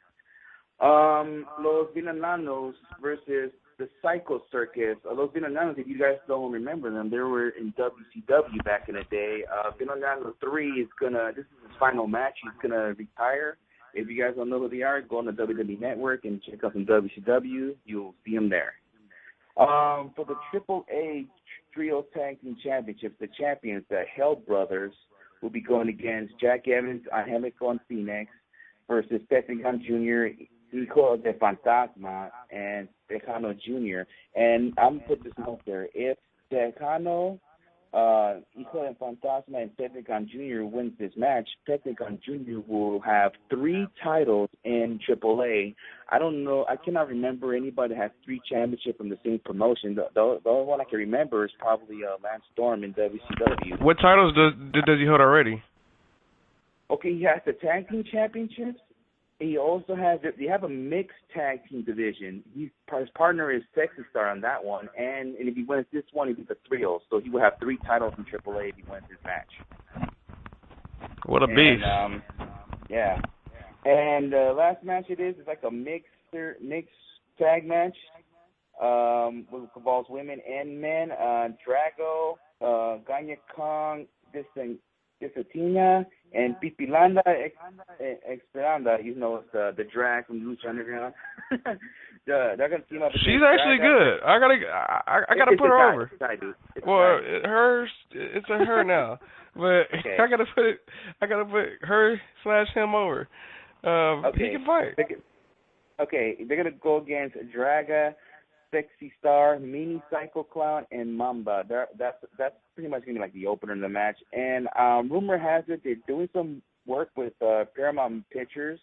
Los Veneranos versus the Psycho Circus. Los Veneranos, if you guys don't remember them, they were in WCW back in the day. Veneranos 3 is this is his final match. He's going to retire. If you guys don't know who they are, go on the WWE Network and check out some WCW. You'll see them there. For the AAA Trio Tag Team Championships, the champions, the Hell Brothers, will be going against Jack Evans, Angelico and Phoenix versus Pentagon Jr., Hijo de Fantasma, and Tejano Jr. And I'm going to put this note there. If Tejano, Hijo de Fantasma, and Pentagon Jr. wins this match, Pentagon Jr. will have 3 titles in AAA. I don't know. I cannot remember anybody that has 3 championships from the same promotion. The only one I can remember is probably Lance Storm in WCW. What titles does he hold already? Okay, he has the tag team championships. He also has they have a mixed tag team division. His partner is Sexy Star on that one, and if he wins this one, he'll be the trios. So he will have 3 titles in AAA if he wins this match. What a beast! Yeah. And last match is like a mixed tag match. Which involves women and men. Drago, Ganya Kong, Desatina, and Pipilanda Esperanda, it's the drag from Lucha Underground. They're gonna team up. She's actually good. I gotta put her over. It's a her now, but okay. I gotta put her / him over. He can fight. They're gonna go against Draga, Sexy Star, Mini Psycho Clown, and Mamba. That's pretty much going to be like the opener of the match. And rumor has it they're doing some work with Paramount Pictures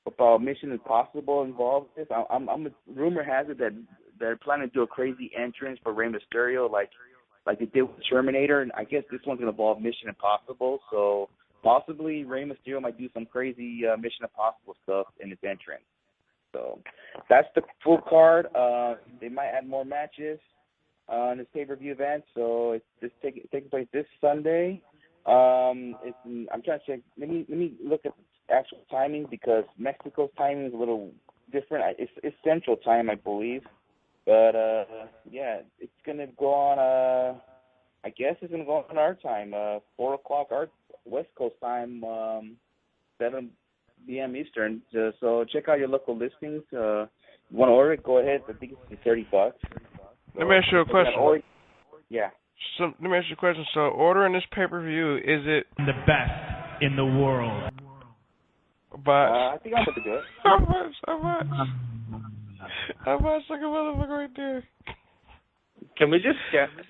about Mission Impossible involved with this. Rumor has it that they're planning to do a crazy entrance for Rey Mysterio like they did with Terminator. And I guess this one's going to involve Mission Impossible. So possibly Rey Mysterio might do some crazy Mission Impossible stuff in his entrance. So that's the full card. They might add more matches on this pay-per-view event. So it's taking place this Sunday. I'm trying to check. Let me look at the actual timing because Mexico's timing is a little different. It's Central Time, I believe. But yeah, it's gonna go on. I guess it's gonna go on our time, 4 o'clock our West Coast time, 7 p.m. Eastern. So check out your local listings. You want to order it? Go ahead. I think it's $30. Let me ask you a question. Yeah. So, let me ask you a question. So, ordering this pay-per-view, is it the best in the world? But I think I'm going to do it. How much? Like a motherfucker right there. Can we just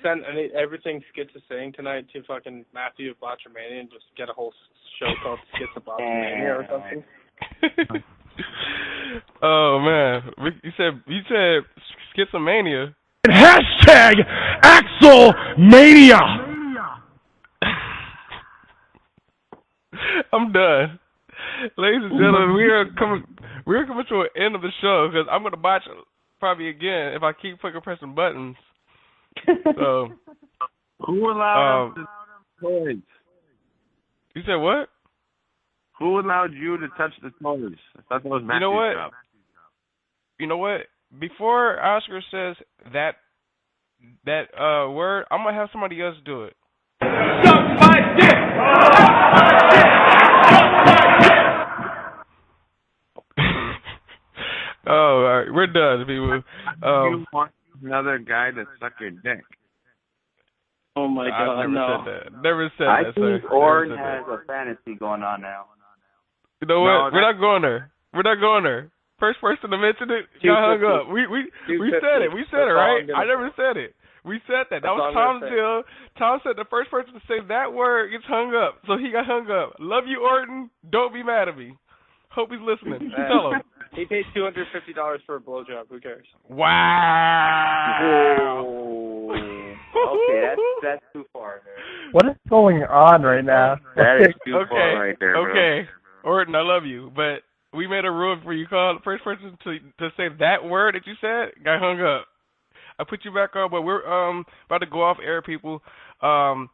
send everything Skits is saying tonight to fucking Matthew of Botchamania and just get a whole show called Skits of Botchamania or something? Oh man, you said Schizomania. Hashtag Axelmania. I'm done. Ladies and gentlemen, we are coming to an end of the show because I'm gonna botch it probably again if I keep fucking pressing buttons. So, who allowed him to toys? You said what? Who allowed you to touch the toys? I thought that was Matthew's job. You know what? Before Oscar says that word, I'm gonna have somebody else do it. Suck my dick! Oh, all right, we're done, people. You want another guy to suck your dick? Oh my God, I never said I that, think sir. Orton has a fantasy going on now. You know what? We're not going there. First person to mention it got hung up. We said it. We said it, right? I never said it. We said that. That was Tom's deal. Tom said the first person to say that word gets hung up, so he got hung up. Love you, Orton. Don't be mad at me. Hope he's listening. Tell him. He paid $250 for a blowjob. Who cares? Wow. Okay, that's too far. Man. What is going on right now? That is too far right there, bro. Okay, Orton, I love you, but we made a rule for you. Call the first person to say that word that you said got hung up. I put you back on, but we're about to go off air, people. I want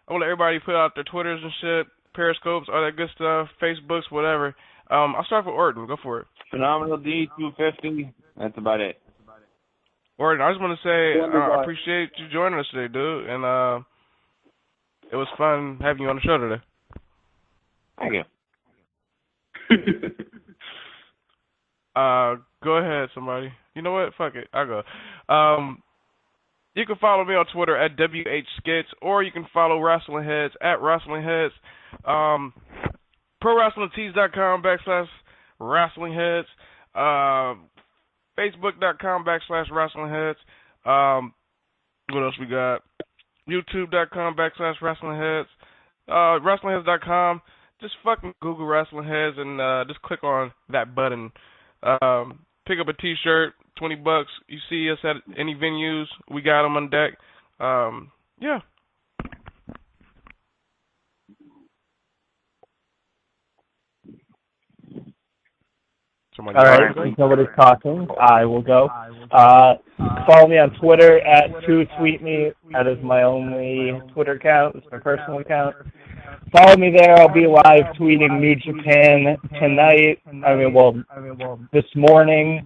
to let everybody put out their Twitters and shit, Periscopes, all that good stuff, Facebooks, whatever. I'll start with Orton. Go for it. Phenomenal D 250. That's about it. Orton, I just want to say I appreciate you joining us today, dude, and it was fun having you on the show today. Thank you. Go ahead, somebody. You know what? Fuck it. I'll go. You can follow me on Twitter at WHSkits, or you can follow Wrestling Heads at Wrestling Heads. ProWrestlingTees.com/Wrestling Heads. Facebook.com/Wrestling Heads. What else we got? YouTube.com/Wrestling Heads. WrestlingHeads.com. Just fucking Google Wrestling Heads and just click on that button. Pick up a T-shirt, $20. You see us at any venues, we got them on deck. Yeah. All right, since nobody's talking, I will go. Follow me on Twitter at @2tweetme. That is my only Twitter account. It's my personal account. Follow me there. I'll be live tweeting New Japan tonight. This morning,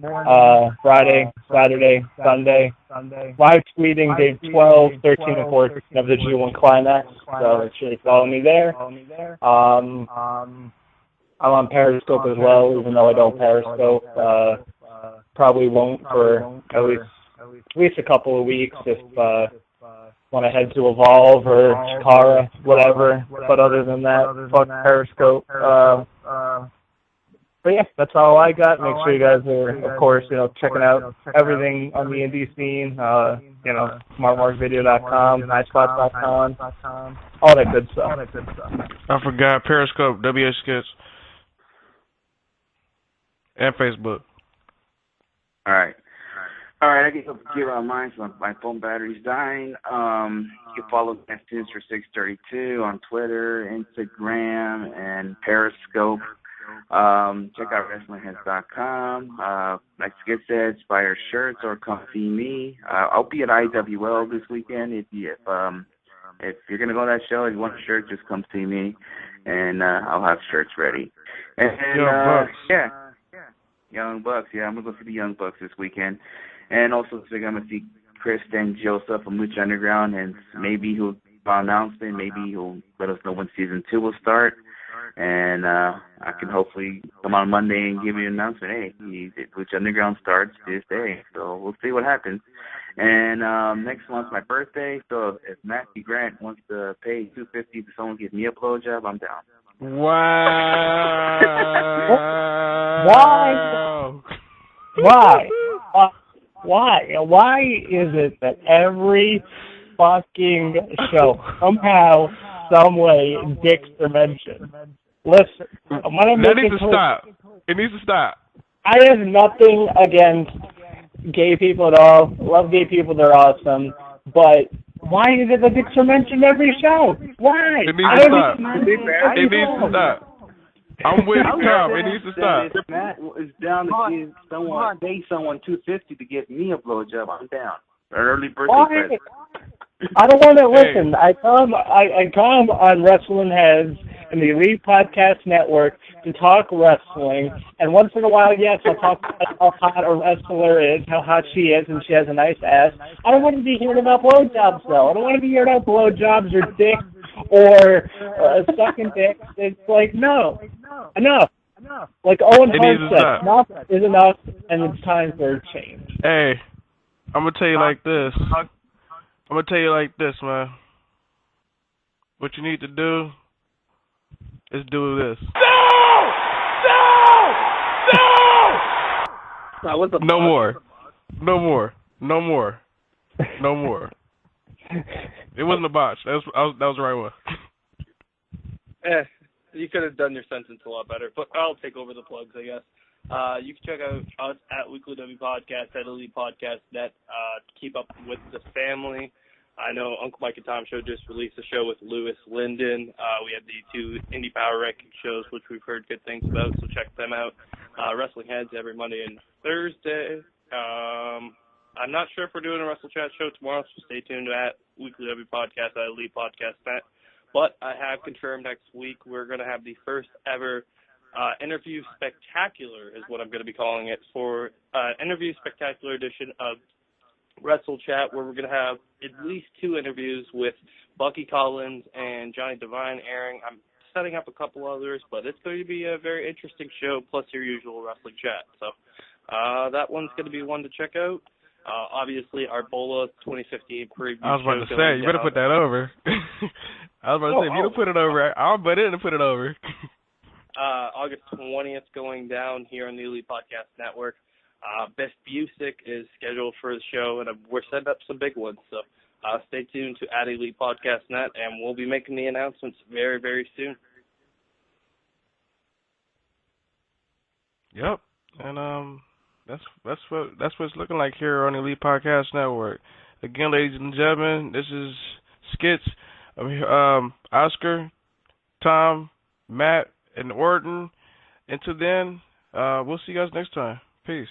Friday, Saturday, Sunday. Live tweeting Day 12, 13, and 14 of the G1 Climax. So make sure you follow me there. I'm on Periscope as well, even though I don't Periscope. Probably won't for at least a couple of weeks if want to head to Evolve or Chikara, whatever. But other than that, fuck Periscope. But yeah, that's all I got. Make sure you guys are, of course, checking out everything on the indie scene. SmartMarkVideo.com, HighSpots.com, all that good stuff. I forgot Periscope, WHSkits. And Facebook. All right, I get up here on mine, so my phone battery's dying. You can follow Tunes for 632 on Twitter, Instagram, and Periscope. Check out WrestlingHeads.com. Like Skid said, buy our shirts or come see me. I'll be at IWL this weekend. If you're gonna go to that show and you want a shirt, just come see me, and I'll have shirts ready. And Young Bucks, I'm going to go see the Young Bucks this weekend. And also, I'm going to see Chris and Joseph from Lucha Underground, and maybe he'll announce it. Maybe he'll let us know when Season 2 will start. And I can hopefully come on Monday and give you an announcement. Hey, Lucha Underground starts this day. So we'll see what happens. And next month's my birthday, so if Matthew Grant wants to pay $250 to someone give me a blowjob, I'm down. Wow. Why is it that every fucking show, somehow, some way, dicks are mentioned? Listen, that needs to stop. It needs to stop. I have nothing against gay people at all. Love gay people, they're awesome. But why is it that dicks are mentioned every show? Why? It needs to stop. It needs to stop. I'm with Tom. It needs to stop. It's down to give someone, pay someone $250 to give me a blowjob. I'm down. An early birthday present. I don't want to listen. I come on Wrestling Heads and the Elite Podcast Network to talk wrestling, and once in a while, yes, I'll talk about how hot a wrestler is, how hot she is, and she has a nice ass. I don't want to be hearing about blowjobs, though. I don't want to be hearing about blowjobs or dicks or sucking dicks. It's like, no. Enough. Like Owen Hart said, enough is enough, and it's time for a change. Hey, I'm going to tell you like this. Man. What you need to do is do this. No more. It wasn't a botch. That was the right one. You could have done your sentence a lot better, but I'll take over the plugs, I guess. You can check out us at Weekly W Podcast, at Elite Podcast Net. Keep up with the family. I know Uncle Mike and Tom Show just released a show with Lewis Linden. We have the 2 Indie Power Ranking shows, which we've heard good things about, so check them out. Wrestling Heads every Monday and Thursday. I'm not sure if we're doing a Wrestle Chat show tomorrow, so stay tuned to at Weekly W Podcast, at Elite Podcast Net. But I have confirmed next week we're going to have the first ever interview spectacular, is what I'm going to be calling it, for interview spectacular edition of Wrestle Chat, where we're going to have at least 2 interviews with Bucky Collins and Johnny Devine airing. I'm setting up a couple others, but it's going to be a very interesting show, plus your usual Wrestling Chat. So that one's going to be one to check out. Obviously, our Bola 2015 preview show. I was about to say, you better put that over. I was about to say, if you don't put it over, I'll butt in and put it over. August 20th going down here on the Elite Podcast Network. Best Busick is scheduled for the show, and we're setting up some big ones. So stay tuned to at Elite Podcast Net, and we'll be making the announcements very, very soon. Yep, and that's what it's looking like here on the Elite Podcast Network. Again, ladies and gentlemen, this is Skits. Oscar, Tom, Matt, and Orton. Until then, we'll see you guys next time. Peace.